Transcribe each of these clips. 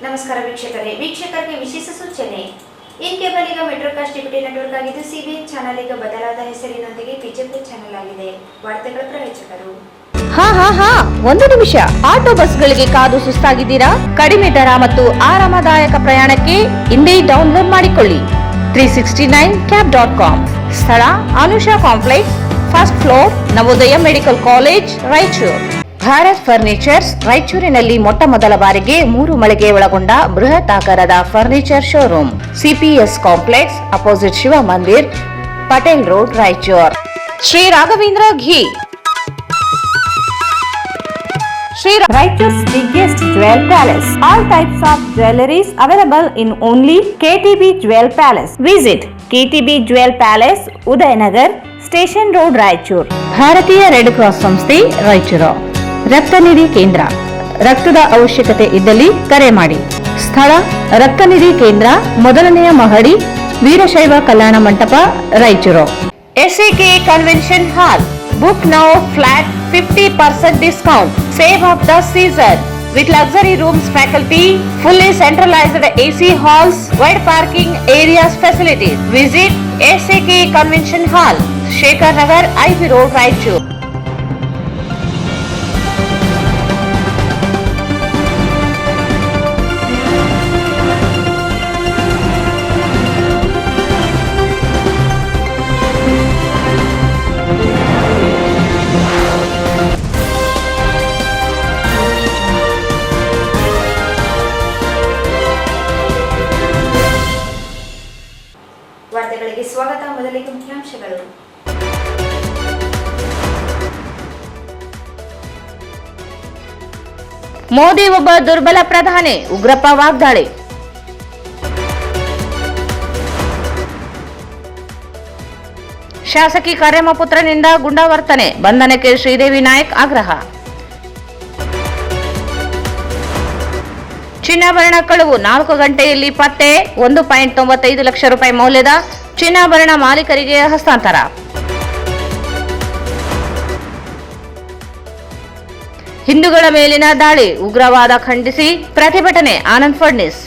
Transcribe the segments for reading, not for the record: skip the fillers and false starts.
ನಮಸ್ಕಾರ ವೀಕ್ಷಕರಿಗೆ ವಿಶೇಷ ಸೂಚನೆ. ಇನ್ ಕೇಬಲ್ ಈಗ ಮೆಟ್ರೋಕಾಸ್ಟ್ ಡಿಪ್ಯೂಟಿ ನೆಟ್ವರ್ಕ್ ಆಗಿದ್ದು ಸಿಬಿಎನ್ ಚಾನೆಲ್ ಈಗ ಬದಲಾದ ಹೆಸರಿನೊಂದಿಗೆ ಬಿಜೆಪಿ ಚಾನೆಲ್ ಆಗಿದೆ. ವಾರ್ತೆಗಳ ಪ್ರಾಯೋಜಕರು. ಒಂದು ನಿಮಿಷ. ಆಟೋ ಬಸ್ಗಳಿಗೆ ಕಾದು ಸುಸ್ತಾಗಿದ್ದೀರಾ? ಕಡಿಮೆ ದರ ಮತ್ತು ಆರಾಮದಾಯಕ ಪ್ರಯಾಣಕ್ಕೆ ಇಂದೇ ಡೌನ್ಲೋಡ್ ಮಾಡಿಕೊಳ್ಳಿ 369cab.com. ಸ್ಥಳ Anusha complex, first floor, Navodaya medical college, Raichur. Bharat furnitures ರಾಯಚೂರಿನಲ್ಲಿ ಮೊಟ್ಟ ಮೊದಲ ಬಾರಿಗೆ 3 ಮಳಿಗೆ ಒಳಗೊಂಡ ಬೃಹತ್ ಆಕಾರದ furniture showroom. CPS complex, opposite Shiva Mandir, Patel road, Raichur. Shri Raghavendra ghee, Raichur's biggest jewel palace. All types of jewelries available in only KTB Jewel Palace. Visit KTB Jewel Palace, Udayanagar, Station Road, Raichur. ಭಾರತೀಯ red cross ಸಂಸ್ಥೆ, ರಾಯಚೂರು. ರಕ್ತನಿಧಿ ಕೇಂದ್ರ. ರಕ್ತದ ಅವಶ್ಯಕತೆ ಇದ್ದಲ್ಲಿ ಕರೆ ಮಾಡಿ. ಸ್ಥಳ ರಕ್ತನಿಧಿ ಕೇಂದ್ರ, ಮೊದಲನೆಯ ಮಹಡಿ, Veerashaiva Kalyana Mantapa, Raichur. SAK Convention Hall. Book now, flat 50% discount. Save of the season with luxury rooms, faculty, fully centralized AC halls, wide parking areas, facilities. Visit SAK Convention Hall, Shekhar Nagar, IV Road, Raichur. ವಾರ್ತೆಗಳಿಗೆ ಸ್ವಾಗತ. ಮೊದಲಿಗೆ ಮುಖ್ಯಾಂಶಗಳು. ಮೋದಿ ಒಬ್ಬ ದುರ್ಬಲ ಪ್ರಧಾನಿ, ಉಗ್ರಪ್ಪ ವಾಗ್ದಾಳಿ. ಶಾಸಕಿ ಕಾರ್ಯಮ್ಮ ಪುತ್ರನಿಂದ ಗುಂಡಾವರ್ತನೆ, ಬಂಧನಕ್ಕೆ ಶ್ರೀದೇವಿ ನಾಯಕ್ ಆಗ್ರಹ. ಚಿನ್ನಾಭರಣ ಕಳವು, 4 ಗಂಟೆಯಲ್ಲಿ ಪತ್ತೆ, 1.95 ಲಕ್ಷ ರೂಪಾಯಿ ಮೌಲ್ಯದ ಚಿನ್ನಾಭರಣ ಮಾಲೀಕರಿಗೆ ಹಸ್ತಾಂತರ. ಹಿಂದೂಗಳ ಮೇಲಿನ ದಾಳಿ, ಉಗ್ರವಾದ ಖಂಡಿಸಿ ಪ್ರತಿಭಟನೆ, ಆನಂದ್ ಫಡ್ನೀಸ್.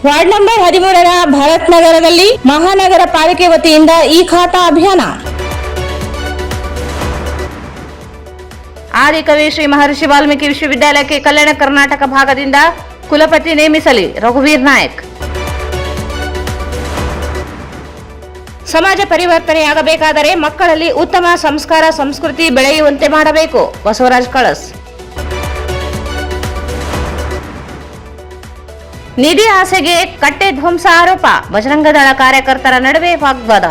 ವಾರ್ಡ್ ನಂಬರ್ 13ರ ಭಾರತ್ ನಗರದಲ್ಲಿ ಮಹಾನಗರ ಪಾಲಿಕೆ ವತಿಯಿಂದ ಈ ಖಾತಾ ಅಭಿಯಾನ. ಆದಿಕವಿ ಶ್ರೀ ಮಹರ್ಷಿ ವಾಲ್ಮೀಕಿ ವಿಶ್ವವಿದ್ಯಾಲಯಕ್ಕೆ ಕಲ್ಯಾಣ ಕರ್ನಾಟಕ ಭಾಗದಿಂದ ಕುಲಪತಿ ನೇಮಿಸಲಿ, ರಘುವೀರ್ ನಾಯಕ್. ಸಮಾಜ ಪರಿವರ್ತನೆಯಾಗಬೇಕಾದರೆ ಮಕ್ಕಳಲ್ಲಿ ಉತ್ತಮ ಸಂಸ್ಕಾರ ಸಂಸ್ಕೃತಿ ಬೆಳೆಯುವಂತೆ ಮಾಡಬೇಕು, ಬಸವರಾಜ್ ಕಳಸ್. ನಿಧಿ ಆಸೆಗೆ ಕಟ್ಟೆ ಧ್ವಂಸ ಆರೋಪ, ಬಜರಂಗದಳ ಕಾರ್ಯಕರ್ತರ ನಡುವೆ ವಾಗ್ವಾದ.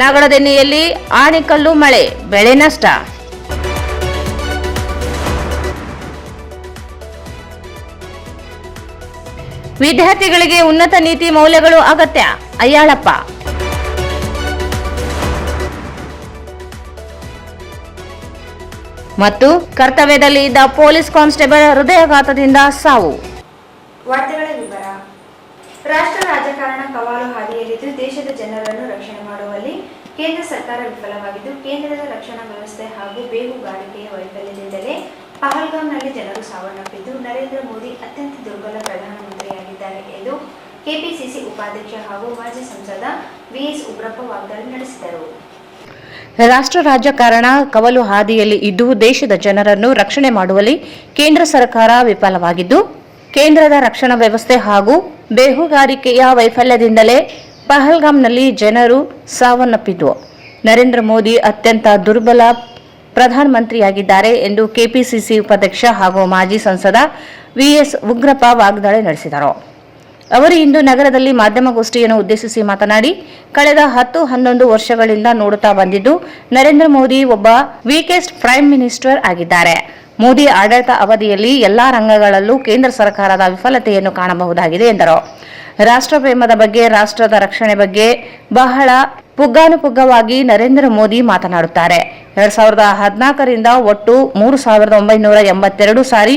ನಾಗಡದೆನ್ನಿಯಲ್ಲಿ ಆಣಿಕಲ್ಲು ಮಳೆ, ಬೆಳೆ ನಷ್ಟ. ವಿದ್ಯಾರ್ಥಿಗಳಿಗೆ ಉನ್ನತ ನೀತಿ ಮೌಲ್ಯಗಳು ಅಗತ್ಯ, ಅಯ್ಯಾಳಪ್ಪ. ಮತ್ತು ಕರ್ತವ್ಯದಲ್ಲಿ ಇದ್ದ ಪೊಲೀಸ್ ಕಾನ್ಸ್ಟೇಬಲ್ ಹೃದಯಾಘಾತದಿಂದ ಸಾವು. ವಾರ್ತೆಗಳ ವಿವರ. ರಾಷ್ಟ್ರ ರಾಜಕಾರಣ ಕವಾಲು ಹಾದಿಯಲ್ಲಿದ್ದು ದೇಶದ ಜನರನ್ನು ರಕ್ಷಣೆ ಮಾಡುವಲ್ಲಿ ಕೇಂದ್ರ ಸರ್ಕಾರ ವಿಫಲವಾಗಿದ್ದು, ಕೇಂದ್ರದ ರಕ್ಷಣಾ ವ್ಯವಸ್ಥೆ ಹಾಗೂ ಬೇಹುಗಾರಿಕೆಯ ವೈಫಲ್ಯದಿಂದಲೇ ಪಹಲ್ಗಾಮ್ನಲ್ಲಿ ಜನರು ಸಾವನ್ನಪ್ಪಿದ್ದು, ನರೇಂದ್ರ ಮೋದಿ ಅತ್ಯಂತ ದುರ್ಬಲ ಪ್ರಧಾನಮಂತ್ರಿಯಾಗಿದ್ದಾರೆ ಎಂದು ಕೆಪಿಸಿಸಿ ಉಪಾಧ್ಯಕ್ಷ ಹಾಗೂ ಮಾಜಿ ಸಂಸದ ವಿಎಸ್ ಉಗ್ರಪ್ಪ ವಾಗ್ದಾಳಿ ನಡೆಸಿದರು. ರಾಷ್ಟ್ರ ರಾಜಕಾರಣ ಕವಲು ಹಾದಿಯಲ್ಲಿ ಇದ್ದು ದೇಶದ ಜನರನ್ನು ರಕ್ಷಣೆ ಮಾಡುವಲ್ಲಿ ಕೇಂದ್ರ ಸರ್ಕಾರ ವಿಫಲವಾಗಿದ್ದು, ಕೇಂದ್ರದ ರಕ್ಷಣಾ ವ್ಯವಸ್ಥೆ ಹಾಗೂ ಬೇಹುಗಾರಿಕೆಯ ವೈಫಲ್ಯದಿಂದಲೇ ಪಹಲ್ಗಾಮ್ನಲ್ಲಿ ಜನರು ಸಾವನ್ನಪ್ಪಿದ್ದು, ನರೇಂದ್ರ ಮೋದಿ ಅತ್ಯಂತ ದುರ್ಬಲ ಪ್ರಧಾನಮಂತ್ರಿಯಾಗಿದ್ದಾರೆ ಎಂದು ಕೆಪಿಸಿಸಿ ಉಪಾಧ್ಯಕ್ಷ ಹಾಗೂ ಮಾಜಿ ಸಂಸದ ವಿಎಸ್ ಉಗ್ರಪ್ಪ ವಾಗ್ದಾಳಿ ನಡೆಸಿದರು. ಅವರು ಇಂದು ನಗರದಲ್ಲಿ ಮಾಧ್ಯಮಗೋಷ್ಠಿಯನ್ನು ಉದ್ದೇಶಿಸಿ ಮಾತನಾಡಿ, ಕಳೆದ 10-11 ವರ್ಷಗಳಿಂದ ನೋಡುತ್ತಾ ಬಂದಿದ್ದು ನರೇಂದ್ರ ಮೋದಿ ಒಬ್ಬ ವೀಕೆಸ್ಟ್ ಪ್ರೈಮ್ ಮಿನಿಸ್ಟರ್ ಆಗಿದ್ದಾರೆ. ಮೋದಿ ಆಡಳಿತ ಅವಧಿಯಲ್ಲಿ ಎಲ್ಲಾ ರಂಗಗಳಲ್ಲೂ ಕೇಂದ್ರ ಸರ್ಕಾರದ ವಿಫಲತೆಯನ್ನು ಕಾಣಬಹುದಾಗಿದೆ ಎಂದರು. ರಾಷ್ಟ್ರ ಪ್ರೇಮದ ಬಗ್ಗೆ, ರಾಷ್ಟ್ರದ ರಕ್ಷಣೆ ಬಗ್ಗೆ ಬಹಳ ಪುಗ್ಗಾನುಪುಗ್ಗವಾಗಿ ನರೇಂದ್ರ ಮೋದಿ ಮಾತನಾಡುತ್ತಾರೆ. 2014ರಿಂದ ಒಟ್ಟು 3982 ಸಾರಿ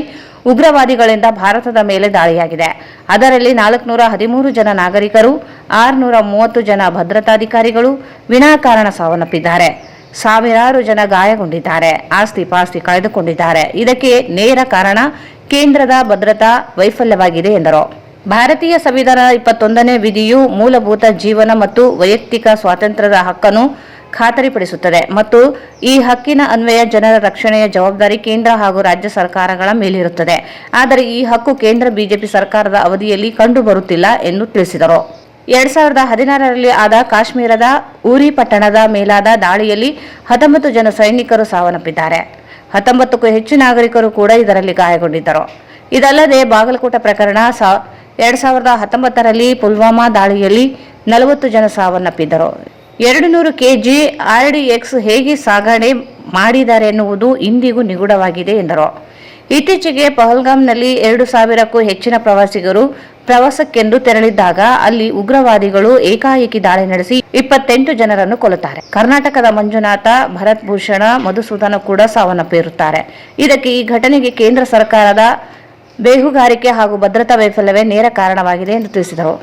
ಉಗ್ರವಾದಿಗಳಿಂದ ಭಾರತದ ಮೇಲೆ ದಾಳಿಯಾಗಿದೆ. ಅದರಲ್ಲಿ 413 ಜನ ನಾಗರಿಕರು, 630 ಜನ ಭದ್ರತಾಧಿಕಾರಿಗಳು ವಿನಾಕಾರಣ ಸಾವನ್ನಪ್ಪಿದ್ದಾರೆ. ಸಾವಿರಾರು ಜನ ಗಾಯಗೊಂಡಿದ್ದಾರೆ, ಆಸ್ತಿ ಪಾಸ್ತಿ ಕಳೆದುಕೊಂಡಿದ್ದಾರೆ. ಇದಕ್ಕೆ ನೇರ ಕಾರಣ ಕೇಂದ್ರದ ಭದ್ರತಾ ವೈಫಲ್ಯವಾಗಿದೆ ಎಂದರು. ಭಾರತೀಯ ಸಂವಿಧಾನ 21ನೇ ವಿಧಿಯು ಮೂಲಭೂತ ಜೀವನ ಮತ್ತು ವೈಯಕ್ತಿಕ ಸ್ವಾತಂತ್ರ್ಯದ ಹಕ್ಕನ್ನು ಖಾತರಿಪಡಿಸುತ್ತದೆ ಮತ್ತು ಈ ಹಕ್ಕಿನ ಅನ್ವಯ ಜನರ ರಕ್ಷಣೆಯ ಜವಾಬ್ದಾರಿ ಕೇಂದ್ರ ಹಾಗೂ ರಾಜ್ಯ ಸರ್ಕಾರಗಳ ಮೇಲಿರುತ್ತದೆ. ಆದರೆ ಈ ಹಕ್ಕು ಕೇಂದ್ರ ಬಿಜೆಪಿ ಸರ್ಕಾರದ ಅವಧಿಯಲ್ಲಿ ಕಂಡುಬರುತ್ತಿಲ್ಲ ಎಂದು ತಿಳಿಸಿದರು. 2016ರಲ್ಲಿ ಆದ ಕಾಶ್ಮೀರದ ಉರಿ ಪಟ್ಟಣದ ಮೇಲಾದ ದಾಳಿಯಲ್ಲಿ 19 ಜನ ಸೈನಿಕರು ಸಾವನ್ನಪ್ಪಿದ್ದಾರೆ. 19ಕ್ಕೂ ಹೆಚ್ಚು ನಾಗರಿಕರು ಕೂಡ ಇದರಲ್ಲಿ ಗಾಯಗೊಂಡಿದ್ದರು. ಇದಲ್ಲದೆ ಬಾಗಲಕೋಟೆ ಪ್ರಕರಣ 2019ರಲ್ಲಿ ಪುಲ್ವಾಮಾ ದಾಳಿಯಲ್ಲಿ 40 ಜನ ಸಾವನ್ನಪ್ಪಿದ್ದರು. 200 ಕೆಜಿ RDX ಹೇಗೆ ಸಾಗಣೆ ಮಾಡಿದ್ದಾರೆ ಎನ್ನುವುದು ಇಂದಿಗೂ ನಿಗೂಢವಾಗಿದೆ ಎಂದರು. ಇತ್ತೀಚೆಗೆ ಪಹಲ್ಗಾಮ್ನಲ್ಲಿ 2000ಕ್ಕೂ ಹೆಚ್ಚಿನ ಪ್ರವಾಸಿಗರು ಪ್ರವಾಸಕ್ಕೆಂದು ತೆರಳಿದ್ದಾಗ ಅಲ್ಲಿ ಉಗ್ರವಾದಿಗಳು ಏಕಾಏಕಿ ದಾಳಿ ನಡೆಸಿ 28 ಜನರನ್ನು ಕೊಲ್ಲುತ್ತಾರೆ. ಕರ್ನಾಟಕದ ಮಂಜುನಾಥ, ಭರತ್ ಭೂಷಣ, ಮಧುಸೂದನ ಕೂಡ ಸಾವನ್ನಪ್ಪಿರುತ್ತಾರೆ. ಇದಕ್ಕೆ ಈ ಘಟನೆಗೆ ಕೇಂದ್ರ ಸರ್ಕಾರದ ಬೇಹುಗಾರಿಕೆ ಹಾಗೂ ಭದ್ರತಾ ವೈಫಲ್ಯವೇ ನೇರ ಕಾರಣವಾಗಿದೆ ಎಂದು ತಿಳಿಸಿದರು.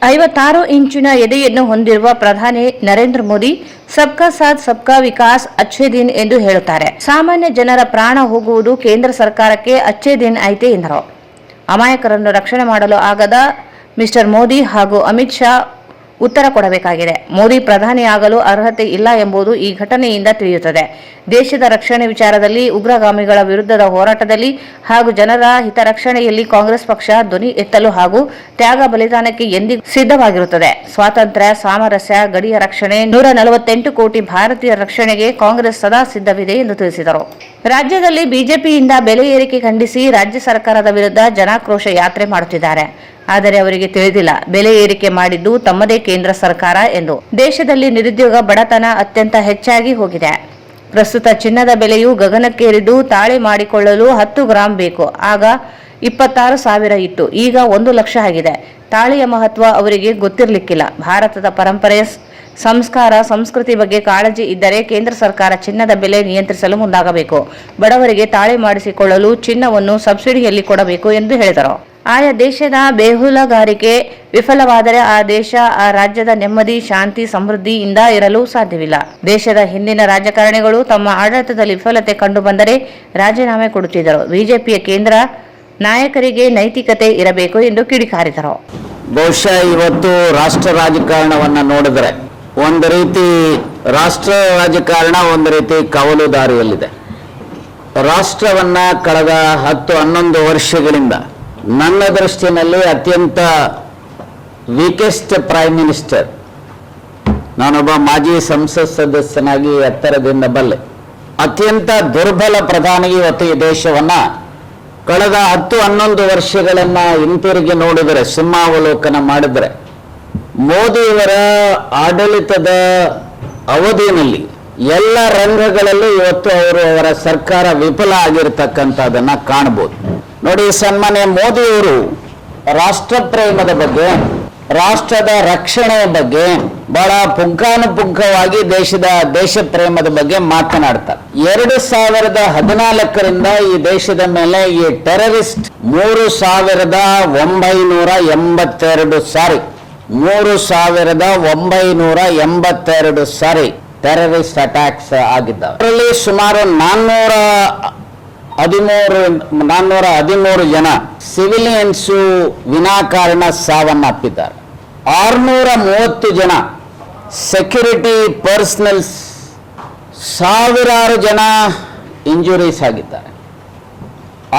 56 ಇಂಚಿನ ಎದೆಯನ್ನು ಹೊಂದಿರುವ ಪ್ರಧಾನಿ ನರೇಂದ್ರ ಮೋದಿ ಸಬ್ಕಾ ಸಾಥ್ ಸಬ್ಕಾ ವಿಕಾಸ್ ಅಚ್ಚೇ ದಿನ್ ಎಂದು ಹೇಳುತ್ತಾರೆ. ಸಾಮಾನ್ಯ ಜನರ ಪ್ರಾಣ ಹೋಗುವುದು ಕೇಂದ್ರ ಸರ್ಕಾರಕ್ಕೆ ಅಚ್ಚೇ ದಿನ್ ಐತೆ ಎಂದರು. ಅಮಾಯಕರನ್ನು ರಕ್ಷಣೆ ಮಾಡಲು ಆಗದ ಮಿಸ್ಟರ್ ಮೋದಿ ಹಾಗೂ ಅಮಿತ್ ಶಾ ಉತ್ತರ ಕೊಡಬೇಕಾಗಿದೆ. ಮೋದಿ ಪ್ರಧಾನಿಯಾಗಲು ಅರ್ಹತೆ ಇಲ್ಲ ಎಂಬುದು ಈ ಘಟನೆಯಿಂದ ತಿಳಿಯುತ್ತದೆ. ದೇಶದ ರಕ್ಷಣೆ ವಿಚಾರದಲ್ಲಿ, ಉಗ್ರಗಾಮಿಗಳ ವಿರುದ್ಧದ ಹೋರಾಟದಲ್ಲಿ ಹಾಗೂ ಜನರ ಹಿತರಕ್ಷಣೆಯಲ್ಲಿ ಕಾಂಗ್ರೆಸ್ ಪಕ್ಷ ಧ್ವನಿ ಎತ್ತಲು ಹಾಗೂ ತ್ಯಾಗ ಬಲಿದಾನಕ್ಕೆ ಎಂದಿಗೂ ಸಿದ್ಧವಾಗಿರುತ್ತದೆ. ಸ್ವಾತಂತ್ರ್ಯ, ಸಾಮರಸ್ಯ, ಗಡಿಯ ರಕ್ಷಣೆ, 148 ಕೋಟಿ ಭಾರತೀಯರ ರಕ್ಷಣೆಗೆ ಕಾಂಗ್ರೆಸ್ ಸದಾ ಸಿದ್ಧವಿದೆ ಎಂದು ತಿಳಿಸಿದರು. ರಾಜ್ಯದಲ್ಲಿ ಬಿಜೆಪಿಯಿಂದ ಬೆಲೆ ಏರಿಕೆ ಖಂಡಿಸಿ ರಾಜ್ಯ ಸರ್ಕಾರದ ವಿರುದ್ಧ ಜನಾಕ್ರೋಶ ಯಾತ್ರೆ ಮಾಡುತ್ತಿದ್ದಾರೆ. ಆದರೆ ಅವರಿಗೆ ತಿಳಿದಿಲ್ಲ, ಬೆಲೆ ಏರಿಕೆ ಮಾಡಿದ್ದು ತಮ್ಮದೇ ಕೇಂದ್ರ ಸರ್ಕಾರ ಎಂದು. ದೇಶದಲ್ಲಿ ನಿರುದ್ಯೋಗ, ಬಡತನ ಅತ್ಯಂತ ಹೆಚ್ಚಾಗಿ ಹೋಗಿದೆ. ಪ್ರಸ್ತುತ ಚಿನ್ನದ ಬೆಲೆಯು ಗಗನಕ್ಕೇರಿದ್ದು ತಾಳೆ ಮಾಡಿಕೊಳ್ಳಲು 10 ಗ್ರಾಂ ಬೇಕು. ಆಗ 26,000 ಇತ್ತು, ಈಗ 1 ಲಕ್ಷ ಆಗಿದೆ. ತಾಳಿಯ ಮಹತ್ವ ಅವರಿಗೆ ಗೊತ್ತಿರಲಿಕ್ಕಿಲ್ಲ. ಭಾರತದ ಪರಂಪರೆ, ಸಂಸ್ಕಾರ, ಸಂಸ್ಕೃತಿ ಬಗ್ಗೆ ಕಾಳಜಿ ಇದ್ದರೆ ಕೇಂದ್ರ ಸರ್ಕಾರ ಚಿನ್ನದ ಬೆಲೆ ನಿಯಂತ್ರಿಸಲು ಮುಂದಾಗಬೇಕು. ಬಡವರಿಗೆ ತಾಳೆ ಮಾಡಿಸಿಕೊಳ್ಳಲು ಚಿನ್ನವನ್ನು ಸಬ್ಸಿಡಿಯಲ್ಲಿ ಕೊಡಬೇಕು ಎಂದು ಹೇಳಿದರು. ಆಯಾ ದೇಶದ ಬೇಹುಲಗಾರಿಕೆ ವಿಫಲವಾದರೆ ಆ ದೇಶ, ಆ ರಾಜ್ಯದ ನೆಮ್ಮದಿ, ಶಾಂತಿ, ಸಮೃದ್ಧಿಯಿಂದ ಇರಲು ಸಾಧ್ಯವಿಲ್ಲ. ದೇಶದ ಹಿಂದಿನ ರಾಜಕಾರಣಿಗಳು ತಮ್ಮ ಆಡಳಿತದಲ್ಲಿ ವಿಫಲತೆ ಕಂಡುಬಂದರೆ ರಾಜೀನಾಮೆ ಕೊಡುತ್ತಿದ್ದರು. ಬಿಜೆಪಿಯ ಕೇಂದ್ರ ನಾಯಕರಿಗೆ ನೈತಿಕತೆ ಇರಬೇಕು ಎಂದು ಕಿಡಿಕಾರಿದರು. ಬಹುಶಃ ಇವತ್ತು ರಾಷ್ಟ್ರ ರಾಜಕಾರಣವನ್ನ ನೋಡಿದ್ರೆ ಒಂದು ರೀತಿ ರಾಷ್ಟ್ರ ರಾಜಕಾರಣ ಒಂದು ರೀತಿ ಕವಲು ದಾರಿಯಲ್ಲಿದೆ. ರಾಷ್ಟ್ರವನ್ನ ಕಳೆದ 10-11 ವರ್ಷಗಳಿಂದ ನನ್ನ ದೃಷ್ಟಿನಲ್ಲಿ ಅತ್ಯಂತ ವೀಕೆಸ್ಟ್ ಪ್ರೈಮ್ ಮಿನಿಸ್ಟರ್, ನಾನೊಬ್ಬ ಮಾಜಿ ಸಂಸತ್ ಸದಸ್ಯನಾಗಿ ಎತ್ತರದಿಂದ ಬಲ್ಲೆ, ಅತ್ಯಂತ ದುರ್ಬಲ ಪ್ರಧಾನಿ ಇವತ್ತು ಈ ದೇಶವನ್ನ ಕಳೆದ 10-11 ವರ್ಷಗಳನ್ನ ಹಿಂತಿರುಗಿ ನೋಡಿದರೆ, ಸಿಂಹಾವಲೋಕನ ಮಾಡಿದ್ರೆ, ಮೋದಿಯವರ ಆಡಳಿತದ ಅವಧಿಯಲ್ಲಿ ಎಲ್ಲ ರಂಗಗಳಲ್ಲೂ ಇವತ್ತು ಅವರ ಸರ್ಕಾರ ವಿಫಲ ಆಗಿರ್ತಕ್ಕಂಥದ್ದನ್ನ ಕಾಣಬಹುದು. ನೋಡಿ, ಸನ್ಮಾನ್ಯ ಮೋದಿಯವರು ರಾಷ್ಟ್ರ ಪ್ರೇಮದ ಬಗ್ಗೆ, ರಾಷ್ಟ್ರದ ರಕ್ಷಣೆಯ ಬಗ್ಗೆ ಬಹಳ ಪುಂಖಾನುಪುಂಖವಾಗಿ ದೇಶ ಪ್ರೇಮದ ಬಗ್ಗೆ ಮಾತನಾಡ್ತಾರೆ. 2014ರಿಂದ ಈ ದೇಶದ ಮೇಲೆ ಈ ಟೆರರಿಸ್ಟ್ 3,982 ಸಾರಿ ಟೆರರಿಸ್ಟ್ ಅಟ್ಯಾಕ್ಸ್ ಆಗಿದ್ದಾವೆ. ಅದರಲ್ಲಿ ಸುಮಾರು 413 ಜನ ಸಿವಿಲಿಯನ್ಸು ವಿನಾಕಾರಣ ಸಾವನ್ನಪ್ಪಿದ್ದಾರೆ. 630 ಜನ ಸೆಕ್ಯೂರಿಟಿ ಪರ್ಸನಲ್ಸ್, ಸಾವಿರಾರು ಜನ ಇಂಜುರೀಸ್ ಆಗಿದ್ದಾರೆ,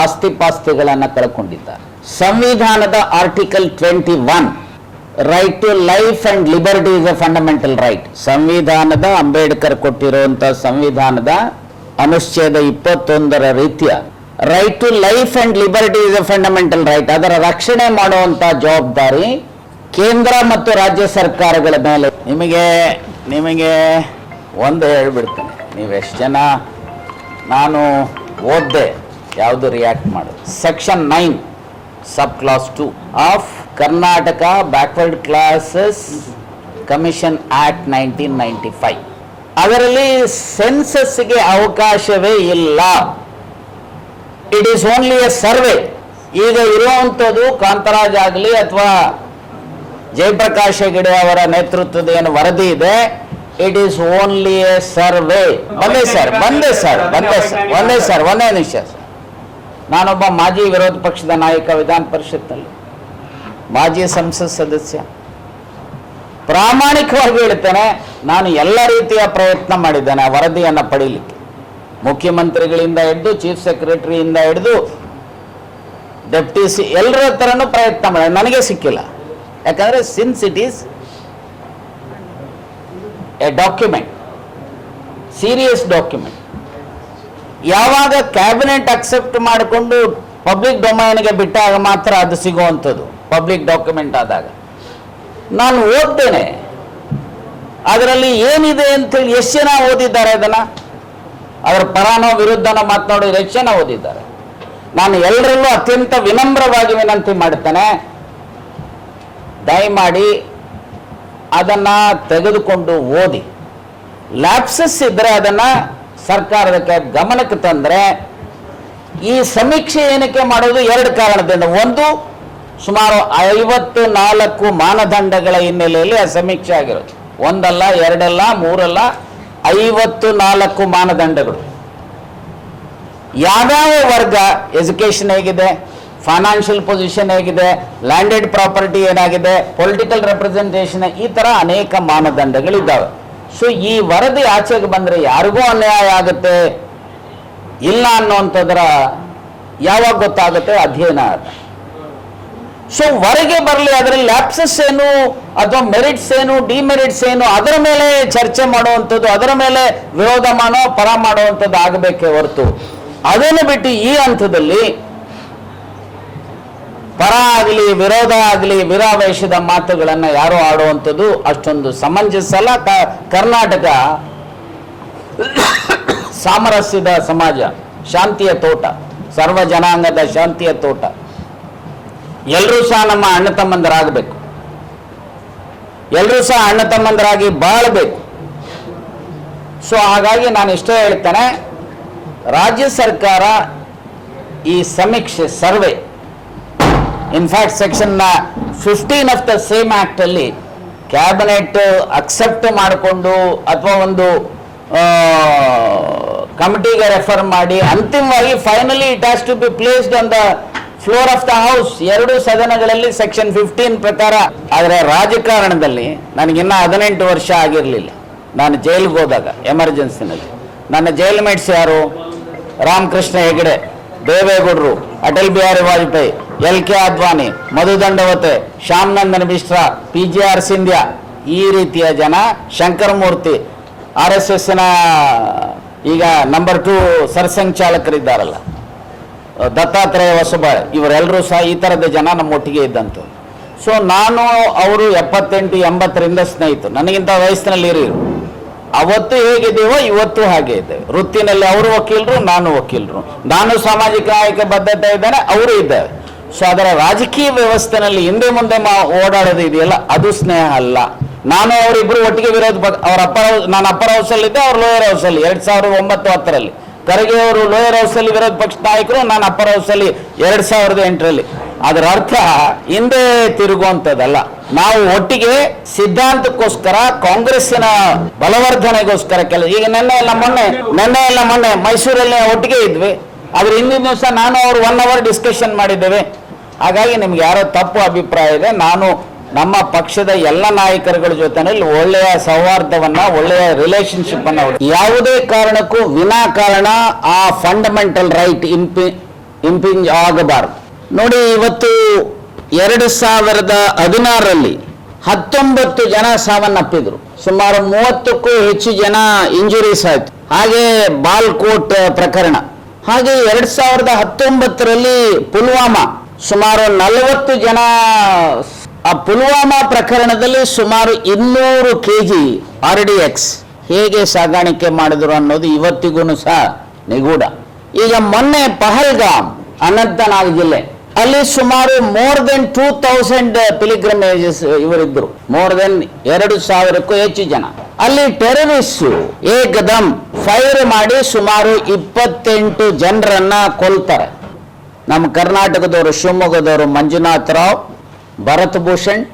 ಆಸ್ತಿಪಾಸ್ತಿಗಳನ್ನು ಕಳ್ಕೊಂಡಿದ್ದಾರೆ. ಸಂವಿಧಾನದ article 21 right to life and liberty is a fundamental right. ಸಂವಿಧಾನದ ಅಂಬೇಡ್ಕರ್ ಕೊಟ್ಟಿರುವಂತಹ ಸಂವಿಧಾನದ ಅನುಚ್ಛೇದ 21ರ ರೀತಿಯ right to life and liberty is a fundamental right, ಅದರ ರಕ್ಷಣೆ ಮಾಡುವಂತ ಜವಾಬ್ದಾರಿ ಕೇಂದ್ರ ಮತ್ತು ರಾಜ್ಯ ಸರ್ಕಾರಗಳ ಮೇಲೆ. ನಿಮಗೆ ಒಂದು ಹೇಳ್ಬಿಡ್ತೇನೆ, ನೀವೆಷ್ಟು ಜನ ನಾನು ಓದ್ದೆ ಯಾವುದು ರಿಯಾಕ್ಟ್ ಮಾಡೋದು. Section 9 sub class 2 of Karnataka backward classes commission act 1995, ಅದರಲ್ಲಿ ಸೆನ್ಸಸ್ಗೆ ಅವಕಾಶವೇ ಇಲ್ಲ. It is only A survey. ಈಗ ಇರುವಂಥದ್ದು ಕಾಂತರಾಜ್ ಆಗಲಿ ಅಥವಾ ಜಯಪ್ರಕಾಶ್ ಹೆಗಡೆ ಅವರ ನೇತೃತ್ವದ ಏನು ವರದಿ ಇದೆ, it is only A survey. ಒಂದೇ ನಿಮಿಷ. ನಾನೊಬ್ಬ ಮಾಜಿ ವಿರೋಧ ಪಕ್ಷದ ನಾಯಕ, ವಿಧಾನ ಪರಿಷತ್ನಲ್ಲಿ ಮಾಜಿ ಸಂಸತ್ ಸದಸ್ಯ. ಪ್ರಾಮಾಣಿಕವಾಗಿ ಹೇಳ್ತೇನೆ, ನಾನು ಎಲ್ಲ ರೀತಿಯ ಪ್ರಯತ್ನ ಮಾಡಿದ್ದೇನೆ ಆ ವರದಿಯನ್ನು ಪಡೀಲಿಕ್ಕೆ. ಮುಖ್ಯಮಂತ್ರಿಗಳಿಂದ ಹಿಡಿದು ಚೀಫ್ ಸೆಕ್ರೆಟರಿಯಿಂದ ಹಿಡಿದು ಡೆಪ್ಟಿ ಎಲ್ಲರ ಹತ್ರನೂ ಪ್ರಯತ್ನ ಮಾಡಿದೆ, ನನಗೆ ಸಿಕ್ಕಿಲ್ಲ. ಯಾಕಂದರೆ since it is A document, serious document, ಯಾವಾಗ ಕ್ಯಾಬಿನೆಟ್ ಅಕ್ಸೆಪ್ಟ್ ಮಾಡಿಕೊಂಡು ಪಬ್ಲಿಕ್ ಡೊಮೈನ್ಗೆ ಬಿಟ್ಟಾಗ ಮಾತ್ರ ಅದು ಸಿಗುವಂಥದ್ದು, ಪಬ್ಲಿಕ್ ಡಾಕ್ಯುಮೆಂಟ್ ಆದಾಗ. ನಾನು ಓದ್ತೇನೆ, ಅದರಲ್ಲಿ ಏನಿದೆ ಅಂತೇಳಿ ಎಷ್ಟು ಜನ ಓದಿದ್ದಾರೆ, ಅದರ ಪರನೋ ವಿರುದ್ಧನೋ ಮಾತನಾಡೋದು ಎಷ್ಟು ಜನ ಓದಿದ್ದಾರೆ. ನಾನು ಎಲ್ಲರಲ್ಲೂ ಅತ್ಯಂತ ವಿನಮ್ರವಾಗಿ ವಿನಂತಿ ಮಾಡ್ತೇನೆ, ದಯಮಾಡಿ ಅದನ್ನು ತೆಗೆದುಕೊಂಡು ಓದಿ. ಲ್ಯಾಪ್ಸಸ್ ಇದ್ದರೆ ಅದನ್ನು ಸರ್ಕಾರದ ಗಮನಕ್ಕೆ ತಂದರೆ, ಈ ಸಮೀಕ್ಷೆ ಏನಕ್ಕೆ ಮಾಡೋದು ಎರಡು ಕಾರಣದಿಂದ. ಒಂದು, ಸುಮಾರು 54 ಮಾನದಂಡಗಳ ಹಿನ್ನೆಲೆಯಲ್ಲಿ ಆ ಸಮೀಕ್ಷೆ ಆಗಿರೋದು. ಒಂದಲ್ಲ, ಎರಡಲ್ಲ, ಮೂರಲ್ಲ, 54 ಮಾನದಂಡಗಳು. ಯಾವ್ಯಾವ ವರ್ಗ, ಎಜುಕೇಷನ್ ಹೇಗಿದೆ, ಫೈನಾನ್ಷಿಯಲ್ ಪೊಸಿಷನ್ ಹೇಗಿದೆ, ಲ್ಯಾಂಡೆಡ್ ಪ್ರಾಪರ್ಟಿ ಏನಾಗಿದೆ, ಪೊಲಿಟಿಕಲ್ ರೆಪ್ರೆಸೆಂಟೇಷನ್, ಈ ಥರ ಅನೇಕ ಮಾನದಂಡಗಳಿದ್ದಾವೆ. ಸೊ ಈ ವರದಿ ಆಚೆಗೆ ಬಂದರೆ ಯಾರಿಗೂ ಅನ್ಯಾಯ ಆಗುತ್ತೆ ಇಲ್ಲ ಅನ್ನೋಂಥದ್ರ ಯಾವಾಗ ಗೊತ್ತಾಗುತ್ತೆ, ಅಧ್ಯಯನ ಆದ. ಸೊ ಹೊರಗೆ ಬರಲಿ, ಅದರಲ್ಲಿ ಲ್ಯಾಪ್ಸಸ್ ಏನು ಅಥವಾ ಮೆರಿಟ್ಸ್ ಏನು, ಡಿಮೆರಿಟ್ಸ್ ಏನು, ಅದರ ಮೇಲೆ ಚರ್ಚೆ ಮಾಡುವಂಥದ್ದು, ಅದರ ಮೇಲೆ ವಿರೋಧ ಪರ ಮಾಡುವಂಥದ್ದು ಆಗಬೇಕೇ ಹೊರತು, ಅದನ್ನು ಬಿಟ್ಟು ಈ ಹಂತದಲ್ಲಿ ಪರ ಆಗಲಿ ವಿರೋಧ ಆಗಲಿ ವಿರಾವೇಶದ ಮಾತುಗಳನ್ನು ಯಾರು ಆಡುವಂಥದ್ದು ಅಷ್ಟೊಂದು ಸಮಂಜಸ ಅಲ್ಲ. ಕರ್ನಾಟಕ ಸಾಮರಸ್ಯದ ಸಮಾಜ, ಶಾಂತಿಯ ತೋಟ, ಸರ್ವ ಜನಾಂಗದ ಶಾಂತಿಯ ತೋಟ. ಎಲ್ಲರೂ ಸಹ ನಮ್ಮ ಅಣ್ಣ ತಮ್ಮಂದರಾಗಬೇಕು, ಎಲ್ಲರೂ ಸಹ ಅಣ್ಣ ತಮ್ಮಂದರಾಗಿ ಬಾಳಬೇಕು. ಸೊ ಹಾಗಾಗಿ ನಾನು ಇಷ್ಟೇ ಹೇಳ್ತೇನೆ, ರಾಜ್ಯ ಸರ್ಕಾರ ಈ ಸಮೀಕ್ಷೆ survey, in fact section 15 of the same act ಅಲ್ಲಿ ಕ್ಯಾಬಿನೆಟ್ ಅಕ್ಸೆಪ್ಟ್ ಮಾಡಿಕೊಂಡು ಅಥವಾ ಒಂದು ಕಮಿಟಿಗೆ ರೆಫರ್ ಮಾಡಿ ಅಂತಿಮವಾಗಿ finally it has to be placed on the floor of the house, ಎರಡು ಸದನಗಳಲ್ಲಿ ಸೆಕ್ಷನ್ 15 ಪ್ರಕಾರ. ಆದರೆ ರಾಜಕಾರಣದಲ್ಲಿ ನನಗಿನ್ನ 18 ವರ್ಷ ಆಗಿರಲಿಲ್ಲ. ನಾನು ಜೈಲಿಗೆ ಹೋದಾಗ ಎಮರ್ಜೆನ್ಸಿನಲ್ಲಿ ನನ್ನ ಜೈಲ್ ಮೇಟ್ಸ್ ಯಾರು? ರಾಮಕೃಷ್ಣ ಹೆಗಡೆ, ದೇವೇಗೌಡರು, ಅಟಲ್ ಬಿಹಾರಿ ವಾಜಪೇಯಿ, LK ಅದ್ವಾನಿ, ಮಧು ದಂಡವತೆ, ಶ್ಯಾಮನಂದನ್ ಮಿಶ್ರಾ, PGR ಸಿಂಧ್ಯಾ, ಈ ರೀತಿಯ ಜನ, ಶಂಕರಮೂರ್ತಿ, RSSನ ಈಗ ನಂಬರ್ 2 ಸರ್ಸಂಘಚಾಲಕರಿದ್ದಾರಲ್ಲ, ದತ್ತಾತ್ರೇಯ ಹೊಸಬಾಳೆ, ಇವರೆಲ್ಲರೂ ಸಹ ಈ ಥರದ ಜನ ನಮ್ಮೊಟ್ಟಿಗೆ ಇದ್ದಂತು. ಸೊ ನಾನು ಅವರು 78-80ರಿಂದ ಸ್ನೇಹಿತರು, ನನಗಿಂತ ವಯಸ್ಸಿನಲ್ಲಿ ಹಿರಿಯರು. ಅವತ್ತು ಹೇಗಿದ್ದೀವೋ ಇವತ್ತು ಹಾಗೆ ಇದ್ದೇವೆ. ವೃತ್ತಿನಲ್ಲಿ ಅವರು ವಕೀಲರು, ನಾನು ವಕೀಲರು. ನಾನು ಸಾಮಾಜಿಕ ಆಯ್ಕೆ ಬದ್ಧತೆ ಇದ್ದೇನೆ, ಅವರು ಇದ್ದೇವೆ. ಸೊ ಅದರ ರಾಜಕೀಯ ವ್ಯವಸ್ಥೆನಲ್ಲಿ ಹಿಂದೆ ಮುಂದೆ ಓಡಾಡೋದು ಇದೆಯಲ್ಲ, ಅದು ಸ್ನೇಹ ಅಲ್ಲ. ನಾನು ಅವರಿಬ್ಬರು ಒಟ್ಟಿಗೆ ವಿರೋಧ ಅವ್ರ ನಾನು ಅಪ್ಪರ್ ಹೌಸಲ್ಲಿದ್ದೆ, ಅವ್ರು ಲೋಯರ್ ಹೌಸಲ್ಲಿ 2009-10ರಲ್ಲಿ. ಖರ್ಗೆ ಅವರು ಲೋಯರ್ ಹೌಸಲ್ಲಿ ವಿರೋಧ ಪಕ್ಷ ನಾಯಕರು, ನಾನು ಅಪ್ಪರ್ ಹೌಸಲ್ಲಿ 2008ರಲ್ಲಿ. ಅದರ ಅರ್ಥ ಹಿಂದೆ ತಿರುಗುವಂಥದ್ದಲ್ಲ. ನಾವು ಒಟ್ಟಿಗೆ ಸಿದ್ಧಾಂತಕ್ಕೋಸ್ಕರ, ಕಾಂಗ್ರೆಸ್ಸಿನ ಬಲವರ್ಧನೆಗೋಸ್ಕರ ಈಗ ನೆನ್ನೆ ಎಲ್ಲ ಮೊನ್ನೆ ಮೈಸೂರಲ್ಲಿ ಒಟ್ಟಿಗೆ ಇದ್ವಿ. ಆದ್ರೆ ಹಿಂದಿನ ದಿವಸ ನಾನು ಅವರು 1 hour ಡಿಸ್ಕಷನ್ ಮಾಡಿದ್ದೇವೆ. ಹಾಗಾಗಿ ನಿಮ್ಗೆ ಯಾರೋ ತಪ್ಪು ಅಭಿಪ್ರಾಯ ಇದೆ. ನಾನು ನಮ್ಮ ಪಕ್ಷದ ಎಲ್ಲ ನಾಯಕರುಗಳ ಜೊತೆನಲ್ಲಿ ಒಳ್ಳೆಯ ಸೌಹಾರ್ದವನ್ನ, ಒಳ್ಳೆಯ ರಿಲೇಶನ್ಶಿಪ್ ಅನ್ನ, ಯಾವುದೇ ಕಾರಣಕ್ಕೂ ವಿನಾಕಾರಣ ಆ ಫಂಡಮೆಂಟಲ್ ರೈಟ್ ಇಂಪಿಂಜ್ ಆಗಬಾರದು. ನೋಡಿ, ಇವತ್ತು 2016ರಲ್ಲಿ 19 ಜನ ಸಾವನ್ನಪ್ಪಿದ್ರು, ಸುಮಾರು 30ಕ್ಕೂ ಹೆಚ್ಚು ಜನ ಇಂಜುರೀಸ್ ಆಯ್ತು. ಹಾಗೆ ಬಾಲ್ಕೋಟ್ ಪ್ರಕರಣ, ಹಾಗೆ 2019ರಲ್ಲಿ ಪುಲ್ವಾಮಾ, ಸುಮಾರು 40 ಜನ. ಆ ಪುಲ್ವಾಮಾ ಪ್ರಕರಣದಲ್ಲಿ ಸುಮಾರು 200 kg RDX ಹೇಗೆ ಸಾಗಾಣಿಕೆ ಮಾಡಿದ್ರು ಅನ್ನೋದು ಇವತ್ತಿಗೂ ಸಹ ನಿಗೂಢ. ಈಗ ಮೊನ್ನೆ ಪಹಲ್ಗಾಮ್, ಅನಂತನಾಗ್ ಜಿಲ್ಲೆ, ಅಲ್ಲಿ ಸುಮಾರು more than 2000 ಪಿಲಿಗ್ರಿಮೇಜಸ್ ಇವರಿದ್ರು, more than 2000ಕ್ಕೂ ಹೆಚ್ಚು ಜನ. ಅಲ್ಲಿ ಟೆರರಿಸ್ಟ್ ಏಕದಮ್ ಫೈರ್ ಮಾಡಿ ಸುಮಾರು 28 ಜನರನ್ನ ಕೊಲ್ತಾರೆ. ನಮ್ಮ ಕರ್ನಾಟಕದವರು ಶಿವಮೊಗ್ಗದವರು ಮಂಜುನಾಥ್ ರಾವ್, ಭರತ್ ಭೂಷಣ್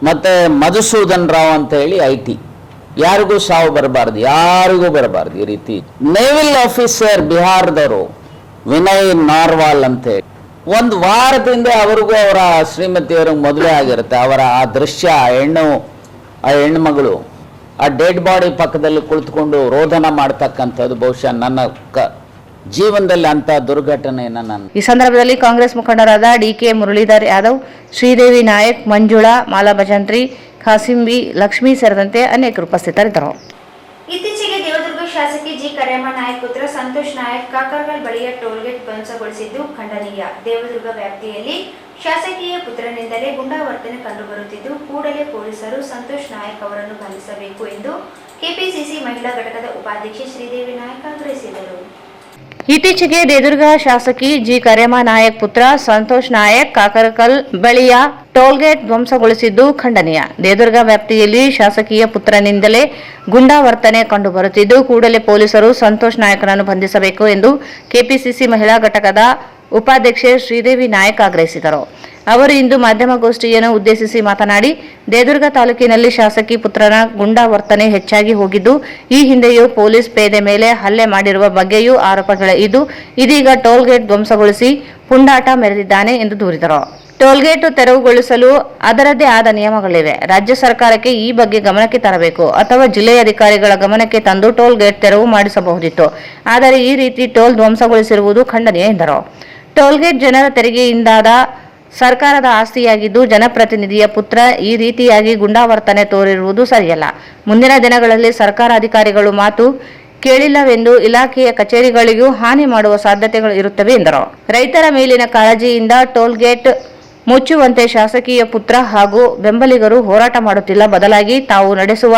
ಮತ್ತು ಮಧುಸೂದನ್ ರಾವ್ ಅಂತ ಹೇಳಿ IT. ಯಾರಿಗೂ ಸಾವು ಬರಬಾರ್ದು, ಯಾರಿಗೂ ಬರಬಾರ್ದು ಈ ರೀತಿ. ನೇವಿಲ್ ಆಫೀಸರ್ ಬಿಹಾರದವರು ವಿನಯ್ ನಾರ್ವಾಲ್ ಅಂತೇಳಿ, ಒಂದು ವಾರದಿಂದ ಅವ್ರಿಗೂ ಅವರ ಶ್ರೀಮತಿಯವ್ರಿಗೆ ಮದುವೆ ಆಗಿರುತ್ತೆ. ಅವರ ಆ ದೃಶ್ಯ, ಆ ಹೆಣ್ಣುಮಗಳು ಆ ಡೆಡ್ ಬಾಡಿ ಪಕ್ಕದಲ್ಲಿ ಕುಳಿತುಕೊಂಡು ರೋದನ ಮಾಡ್ತಕ್ಕಂಥದ್ದು ಬಹುಶಃ ನನ್ನ ಜೀವನದಲ್ಲಿ ಅಂತ ದುರ್ಘಟನೆಯನ್ನು ನಾನು. ಈ ಸಂದರ್ಭದಲ್ಲಿ ಕಾಂಗ್ರೆಸ್ ಮುಖಂಡರಾದ DK ಮುರಳೀಧರ್ ಯಾದವ್, ಶ್ರೀದೇವಿ ನಾಯಕ್, ಮಂಜುಳಾ, ಮಾಲಾ ಭಜಂತ್ರಿ, ಖಾಸಿಂಬಿ, ಲಕ್ಷ್ಮೀ ಸೇರಿದಂತೆ ಅನೇಕರು ಉಪಸ್ಥಿತರಿದ್ದರು. ಇತ್ತೀಚೆಗೆ ದೇವದುರ್ಗ ಶಾಸಕಿ ಜಿ ಕರಿಯಮ್ಮ ನಾಯಕ್ ಪುತ್ರ ಸಂತೋಷ್ ನಾಯಕ್ ಕಾಕರ್ಗಲ್ ಬಳಿಯ ಟೋಲ್ಗೇಟ್ ಧ್ವಂಸಗೊಳಿಸಿದ್ದು ಖಂಡನೀಯ. ದೇವದುರ್ಗ ವ್ಯಾಪ್ತಿಯಲ್ಲಿ ಶಾಸಕೀಯ ಪುತ್ರನಿಂದಲೇ ಗುಂಡಾವರ್ತನೆ ಕಂಡುಬರುತ್ತಿದ್ದು, ಕೂಡಲೇ ಪೊಲೀಸರು ಸಂತೋಷ್ ನಾಯಕ್ ಅವರನ್ನು ಬಂಧಿಸಬೇಕು ಎಂದು ಕೆಪಿಸಿಸಿ ಮಹಿಳಾ ಘಟಕದ ಉಪಾಧ್ಯಕ್ಷೆ ಶ್ರೀದೇವಿ ನಾಯಕ್ ಆಗ್ರಹಿಸಿದರು. ಇತ್ತೀಚೆಗೆ ದೇವದುರ್ಗ ಶಾಸಕಿ ಜಿ ಕರಿಯಮ್ಮ ನಾಯಕ್ ಪುತ್ರ ಸಂತೋಷ್ ನಾಯಕ್ ಕಾಕರಕಲ್ ಬಳಿಯ ಟೋಲ್ಗೇಟ್ ಧ್ವಂಸಗೊಳಿಸಿದ್ದು ಖಂಡನೀಯ. ದೇವದುರ್ಗ ವ್ಯಾಪ್ತಿಯಲ್ಲಿ ಶಾಸಕೀಯ ಪುತ್ರನಿಂದಲೇ ಗುಂಡಾವರ್ತನೆ ಕಂಡುಬರುತ್ತಿದ್ದು, ಕೂಡಲೇ ಪೊಲೀಸರು ಸಂತೋಷ್ ನಾಯಕನನ್ನು ಬಂಧಿಸಬೇಕು ಎಂದು ಕೆಪಿಸಿಸಿ ಮಹಿಳಾ ಘಟಕದ ಉಪಾಧ್ಯಕ್ಷೆ ಶ್ರೀದೇವಿ ನಾಯಕ್ ಆಗ್ರಹಿಸಿದರು. ಅವರು ಇಂದು ಮಾಧ್ಯಮಗೋಷ್ಠಿಯನ್ನು ಉದ್ದೇಶಿಸಿ ಮಾತನಾಡಿ, ದೇವದುರ್ಗ ತಾಲೂಕಿನಲ್ಲಿ ಶಾಸಕಿ ಪುತ್ರನ ಗುಂಡಾವರ್ತನೆ ಹೆಚ್ಚಾಗಿ ಹೋಗಿದ್ದು, ಈ ಹಿಂದೆಯೂ ಪೊಲೀಸ್ ಪೇದೆ ಮೇಲೆ ಹಲ್ಲೆ ಮಾಡಿರುವ ಬಗ್ಗೆಯೂ ಆರೋಪಗಳಿದ್ದು, ಇದೀಗ ಟೋಲ್ಗೇಟ್ ಧ್ವಂಸಗೊಳಿಸಿ ಪುಂಡಾಟ ಮೆರೆದಿದ್ದಾನೆ ಎಂದು ದೂರಿದರು. ಟೋಲ್ಗೇಟ್ ತೆರವುಗೊಳಿಸಲು ಅದರದ್ದೇ ಆದ ನಿಯಮಗಳಿವೆ. ರಾಜ್ಯ ಸರ್ಕಾರಕ್ಕೆ ಈ ಬಗ್ಗೆ ಗಮನಕ್ಕೆ ತರಬೇಕು ಅಥವಾ ಜಿಲ್ಲೆಯ ಅಧಿಕಾರಿಗಳ ಗಮನಕ್ಕೆ ತಂದು ಟೋಲ್ಗೇಟ್ ತೆರವು ಮಾಡಿಸಬಹುದಿತ್ತು. ಆದರೆ ಈ ರೀತಿ ಟೋಲ್ ಧ್ವಂಸಗೊಳಿಸಿರುವುದು ಖಂಡನೀಯ ಎಂದರು. ಟೋಲ್ಗೇಟ್ ಜನರ ತೆರಿಗೆಯಿಂದಾದ ಸರ್ಕಾರದ ಆಸ್ತಿಯಾಗಿದ್ದು, ಜನಪ್ರತಿನಿಧಿಯ ಪುತ್ರ ಈ ರೀತಿಯಾಗಿ ಗುಂಡಾವರ್ತನೆ ತೋರಿರುವುದು ಸರಿಯಲ್ಲ. ಮುಂದಿನ ದಿನಗಳಲ್ಲಿ ಸರ್ಕಾರ ಅಧಿಕಾರಿಗಳು ಮಾತು ಕೇಳಿಲ್ಲವೆಂದು ಇಲಾಖೆಯ ಕಚೇರಿಗಳಿಗೂ ಹಾನಿ ಮಾಡುವ ಸಾಧ್ಯತೆಗಳು ಇರುತ್ತವೆ ಎಂದರು. ರೈತರ ಮೇಲಿನ ಕಾಳಜಿಯಿಂದ ಟೋಲ್ಗೇಟ್ ಮುಚ್ಚುವಂತೆ ಶಾಸಕೀಯ ಪುತ್ರ ಹಾಗೂ ಬೆಂಬಲಿಗರು ಹೋರಾಟ ಮಾಡುತ್ತಿಲ್ಲ. ಬದಲಾಗಿ ತಾವು ನಡೆಸುವ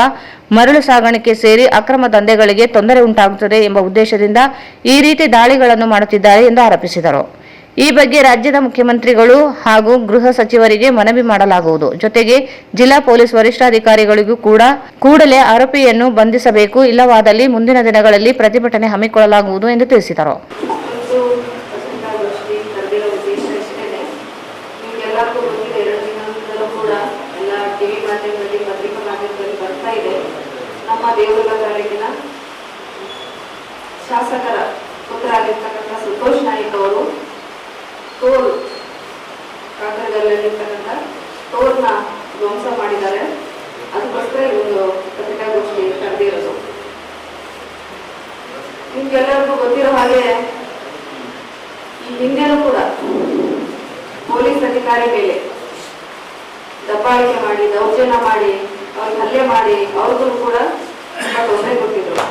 ಮರಳು ಸಾಗಾಣಿಕೆ ಸೇರಿ ಅಕ್ರಮ ದಂಧೆಗಳಿಗೆ ತೊಂದರೆ ಉಂಟಾಗುತ್ತದೆ ಎಂಬ ಉದ್ದೇಶದಿಂದ ಈ ರೀತಿ ದಾಳಿಗಳನ್ನು ಮಾಡುತ್ತಿದ್ದಾರೆ ಎಂದು ಆರೋಪಿಸಿದರು. ಈ ಬಗ್ಗೆ ರಾಜ್ಯದ ಮುಖ್ಯಮಂತ್ರಿಗಳು ಹಾಗೂ ಗೃಹ ಸಚಿವರಿಗೆ ಮನವಿ ಮಾಡಲಾಗುವುದು. ಜೊತೆಗೆ ಜಿಲ್ಲಾ ಪೊಲೀಸ್ ವರಿಷ್ಠಾಧಿಕಾರಿಗಳಿಗೂ ಕೂಡ ಕೂಡಲೇ ಆರೋಪಿಯನ್ನು ಬಂಧಿಸಬೇಕು. ಇಲ್ಲವಾದಲ್ಲಿ ಮುಂದಿನ ದಿನಗಳಲ್ಲಿ ಪ್ರತಿಭಟನೆ ಹಮ್ಮಿಕೊಳ್ಳಲಾಗುವುದು ಎಂದು ತಿಳಿಸಿದರು. ಶಾಸಕರ ಪುತ್ರ ಆಗಿರ್ತಕ್ಕಂಥ ಸಂತೋಷ್ ನಾಯಕ್ ಅವರು ಟೋಲ್ ಕಾಕರಗಲ್ಲಿರ್ತಕ್ಕಂಥ ಟೋಲ್ನ ಧ್ವಂಸ ಮಾಡಿದ್ದಾರೆ. ಅದಕ್ಕೋಸ್ಕರ ಈ ಒಂದು ಪತ್ರಿಕಾಗೋಷ್ಠಿ ಕರೆದಿರೋದು. ನಿಮ್ಗೆಲ್ಲರಿಗೂ ಗೊತ್ತಿರೋ ಹಾಗೆ ಈ ಹಿಂದೆನೂ ಕೂಡ ಪೊಲೀಸ್ ಅಧಿಕಾರಿ ಮೇಲೆ ದಬ್ಬಾಳಿಕೆ ಮಾಡಿ, ದೌರ್ಜನ್ಯ ಮಾಡಿ, ಅವ್ರಿಗೆ ಹಲ್ಲೆ ಮಾಡಿ, ಅವ್ರಿಗೂ ಕೂಡ ತುಂಬಾ ತೊಂದರೆ ಕೊಟ್ಟಿದ್ರು.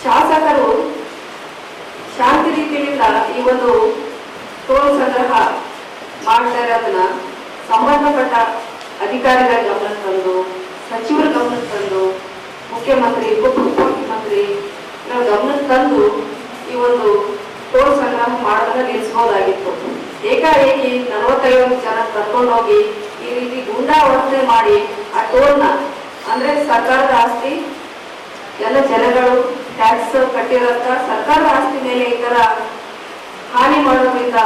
ಶಾಸಕರು ಶಾಂತಿ ರೀತಿಯಿಂದ ಈ ಒಂದು ಟೋಲ್ ಸಂಗ್ರಹ ಮಾಡ್ತಾ ಇರೋದನ್ನ ಸಂಬಂಧಪಟ್ಟ ಅಧಿಕಾರಿಗಳ ಗಮನಕ್ಕೆ ತಂದು, ಸಚಿವರ ಗಮನಕ್ಕೆ ತಂದು, ಮುಖ್ಯಮಂತ್ರಿ, ಉಪಮುಖ್ಯಮಂತ್ರಿ ಗಮನಕ್ಕೆ ತಂದು ಈ ಒಂದು ಟೋಲ್ ಸಂಗ್ರಹ ಮಾಡೋದನ್ನ ನಿಲ್ಲಿಸಬಹುದಾಗಿತ್ತು. ಏಕಾಏಕಿ 45 ಜನ ಕರ್ಕೊಂಡೋಗಿ ಈ ರೀತಿ ಗುಂಡಾವರ್ತನೆ ಮಾಡಿ ಆ ಟೋಲ್ನ, ಅಂದ್ರೆ ಸರ್ಕಾರದ ಆಸ್ತಿ, ಎಲ್ಲ ಜನಗಳು ಟ್ಯಾಕ್ಸ್ ಕಟ್ಟಿರೋಂಥ ಸರ್ಕಾರದ ಆಸ್ತಿ ಮೇಲೆ ಈ ತರ ಹಾನಿ ಮಾಡೋದ್ರಿಂದ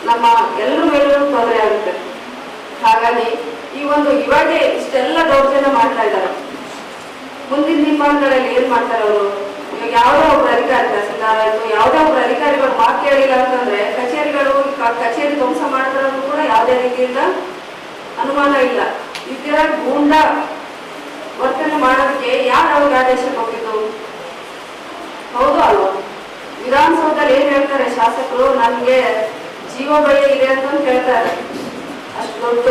ನಮ್ಮ ಎಲ್ಲರ ಮೇಲೂ ತೊಂದರೆ ಆಗುತ್ತೆ. ಹಾಗಾಗಿ ಈ ಒಂದು ಇವಾಗೆ ಇಷ್ಟೆಲ್ಲ ದೌರ್ಜನ್ಯ ಮಾಡ್ತಾ ಇದ್ದಾರೆ. ಮುಂದಿನ ದಿನಮಾನಗಳಲ್ಲಿ ಏನ್ ಮಾಡ್ತಾರೆ ಅವರು? ಇವಾಗ ಯಾವುದೋ ಒಬ್ರು ಅಧಿಕಾರಿ, ತಹಸೀಲ್ದಾರ್ ಆಯ್ತು, ಯಾವುದೇ ಒಬ್ರು ಅಧಿಕಾರಿಗಳು ಮಾತು ಕೇಳಿಲ್ಲ ಅಂತಂದ್ರೆ ಕಚೇರಿ ಧ್ವಂಸ ಮಾಡ್ತಾರೋ ಕೂಡ ಯಾವುದೇ ರೀತಿಯಿಂದ ಅನುಮಾನ ಇಲ್ಲ. ಈ ತರ ಗೂಂಡಾ ವರ್ತನೆ ಮಾಡೋದಕ್ಕೆ ಯಾರು ಅವ್ರಿಗೆ ಆದೇಶ ಕೊಟ್ಟಿದ್ದು? ಹೌದು ಅಲ್ವಾ? ವಿಧಾನಸೌಧದಲ್ಲಿ ಏನ್ ಹೇಳ್ತಾರೆ ಶಾಸಕರು? ನನ್ಗೆ ಜೀವ ಭಯ ಇದೆ ಅಂತ ಹೇಳ್ತಾರೆ. ಅಷ್ಟು ದೊಡ್ಡ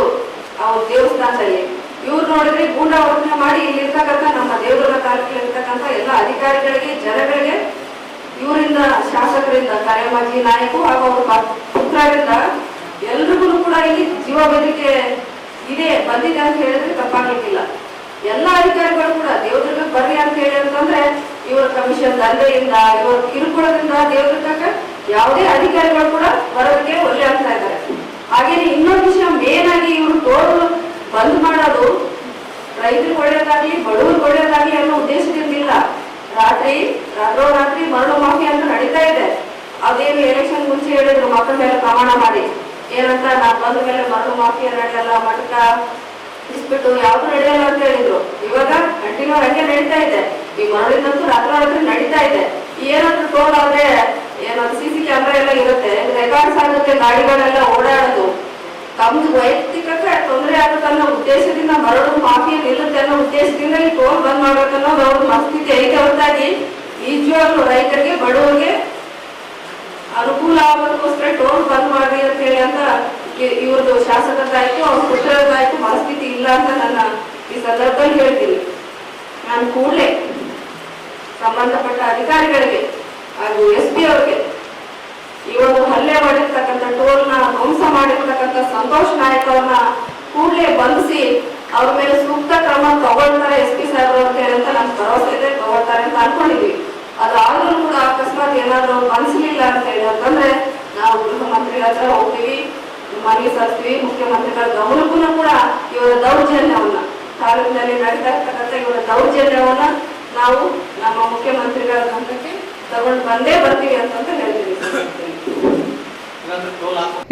ಅವ್ರ ದೇವಸ್ಥಾನದಲ್ಲಿ ಇವ್ರು ನೋಡಿದ್ರೆ ಗೂಂಡಾ ವರ್ತನೆ ಮಾಡಿ ಇಲ್ಲಿರ್ತಕ್ಕಂಥ ನಮ್ಮ ದೇವದುರ್ಗ ತಾಲೂಕಿನಲ್ಲಿ ಇರ್ತಕ್ಕಂಥ ಎಲ್ಲ ಅಧಿಕಾರಿಗಳಿಗೆ, ಜನಗಳಿಗೆ, ಇವರಿಂದ, ಶಾಸಕರಿಂದ, ಕರಿಯಮ್ಮಾಜಿ ನಾಯಕು ಹಾಗೂ ಅವ್ರ ಪುತ್ರರಿಂದ ಎಲ್ರಿಗೂ ಕೂಡ ಇಲ್ಲಿ ಜೀವ ಬೆದರಿಕೆ ಇದೆ, ಬಂದಿದೆ ಅಂತ ಹೇಳಿದ್ರೆ ತಪ್ಪಾಗ್ಲಿಕ್ಕಿಲ್ಲ. ಎಲ್ಲ ಅಧಿಕಾರಿಗಳು ಕೂಡ ದೇವದುರ್ಗಕ್ಕೆ ಬರ್ರಿ ಅಂತ ಹೇಳಿ ಅಂತಂದ್ರೆ ಇವರ ಕಮಿಷನ್ ದಂಧೆಯಿಂದ, ಇವರ ಕಿರುಕುಳದಿಂದ ದೇವದುರ್ಗಕ್ಕೆ ಯಾವುದೇ ಅಧಿಕಾರಿಗಳು ಕೂಡ ಬರೋದಕ್ಕೆ ಒಳ್ಳೆ ಆಗ್ತಾ ಇದ್ದಾರೆ. ಹಾಗೇನೆ ಇನ್ನೊಂದು ವಿಷಯ, ಮೇನ್ ಆಗಿ ಇವರು ಟೋಲ್ ಬಂದ್ ಮಾಡೋದು ರೈತರಿಗೆ ಒಳ್ಳೇದಾಗ್ಲಿ, ಬಡವರಿಗೆ ಒಳ್ಳೇದಾಗ್ಲಿ ಅನ್ನೋ ಉದ್ದೇಶದಿಂದ ರಾತ್ರಿ ರಾತ್ರೋರಾತ್ರಿ ಮರಳು ಮಾಫಿ ಅಂತ ನಡೀತಾ ಇದೆ. ಅದೇನು ಎಲೆಕ್ಷನ್ ಮುಂಚೆ ಹೇಳಿದ್ರು ಮಕ್ಕಳ ಮೇಲೆ ಪ್ರಮಾಣ ಮಾಡಿ ಏನಂತ, ನಾವು ಬಂದ ಮೇಲೆ ಮರಳು ಮಾಫಿಯಾ ನಡೆಯಲ್ಲ, ಮಟಕ ಇಸ್ಬಿಟ್ಟು ಯಾವ್ದು ನಡೆಯಲ್ಲ ಅಂತ ಹೇಳಿದ್ರು. ಇವಾಗ ಕಂಟಿನ್ಯೂ ಹಂಗೆ ನಡೀತಾ ಇದೆ. ಈ ಮರಳಿನಂತೂ ರಾತ್ರೋರಾತ್ರಿ ನಡೀತಾ ಇದೆ. ಏನಾದ್ರು ಟೋಲ್ ಆದ್ರೆ ಏನಾದ್ರು CC ಕ್ಯಾಮ್ರಾ ಎಲ್ಲ ಇರುತ್ತೆ, ರೆಕಾರ್ಡ್ಸ್ ಆಗುತ್ತೆ, ಗಾಡಿಗಳೆಲ್ಲ ಓಡಾಡೋದು. ತಮ್ದು ವೈಯಕ್ತಿಕಕ್ಕೆ ತೊಂದರೆ ಆಗುತ್ತೆ ಅನ್ನೋ ಉದ್ದೇಶದಿಂದ ಮರಳು ಮಾಫಿಯಾ ನಿಲ್ಲುತ್ತೆ ಅನ್ನೋ ಉದ್ದೇಶದಿಂದ ಈ ಟೋಲ್ ಬಂದ್ ಮಾಡ್ಬೇಕನ್ನೋದು ಅವ್ರ ಮನಸ್ಥಿತಿ ಐತೆ ಹೊರತಾಗಿ ನಿಜವಾಗ್ಲೂ ರೈತರಿಗೆ ಬಡವರಿಗೆ ಅನುಕೂಲ ಆಗೋದಕ್ಕೋಸ್ಕರ ಟೋಲ್ ಬಂದ್ ಮಾಡಿ ಅಂತ ಹೇಳಿ ಅಂತ ಇವ್ರದ್ದು ಶಾಸಕರದಾಯ್ತು ಅವ್ರ ಪುತ್ರರದಾಯ್ತು ಮನಸ್ಥಿತಿ ಇಲ್ಲ ಅಂತ ನನ್ನ ಈ ಸಂದರ್ಭದಲ್ಲಿ ಹೇಳ್ತೀನಿ. ನಾನು ಕೂಡಲೇ ಸಂಬಂಧಪಟ್ಟ ಅಧಿಕಾರಿಗಳಿಗೆ ಹಾಗೂ SP ಅವ್ರಿಗೆ ಈ ಒಂದು ಹಲ್ಲೆ ಮಾಡಿರ್ತಕ್ಕಂಥ ಟೋಲ್ನ ಧ್ವಂಸ ಮಾಡಿರ್ತಕ್ಕಂಥ ಸಂತೋಷ್ ನಾಯಕ್ ಅವ್ರನ್ನ ಕೂಡಲೇ ಬಂಧಿಸಿ ಅವ್ರ ಮೇಲೆ ಸೂಕ್ತ ಕ್ರಮ ತಗೊಳ್ತಾರೆ SP ಸಾಹೇಬ್ರು ಅಂತ ಹೇಳಿ ಅಂತ ನಮ್ಗೆ ಭರವಸೆ ಇದೆ, ತಗೊಳ್ತಾರೆ ಅಂತ ಅನ್ಕೊಂಡಿದ್ವಿ. ಅದಾದ್ರೂ ಕೂಡ ಅಕಸ್ಮಾತ್ ಏನಾದ್ರು ಬಂಧಿಸಲಿಲ್ಲ ಅಂತ ಹೇಳಿ ಅಂತಂದ್ರೆ ನಾವು ಗೃಹ ಮಂತ್ರಿಗಳ ಹತ್ರ ಹೋಗ್ತೀವಿ, ಮನವಿ ಸಲ್ಲಿಸ್ತೀವಿ. ಮುಖ್ಯಮಂತ್ರಿಗಳ ಗಮನಕ್ಕೂ ಕೂಡ ಇವರ ದೌರ್ಜನ್ಯವನ್ನ, ತಾಲೂಕಿನಲ್ಲಿ ನಡೀತಾ ಇರ್ತಕ್ಕಂಥ ಇವರ ದೌರ್ಜನ್ಯವನ್ನ ನಾವು ನಮ್ಮ ಮುಖ್ಯಮಂತ್ರಿಗಳ ಗಮನಕ್ಕೆ ತಗೊಂಡು ಬಂದೇ ಬರ್ತೀವಿ ಅಂತ ಹೇಳ್ತೀವಿ.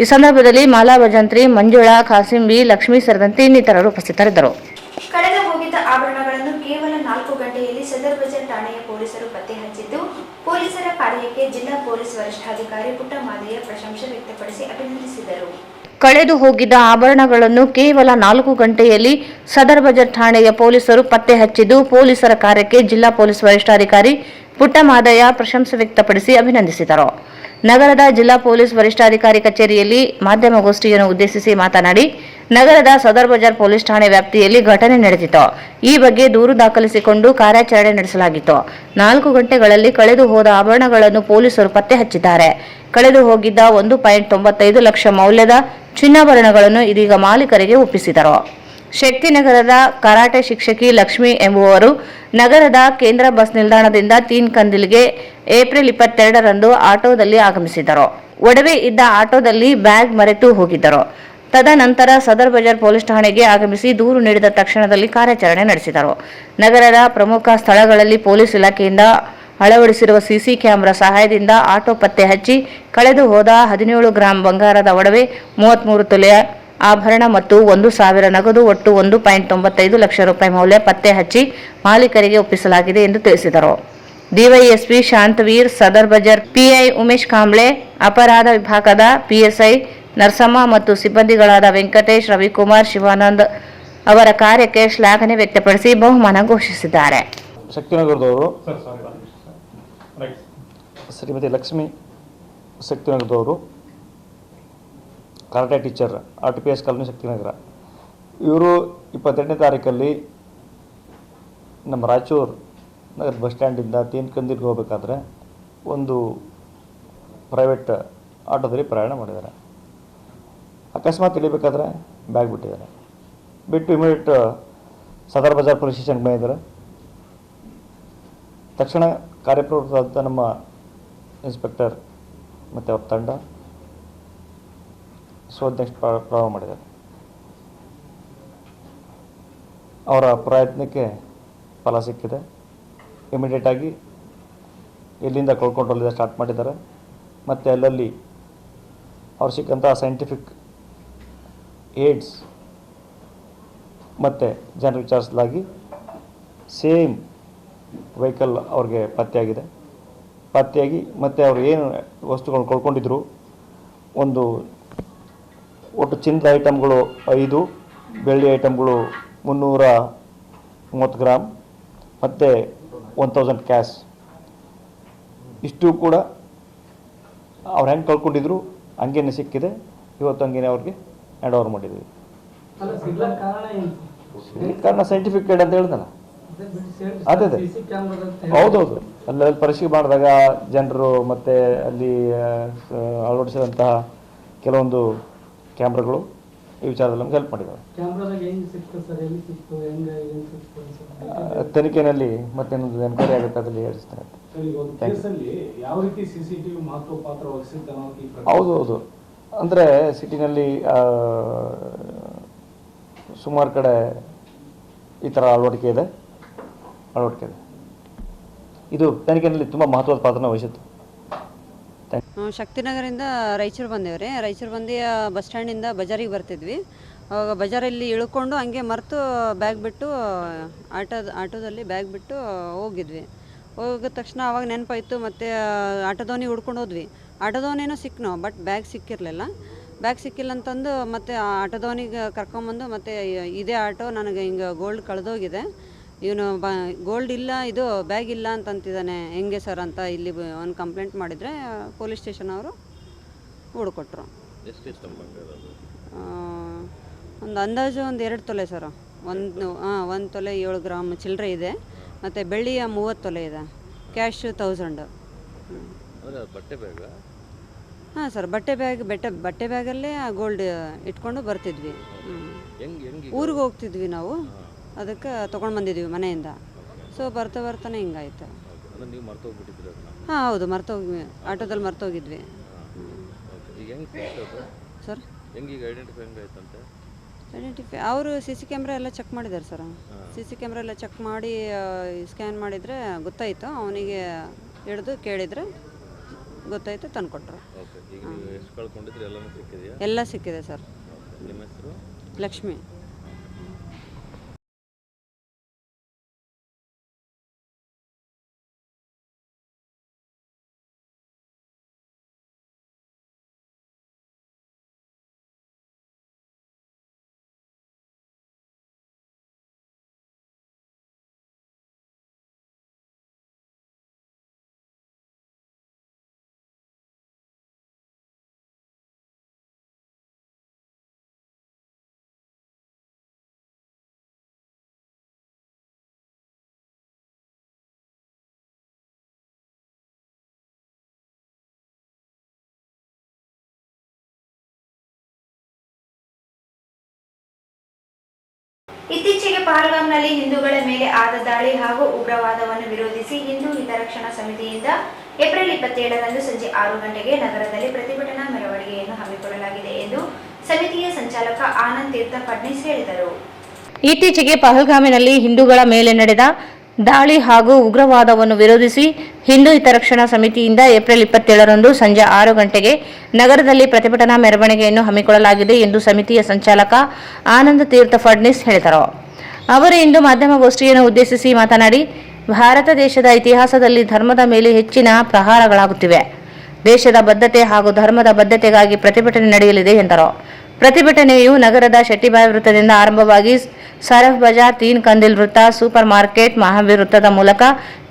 ಈ ಸಂದರ್ಭದಲ್ಲಿ ಮಾಲಾ ಭಜಂತ್ರಿ, ಮಂಜುಳಾ, ಖಾಸಿಂ ಬಿ, ಲಕ್ಷ್ಮೀ ಸೇರಿದಂತೆ ಇನ್ನಿತರರು ಉಪಸ್ಥಿತರಿದ್ದರು. ಕಳೆದು ಹೋಗಿದ್ದ ಆಭರಣಗಳನ್ನು ಕೇವಲ 4 ಗಂಟೆಯಲ್ಲಿ ಸದರ್ ಬಜಾರ್ ಠಾಣೆಯ ಪೊಲೀಸರು ಪತ್ತೆ ಹಚ್ಚಿದ್ದು, ಪೊಲೀಸರ ಕಾರ್ಯಕ್ಕೆ ಜಿಲ್ಲಾ ಪೊಲೀಸ್ ವರಿಷ್ಠಾಧಿಕಾರಿ ಪುಟ್ಟಮಾದಯ್ಯ ಪ್ರಶಂಸೆ ವ್ಯಕ್ತಪಡಿಸಿ ಅಭಿನಂದಿಸಿದರು. ಕಳೆದು ಹೋಗಿದ್ದ ಆಭರಣಗಳನ್ನು ಕೇವಲ 4 ಗಂಟೆಯಲ್ಲಿ ಸದರ್ ಬಜಾರ್ ಠಾಣೆಯ ಪೊಲೀಸರು ಪತ್ತೆ ಹಚ್ಚಿದ್ದು, ಪೊಲೀಸರ ಕಾರ್ಯಕ್ಕೆ ಜಿಲ್ಲಾ ಪೊಲೀಸ್ ವರಿಷ್ಠಾಧಿಕಾರಿ ಪುಟ್ಟಮಾದಯ್ಯ ಪ್ರಶಂಸೆ ವ್ಯಕ್ತಪಡಿಸಿ ಅಭಿನಂದಿಸಿದರು. ನಗರದ ಜಿಲ್ಲಾ ಪೊಲೀಸ್ ವರಿಷ್ಠಾಧಿಕಾರಿ ಕಚೇರಿಯಲ್ಲಿ ಮಾಧ್ಯಮಗೋಷ್ಠಿಯನ್ನು ಉದ್ದೇಶಿಸಿ ಮಾತನಾಡಿ, ನಗರದ ಸದರ್ ಬಜಾರ್ ಪೊಲೀಸ್ ಠಾಣೆ ವ್ಯಾಪ್ತಿಯಲ್ಲಿ ಘಟನೆ ನಡೆದಿತ್ತು. ಈ ಬಗ್ಗೆ ದೂರು ದಾಖಲಿಸಿಕೊಂಡು ಕಾರ್ಯಾಚರಣೆ ನಡೆಸಲಾಗಿತ್ತು. 4 ಗಂಟೆಗಳಲ್ಲಿ ಕಳೆದು ಹೋದ ಆಭರಣಗಳನ್ನು ಪೊಲೀಸರು ಪತ್ತೆ ಹಚ್ಚಿದ್ದಾರೆ. ಕಳೆದು ಹೋಗಿದ್ದ 1.95 ಲಕ್ಷ ಮೌಲ್ಯದ ಚಿನ್ನಾಭರಣಗಳನ್ನು ಇದೀಗ ಮಾಲೀಕರಿಗೆ ಒಪ್ಪಿಸಿದರು. ಶಕ್ತಿನಗರದ ಕರಾಟೆ ಶಿಕ್ಷಕಿ ಲಕ್ಷ್ಮಿ ಎಂಬುವರು ನಗರದ ಕೇಂದ್ರ ಬಸ್ ನಿಲ್ದಾಣದಿಂದ ತೀನ್ ಕಂದಿಲ್ಗೆ ಏಪ್ರಿಲ್ 22ರಂದು ಆಟೋದಲ್ಲಿ ಆಗಮಿಸಿದರು. ಒಡವೆ ಇದ್ದ ಆಟೋದಲ್ಲಿ ಬ್ಯಾಗ್ ಮರೆತು ಹೋಗಿದ್ದರು. ತದನಂತರ ಸದರ್ ಬಜಾರ್ ಪೊಲೀಸ್ ಠಾಣೆಗೆ ಆಗಮಿಸಿ ದೂರು ನೀಡಿದ ತಕ್ಷಣದಲ್ಲಿ ಕಾರ್ಯಾಚರಣೆ ನಡೆಸಿದರು. ನಗರದ ಪ್ರಮುಖ ಸ್ಥಳಗಳಲ್ಲಿ ಪೊಲೀಸ್ ಇಲಾಖೆಯಿಂದ ಅಳವಡಿಸಿರುವ CC ಕ್ಯಾಮೆರಾ ಸಹಾಯದಿಂದ ಆಟೋ ಪತ್ತೆ ಹಚ್ಚಿ ಕಳೆದು ಹೋದ 17 ಗ್ರಾಂ ಬಂಗಾರದ ಒಡವೆ, 33 ತೊಲೆಯ ಆಭರಣ ಮತ್ತು 1,000 ನಗದು ಒಟ್ಟು 1.95 ಲಕ್ಷ ರೂಪಾಯಿ ಮೌಲ್ಯ ಪತ್ತೆ ಹಚ್ಚಿ ಮಾಲೀಕರಿಗೆ ಒಪ್ಪಿಸಲಾಗಿದೆ ಎಂದು ತಿಳಿಸಿದರು. ಡಿವೈಎಸ್ಪಿ ಶಾಂತವೀರ್, ಸದರ್ ಬಜಾರ್ PI ಉಮೇಶ್ ಕಾಂಬ್ಳೆ, ಅಪರಾಧ ವಿಭಾಗದ PSI ನರಸಮ್ಮ ಮತ್ತು ಸಿಬ್ಬಂದಿಗಳಾದ ವೆಂಕಟೇಶ್, ರವಿಕುಮಾರ್, ಶಿವಾನಂದ್ ಅವರ ಕಾರ್ಯಕ್ಕೆ ಶ್ಲಾಘನೆ ವ್ಯಕ್ತಪಡಿಸಿ ಬಹುಮಾನ ಘೋಷಿಸಿದ್ದಾರೆ. ಶಕ್ತಿನಗರದವರು ಶ್ರೀಮತಿ ಲಕ್ಷ್ಮಿ ಶಕ್ತಿನಗರದವರು, karate teacher, RTPS colony Shaktinagar. ಇವರು 22ನೇ ತಾರೀಕಲ್ಲಿ ನಮ್ಮ ರಾಯಚೂರು ನಗರ ಬಸ್ ಸ್ಟ್ಯಾಂಡಿಂದ ತೀನ್ ಕಂದಿಲ್ಗೆ ಹೋಗಬೇಕಾದ್ರೆ ಒಂದು ಪ್ರೈವೇಟ್ ಆಟೋದಲ್ಲಿ ಪ್ರಯಾಣ ಮಾಡಿದ್ದಾರೆ. ಅಕಸ್ಮಾತ್ ಇಳಿಬೇಕಾದ್ರೆ ಬ್ಯಾಗ್ ಬಿಟ್ಟಿದ್ದಾರೆ. ಬಿಟ್ಟು ಇಮಿಡಿಯೇಟ್ ಸದರ್ ಬಜಾರ್ ಪೊಲೀಸ್ ಸ್ಟೇಷನ್ಗೆ ಬಂದಿದ್ದಾರೆ. ತಕ್ಷಣ ಕಾರ್ಯಪ್ರವೃತ್ತರಾದ ನಮ್ಮ ಇನ್ಸ್ಪೆಕ್ಟರ್ ಮತ್ತು ಅವ್ರ ತಂಡ ಶೋಧನೆ ಪ್ರಾರಂಭ ಮಾಡಿದ್ದಾರೆ. ಅವರ ಪ್ರಯತ್ನಕ್ಕೆ ಫಲ ಸಿಕ್ಕಿದೆ. ಇಮಿಡಿಯೇಟಾಗಿ ಎಲ್ಲಿಂದ ಕಳ್ಕೊಂಡು ಅಲ್ಲಿಂದ ಸ್ಟಾರ್ಟ್ ಮಾಡಿದ್ದಾರೆ. ಮತ್ತು ಅಲ್ಲಲ್ಲಿ ಅವ್ರು ಸಿಕ್ಕಂಥ ಸೈಂಟಿಫಿಕ್ ಏಡ್ಸ್ ಮತ್ತು ಜನರು ವಿಚಾರಿಸಲಾಗಿ ಸೇಮ್ ವೆಹಿಕಲ್ ಅವ್ರಿಗೆ ಪತ್ತೆಯಾಗಿ ಮತ್ತು ಅವರು ಏನು ವಸ್ತುಗಳನ್ನು ಕಳ್ಕೊಂಡಿದ್ರು, ಒಂದು ಒಟ್ಟು ಚಿನ್ನದ ಐಟಮ್ಗಳು 5, ಬೆಳ್ಳಿ ಐಟಮ್ಗಳು 330 ಗ್ರಾಮ್ ಮತ್ತು 1000 ಕ್ಯಾಶ್, ಇಷ್ಟು ಕೂಡ ಅವ್ರು ಹೆಂಗೆ ಕಳ್ಕೊಂಡಿದ್ರು ಹಂಗೇನೆ ಸಿಕ್ಕಿದೆ. ಇವತ್ತು ಹಂಗೇನೆ ಅವ್ರಿಗೆ ಹ್ಯಾಂಡ್ ಓವರ್ ಮಾಡಿದ್ದೀವಿ. ಕಾರಣ ಸೈಂಟಿಫಿಕ್ ಏಡ್ ಅಂತ ಹೇಳಿದಲ್ಲ, ಅದೇ ಹೌದೌದು. ಅಲ್ಲಿ ಪರಿಶೀಲನೆ ಮಾಡಿದಾಗ ಜನರು ಮತ್ತು ಅಲ್ಲಿ ಅಳವಡಿಸಿದಂತಹ ಕೆಲವೊಂದು ಕ್ಯಾಮ್ರಾಗಳು ಈ ವಿಚಾರದಲ್ಲಿ ನಮ್ಗೆ ಹೆಲ್ಪ್ ಮಾಡಿದ್ದಾವೆ. ತನಿಖೆಯಲ್ಲಿ ಮತ್ತೇನೊಂದು ಎನ್ಕ್ವೈರಿ ಆಗುತ್ತೆ, ಅದರಲ್ಲಿ ಹೇಳಿಸ್ತಾರೆ. ಹೌದು. ಅಂದರೆ ಸಿಟಿನಲ್ಲಿ ಸುಮಾರು ಕಡೆ ಈ ಥರ ಅಳವಡಿಕೆ ಇದೆ. ಇದು ತನಿಖೆಯಲ್ಲಿ ತುಂಬ ಮಹತ್ವದ ಪಾತ್ರನ ವಹಿಸಿತ್ತು. ಶಕ್ತಿನಗರದಿಂದ ರಾಯಚೂರು ಬಂದೇವ್ರಿ. ರಾಯಚೂರು ಬಂದು ಬಸ್ ಸ್ಟ್ಯಾಂಡಿಂದ ಬಜಾರಿಗೆ ಬರ್ತಿದ್ವಿ. ಅವಾಗ ಬಜಾರಲ್ಲಿ ಇಳ್ಕೊಂಡು ಹಂಗೆ ಮರೆತು ಬ್ಯಾಗ್ ಬಿಟ್ಟು ಆಟೋದಲ್ಲಿ ಬ್ಯಾಗ್ ಬಿಟ್ಟು ಹೋಗಿದ್ವಿ. ಹೋಗಿದ ತಕ್ಷಣ ಅವಾಗ ನೆನಪಾಯಿತು. ಮತ್ತು ಆಟೋದವನಿಗೆ ಹುಡ್ಕೊಂಡು ಹೋದ್ವಿ. ಆಟೋದವನೇನೋ ಸಿಕ್ಕನೋ, ಬಟ್ ಬ್ಯಾಗ್ ಸಿಕ್ಕಿರಲಿಲ್ಲ. ಬ್ಯಾಗ್ ಸಿಕ್ಕಿಲ್ಲ ಅಂತಂದು ಮತ್ತು ಆಟೋದವನಿಗೆ ಕರ್ಕೊಂಬಂದು ಮತ್ತು ಇದೇ ಆಟೋ ನನಗೆ ಹಿಂಗೆ ಗೋಲ್ಡ್ ಕಳೆದೋಗಿದೆ, ಇವನು ಗೋಲ್ಡ್ ಇಲ್ಲ, ಇದು ಬ್ಯಾಗ್ ಇಲ್ಲ ಅಂತಂತಿದ್ದಾನೆ, ಹೆಂಗೆ ಸರ್ ಅಂತ ಇಲ್ಲಿ ಒಂದು ಕಂಪ್ಲೇಂಟ್ ಮಾಡಿದರೆ ಪೊಲೀಸ್ ಸ್ಟೇಷನ್ ಅವರು ಹುಡ್ಕೊಟ್ರು. ಒಂದು ಅಂದಾಜು ಒಂದು 2 ತೊಲೆ ಸರ್. ಒಂದು ತೊಲೆ 7 ಗ್ರಾಮ್ ಚಿಲ್ಲರೆ ಇದೆ. ಮತ್ತು ಬೆಳ್ಳಿಯ 30 ತೊಲೆ ಇದೆ. ಕ್ಯಾಶ್ 1000. ಹಾಂ ಸರ್, ಬಟ್ಟೆ ಬ್ಯಾಗಲ್ಲೇ ಆ ಗೋಲ್ಡ್ ಇಟ್ಕೊಂಡು ಬರ್ತಿದ್ವಿ. ಊರಿಗೆ ಹೋಗ್ತಿದ್ವಿ ನಾವು, ಅದಕ್ಕೆ ತೊಗೊಂಡು ಬಂದಿದ್ವಿ ಮನೆಯಿಂದ. ಸೊ ಬರ್ತಾನೆ ಹಿಂಗಾಯ್ತು. ಹಾಂ ಹೌದು, ಮರ್ತೋಗಿ ಆಟೋದಲ್ಲಿ ಮರ್ತೋಗಿದ್ವಿ ಸರ್. ಐಡೆಂಟಿಫೈ ಅವರು CC ಕ್ಯಾಮ್ರಾ ಎಲ್ಲ ಚೆಕ್ ಮಾಡಿದ್ದಾರೆ ಸರ್. CC ಕ್ಯಾಮ್ರಾ ಎಲ್ಲ ಚೆಕ್ ಮಾಡಿ ಸ್ಕ್ಯಾನ್ ಮಾಡಿದರೆ ಗೊತ್ತಾಯಿತು. ಅವನಿಗೆ ಹಿಡಿದು ಕೇಳಿದರೆ ಗೊತ್ತಾಯಿತು, ತಂದುಕೊಟ್ರು. ಎಲ್ಲ ಸಿಕ್ಕಿದೆ ಸರ್. ಲಕ್ಷ್ಮಿ. ಇತ್ತೀಚೆಗೆ ಪಹಲ್ಗಾಮ್ನಲ್ಲಿ ಹಿಂದೂಗಳ ಮೇಲೆ ಆದ ದಾಳಿ ಹಾಗೂ ಉಗ್ರವಾದವನ್ನು ವಿರೋಧಿಸಿ ಹಿಂದೂ ಹಿತರಕ್ಷಣಾ ಸಮಿತಿಯಿಂದ ಏಪ್ರಿಲ್ 27ರಂದು ಸಂಜೆ 6 ಗಂಟೆಗೆ ನಗರದಲ್ಲಿ ಪ್ರತಿಭಟನಾ ಮೆರವಣಿಗೆಯನ್ನು ಹಮ್ಮಿಕೊಳ್ಳಲಾಗಿದೆ ಎಂದು ಸಮಿತಿಯ ಸಂಚಾಲಕ ಆನಂದ್ ತೀರ್ಥ ಫಡ್ನೀಸ್ ಹೇಳಿದರು. ಇತ್ತೀಚೆಗೆ ಪಹಲ್ಗಾಮಿನಲ್ಲಿ ಹಿಂದೂಗಳ ಮೇಲೆ ನಡೆದ ದಾಳಿ ಹಾಗೂ ಉಗ್ರವಾದವನ್ನು ವಿರೋಧಿಸಿ ಹಿಂದೂ ಹಿತರಕ್ಷಣಾ ಸಮಿತಿಯಿಂದ ಏಪ್ರಿಲ್ 27ರಂದು ಸಂಜೆ 6 ಗಂಟೆಗೆ ನಗರದಲ್ಲಿ ಪ್ರತಿಭಟನಾ ಮೆರವಣಿಗೆಯನ್ನು ಹಮ್ಮಿಕೊಳ್ಳಲಾಗಿದೆ ಎಂದು ಸಮಿತಿಯ ಸಂಚಾಲಕ ಆನಂದ್ ತೀರ್ಥ ಫಡ್ನೀಸ್ ಹೇಳಿದರು. ಅವರು ಇಂದು ಮಾಧ್ಯಮಗೋಷ್ಠಿಯನ್ನು ಉದ್ದೇಶಿಸಿ ಮಾತನಾಡಿ, ಭಾರತ ದೇಶದ ಇತಿಹಾಸದಲ್ಲಿ ಧರ್ಮದ ಮೇಲೆ ಹೆಚ್ಚಿನ ಪ್ರಹಾರಗಳಾಗುತ್ತಿವೆ. ದೇಶದ ಬದ್ಧತೆ ಹಾಗೂ ಧರ್ಮದ ಬದ್ಧತೆಗಾಗಿ ಪ್ರತಿಭಟನೆ ನಡೆಯಲಿದೆ ಎಂದರು. ಪ್ರತಿಭಟನೆಯು ನಗರದ ಶೆಟ್ಟಿಬಾಯಿ ವೃತ್ತದಿಂದ ಆರಂಭವಾಗಿ ಸರಫ್ ಬಜಾರ್, ತೀನ್ ಕಂದಿಲ್ ವೃತ್ತ, ಸೂಪರ್ ಮಾರ್ಕೆಟ್, ಮಹಾವೀರ್ ವೃತ್ತದ ಮೂಲಕ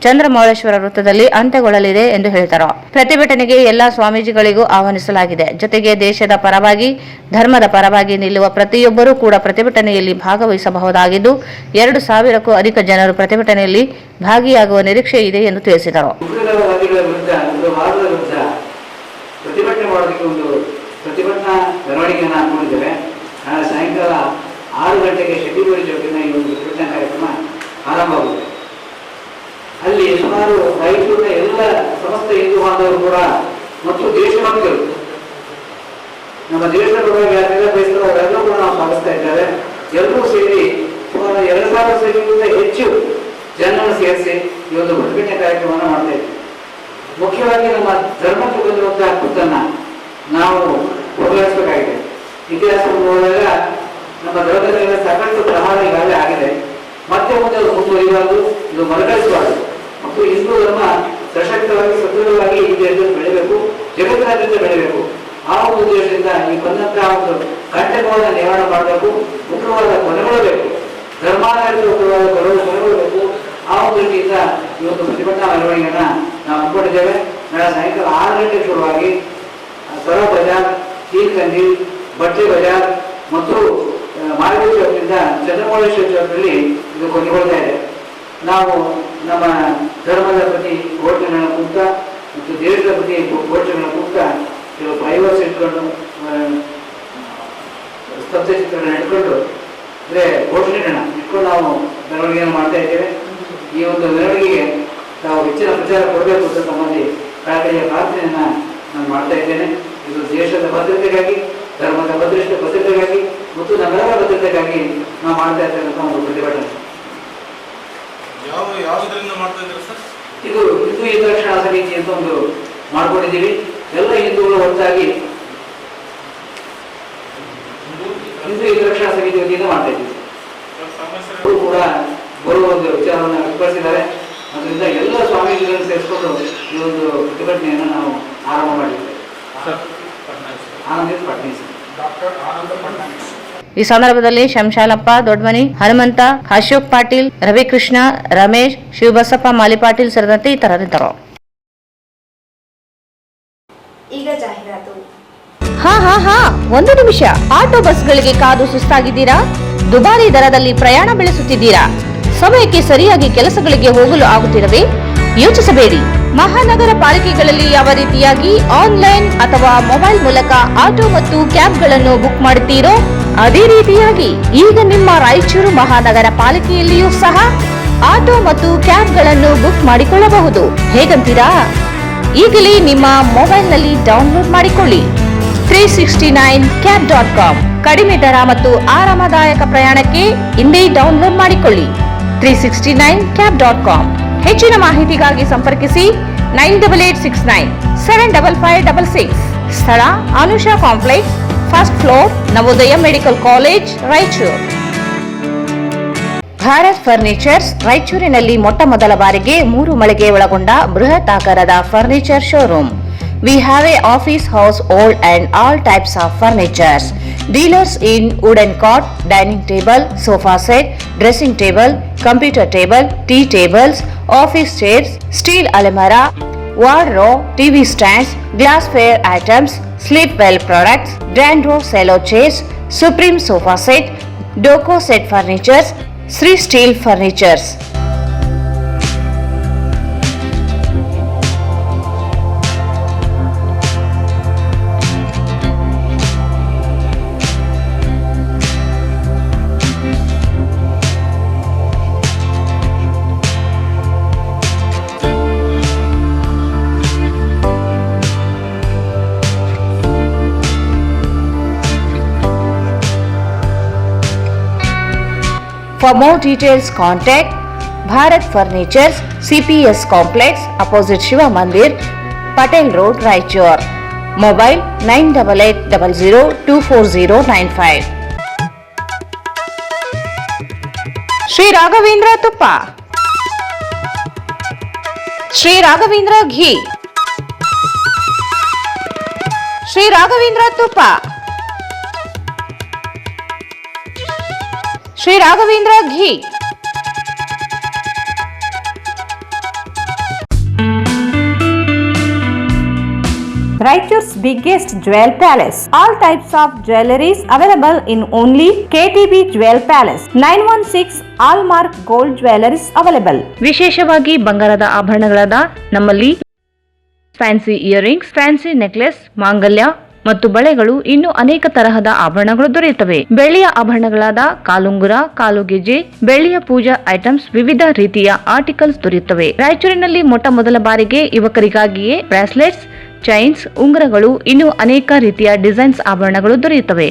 ಚಂದ್ರಮೌಳೇಶ್ವರ ವೃತ್ತದಲ್ಲಿ ಅಂತ್ಯಗೊಳ್ಳಲಿದೆ ಎಂದು ಹೇಳಿದರು. ಪ್ರತಿಭಟನೆಗೆ ಎಲ್ಲಾ ಸ್ವಾಮೀಜಿಗಳಿಗೂ ಆಹ್ವಾನಿಸಲಾಗಿದೆ. ಜೊತೆಗೆ ದೇಶದ ಪರವಾಗಿ, ಧರ್ಮದ ಪರವಾಗಿ ನಿಲ್ಲುವ ಪ್ರತಿಯೊಬ್ಬರೂ ಕೂಡ ಪ್ರತಿಭಟನೆಯಲ್ಲಿ ಭಾಗವಹಿಸಬಹುದಾಗಿದ್ದು 2,000ಕ್ಕೂ ಅಧಿಕ ಜನರು ಪ್ರತಿಭಟನೆಯಲ್ಲಿ ಭಾಗಿಯಾಗುವ ನಿರೀಕ್ಷೆ ಇದೆ ಎಂದು ತಿಳಿಸಿದರು. ಪ್ರತಿಭಟನಾ ಮೆರವಣಿಗೆಯನ್ನು ಹಾಕೊಂಡಿದ್ದೇವೆ. ನಾಳೆ ಸಾಯಂಕಾಲ 6 ಗಂಟೆಗೆ ಶೆಟ್ಟಿಗೋಡಿ ಚೌಕಿನ ಈ ಒಂದು ಪ್ರತಿಭಟನಾ ಕಾರ್ಯಕ್ರಮ ಆರಂಭವಾಗುತ್ತೆ. ಅಲ್ಲಿ ಸುಮಾರು ರಾಯಚೂರಿನ ಎಲ್ಲ ಸಮಸ್ತ ಹಿಂದೂ ಬಾಂಧವರು ಕೂಡ ಮತ್ತು ದೇಶಭಕ್ತರು, ನಮ್ಮ ದೇಶದ ಪರವಾಗಿ ಯಾರೆಲ್ಲ ಬಯಸ್ತಾರೋ ಅವರೆಲ್ಲರೂ ಕೂಡ ನಾವು ಸ್ವಾಗತಿಸ್ತಾ ಇದ್ದೇವೆ. ಎಲ್ಲರೂ ಸೇರಿ ಸುಮಾರು 2,000 ಸೇರಿಗಿಂತ ಹೆಚ್ಚು ಜನರನ್ನು ಸೇರಿಸಿ ಈ ಒಂದು ಪ್ರತಿಭಟನಾ ಕಾರ್ಯಕ್ರಮವನ್ನು ಮಾಡ್ತಾ ಇದ್ದೀವಿ. ಮುಖ್ಯವಾಗಿ ನಮ್ಮ ಧರ್ಮಕ್ಕೆ ಬಂದಿರುವಂತಹ ಕುತ್ತನ್ನು ನಾವು ಬದಲಾಯಿಸಬೇಕಾಗಿದೆ. ಇತಿಹಾಸವನ್ನು ನೋಡಿದಾಗ ನಮ್ಮ ಧರ್ಮದಲ್ಲಿ ಸಾಕಷ್ಟು ಪ್ರಹಾರ ಈಗಾಗಲೇ ಆಗಿದೆ. ಮತ್ತೆ ಮುಂದೆ ಅದು ಮುಂದುವರಿಬಾರದು, ಇದು ಮರುಕಳಿಸಬಾರದು. ಮತ್ತು ಹಿಂದೂ ಧರ್ಮ ಸಶಕ್ತವಾಗಿ, ಸದೃಢವಾಗಿ ಈ ದೇಶದಲ್ಲಿ ಬೆಳೆಯಬೇಕು, ಜಗತ್ತಿನಾದ್ಯಂತ ಬೆಳೆಯಬೇಕು. ಆ ಒಂದು ಉದ್ದೇಶದಿಂದ ಈ ಬಂದಂತಹ ಒಂದು ಕಂಟಕವನ್ನು ನಿವಾರಣೆ ಮಾಡಬೇಕು, ಉಗ್ರವಾದ ಕೊನೆಗೊಳ್ಳಬೇಕು, ಧರ್ಮಾಧಾರಿತ ಉಗ್ರವಾದ ಕೊನೆಗೊಳ್ಳಬೇಕು. ಆ ಒಂದು ರೀತಿಯಿಂದ ಈ ಒಂದು ಪ್ರತಿಭಟನಾ ಮೆರವಣಿಗೆಯನ್ನ ನಾವು ಹಮ್ಮಿಕೊಂಡಿದ್ದೇವೆ. ನಾಳೆ ಸಾಯಂಕಾಲ 6 ಗಂಟೆಗೆ ಶುರುವಾಗಿ ಸರಫ್ ಬಜಾರ್, ತೀನ್ ಕಂದಿಲ್, ಬಟ್ಟೆ ಬಜಾರ್ ಮತ್ತು ಮಾರ್ಗೇಟ್ ಚೌಕದಿಂದ ಚಂದ್ರಮೌಳೇಶ್ವರ ಚೌಕದಲ್ಲಿ ಇದು ಕೊನೆಗೊಳ್ತಾ ಇದೆ. ನಾವು ನಮ್ಮ ಧರ್ಮದ ಪ್ರತಿ ಘೋಷಣೆಗಳ ಮುಕ್ತ ಮತ್ತು ದೇಶದ ಪ್ರತಿ ಘೋಷಣೆಗಳ ಮುಕ್ತ ಕೆಲವು ಪ್ರೈವರ್ಸ್ ಇಟ್ಕೊಂಡು ಸ್ತಬ್ಧಚಿತ್ರಗಳನ್ನ ಇಟ್ಕೊಂಡು ಅಂದರೆ ಘೋಷಣೆಗಳನ್ನ ಇಟ್ಕೊಂಡು ನಾವು ಮೆರವಣಿಗೆಯನ್ನು ಮಾಡ್ತಾ ಇದ್ದೇವೆ. ಈ ಒಂದು ಮೆರವಣಿಗೆಗೆ ನಾವು ಹೆಚ್ಚಿನ ಪ್ರಚಾರ ಕೊಡಬೇಕು ಅಂತ ತಮ್ಮಲ್ಲಿ ಕಳಕಳಿಯ ಪ್ರಾರ್ಥನೆಯನ್ನ ನಾನು ಮಾಡ್ತಾ ಇದ್ದೇನೆ. ಇದು ದೇಶದ ಭದ್ರತೆಗಾಗಿ, ಧರ್ಮದ ಭದ್ರತೆಗಾಗಿ ಮತ್ತು ನಗರದ ಭದ್ರತೆಗಾಗಿ ನಾವು ಮಾಡ್ತಾ ಇರ್ತಕ್ಕಂಥ ಒಂದು ಪ್ರತಿಭಟನೆ. ಯಾವುದರಿಂದ ಮಾಡ್ತಾ ಇದ್ದೀರಾ ಸರ್? ಇದು ಹಿಂದೂ ಹಿತರಕ್ಷಣಾ ಸಮಿತಿ ಅಂತ ಒಂದು ಮಾಡ್ಕೊಂಡಿದ್ದೀವಿ. ಎಲ್ಲ ಹಿಂದೂಗಳು ಒಟ್ಟಾಗಿ ಹಿಂದೂ ಹಿತರಕ್ಷಣಾ ಸಮಿತಿ ವತಿಯಿಂದ ಮಾಡ್ತಾ ಇದ್ದೀವಿ. ಅವರು ಕೂಡ ಬರುವ ಒಂದು ವಿಚಾರವನ್ನು ವ್ಯಕ್ತಪಡಿಸಿದ್ದಾರೆ. ಅದರಿಂದ ಎಲ್ಲ ಸ್ವಾಮೀಜಿಗಳನ್ನು ಸೇರಿಸಿಕೊಂಡು ಈ ಒಂದು ಪ್ರತಿಭಟನೆಯನ್ನು ನಾವು ಆರಂಭ ಮಾಡಿದ್ದೇವೆ. ಆನಂದ್ ಫಡ್ನವೀಸ್. ಈ ಸಂದರ್ಭದಲ್ಲಿ ಶಂಶಾಲಪ್ಪ ದೊಡ್ಮನಿ, ಹನುಮಂತ, ಅಶೋಕ್ ಪಾಟೀಲ್, ರವಿಕೃಷ್ಣ, ರಮೇಶ್, ಶಿವಬಸಪ್ಪ ಮಾಲಿಪಾಟೀಲ್ ಸೇರಿದಂತೆ ಇತರರಿದ್ದರು. ಈಗ ಜಾಹೀರಾತು. ಹಾ ಒಂದು ನಿಮಿಷ. ಆಟೋ ಬಸ್ಗಳಿಗೆ ಕಾದು ಸುಸ್ತಾಗಿದ್ದೀರಾ? ದುಬಾರಿ ದರದಲ್ಲಿ ಪ್ರಯಾಣ ಬೆಳೆಸುತ್ತಿದ್ದೀರಾ? ಸಮಯಕ್ಕೆ ಸರಿಯಾಗಿ ಕೆಲಸಗಳಿಗೆ ಹೋಗಲು ಆಗುತ್ತಿರದೆ? ಯೋಚಿಸಬೇಡಿ. ಮಹಾನಗರ ಪಾಲಿಕೆಗಳಲ್ಲಿ ಯಾವ ರೀತಿಯಾಗಿ ಆನ್ಲೈನ್ ಅಥವಾ ಮೊಬೈಲ್ ಮೂಲಕ ಆಟೋ ಮತ್ತು ಕ್ಯಾಬ್ಗಳನ್ನು ಬುಕ್ ಮಾಡುತ್ತೀರೋ ಅದೇ ರೀತಿಯಾಗಿ ಈಗ ನಿಮ್ಮ ರಾಯಚೂರು ಮಹಾನಗರ ಪಾಲಿಕೆಯಲ್ಲಿಯೂ ಸಹ ಆಟೋ ಮತ್ತು ಕ್ಯಾಬ್ಗಳನ್ನು ಬುಕ್ ಮಾಡಿಕೊಳ್ಳಬಹುದು. ಹೇಗಂತೀರಾ? ಈಗಲೇ ನಿಮ್ಮ ಮೊಬೈಲ್ನಲ್ಲಿ ಡೌನ್ಲೋಡ್ ಮಾಡಿಕೊಳ್ಳಿ 369cab.com. ಕಡಿಮೆ ದರ ಮತ್ತು ಆರಾಮದಾಯಕ ಪ್ರಯಾಣಕ್ಕೆ ಇಂದೇ ಡೌನ್ಲೋಡ್ ಮಾಡಿಕೊಳ್ಳಿ 369cab.com. ಹೆಚ್ಚಿನ ಮಾಹಿತಿಗಾಗಿ ಸಂಪರ್ಕಿಸಿ 9886975566. ಸ್ಥಳ Anusha complex, first floor, Navodaya medical college, Raichur. Bharat furnitures ರಾಯಚೂರಿನಲ್ಲಿ ಮೊಟ್ಟ ಮೊದಲ ಬಾರಿಗೆ 3 ಮಳಿಗೆ ಒಳಗೊಂಡ ಬೃಹತ್ ಆಕಾರದ furniture showroom. We have a office house old and all types of furnitures. Dealers in wooden cot, dining table, sofa set, dressing table, computer table, tea tables, office chairs, steel almirah, wardrobe, TV stands, glassware items, sleepwell products, Dandro cello chairs, Supreme sofa set, Doco set furnitures, Sri Steel furnitures. For more details, contact Bharat Furnitures, CPS Complex, opposite Shiva Mandir, Patel Road, Raichur. Mobile 9880024095. Sri Raghavendra Tuppa, Sri Raghavendra Ghee, Sri Raghavendra Tuppa, Sri Raghavendra Ghee. Raichur's biggest jewel palace. All types of jewelries available in only KTB Jewel Palace. 916 Allmark Gold Jewelries available. ವಿಶೇಷವಾಗಿ ಬಂಗಾರದ ಆಭರಣಗಳಾದ ನಮ್ಮಲ್ಲಿ fancy earrings, fancy necklace, ಮಾಂಗಲ್ಯ ಮತ್ತು ಬಳೆಗಳು ಇನ್ನೂ ಅನೇಕ ತರಹದ ಆಭರಣಗಳು ದೊರೆಯುತ್ತವೆ. ಬೆಳ್ಳಿಯ ಆಭರಣಗಳಾದ ಕಾಲುಂಗುರ, ಕಾಲುಗೆಜೆ, ಬೆಳ್ಳಿಯ ಪೂಜಾ ಐಟಮ್ಸ್, ವಿವಿಧ ರೀತಿಯ ಆರ್ಟಿಕಲ್ಸ್ ದೊರೆಯುತ್ತವೆ. ರಾಯಚೂರಿನಲ್ಲಿ ಮೊಟ್ಟ ಮೊದಲ ಬಾರಿಗೆ ಯುವಕರಿಗಾಗಿಯೇ ಬ್ರಾಸ್ಲೆಟ್ಸ್, ಚೈನ್ಸ್, ಉಂಗುರಗಳು, ಇನ್ನೂ ಅನೇಕ ರೀತಿಯ ಡಿಸೈನ್ಸ್ ಆಭರಣಗಳು ದೊರೆಯುತ್ತವೆ.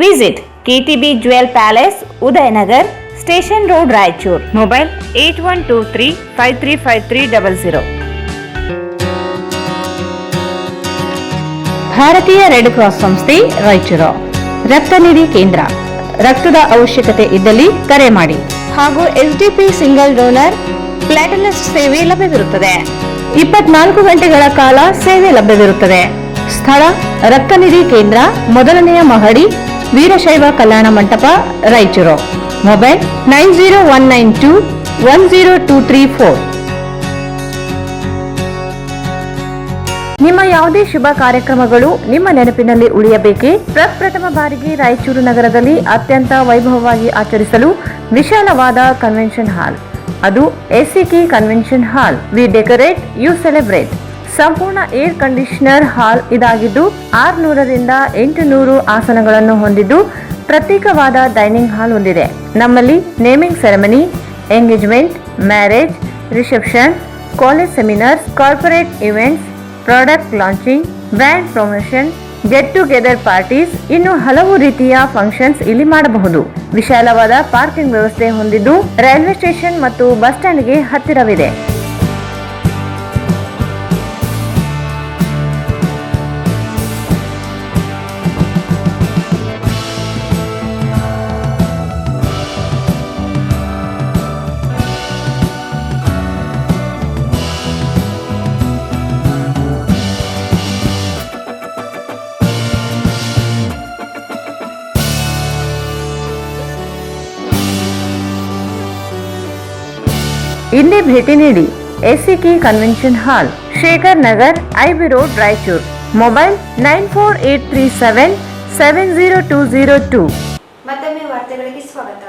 Visit KTB Jewel Palace, Udayanagar, Station Road, Raichur. Mobile 8123535300. ಭಾರತೀಯ ರೆಡ್ ಕ್ರಾಸ್ ಸಂಸ್ಥೆ ರಾಯಚೂರು ರಕ್ತ ನಿಧಿ ಕೇಂದ್ರ. ರಕ್ತದ ಅವಶ್ಯಕತೆ ಇದ್ದಲ್ಲಿ ಕರೆ ಮಾಡಿ. ಹಾಗೂ SDP ಸಿಂಗಲ್ ಡೋನರ್ ಪ್ಲಾಟಿನಸ್ ಸೇವೆ ಲಭ್ಯವಿರುತ್ತದೆ. 24 ಗಂಟೆಗಳ ಕಾಲ ಸೇವೆ ಲಭ್ಯವಿರುತ್ತದೆ. ಸ್ಥಳ ರಕ್ತ ನಿಧಿ ಕೇಂದ್ರ, ಮೊದಲನೆಯ ಮಹಡಿ, ವೀರಶೈವ ಕಲ್ಯಾಣ ಮಂಟಪ, ರಾಯಚೂರು. ಮೊಬೈಲ್ 9019210234. ನಿಮ್ಮ ಯಾವುದೇ ಶುಭ ಕಾರ್ಯಕ್ರಮಗಳು ನಿಮ್ಮ ನೆನಪಿನಲ್ಲಿ ಉಳಿಯಬೇಕೇ? ಪ್ರಪ್ರಥಮ ಬಾರಿಗೆ ರಾಯಚೂರು ನಗರದಲ್ಲಿ ಅತ್ಯಂತ ವೈಭವವಾಗಿ ಆಚರಿಸಲು ವಿಶಾಲವಾದ ಕನ್ವೆನ್ಷನ್ ಹಾಲ್, ಅದು ACK convention hall. We decorate, you celebrate. ಸಂಪೂರ್ಣ ಏರ್ ಕಂಡೀಷನರ್ ಹಾಲ್ ಇದಾಗಿದ್ದು 600 ರಿಂದ 800 ಆಸನಗಳನ್ನು ಹೊಂದಿದ್ದು ಪ್ರತ್ಯೇಕವಾದ ಡೈನಿಂಗ್ ಹಾಲ್ ಹೊಂದಿದೆ. ನಮ್ಮಲ್ಲಿ naming ceremony, engagement, marriage, reception, college seminars, corporate events, product launching, brand promotion, get together parties, ಇನ್ನು ಹಲವು ರೀತಿಯ ಫಂಕ್ಷನ್ಸ್ ಇಲ್ಲಿ ಮಾಡಬಹುದು. ವಿಶಾಲವಾದ ಪಾರ್ಕಿಂಗ್ ವ್ಯವಸ್ಥೆ ಹೊಂದಿದ್ದು ರೈಲ್ವೆ ಸ್ಟೇಷನ್ ಮತ್ತು ಬಸ್ ಸ್ಟ್ಯಾಂಡ್ಗೆ ಹತ್ತಿರವಿದೆ. ಇಂದೇ ಭೇಟಿ ನೀಡಿ. ಎಸಿಕೆ ಕನ್ವೆನ್ಷನ್ ಹಾಲ್, Shekhar Nagar, IB road, Raichur. Mobile 9483770202. ಮತ್ತೊಮ್ಮೆ ವಾರ್ತೆಗಳಿಗೆ ಸ್ವಾಗತ.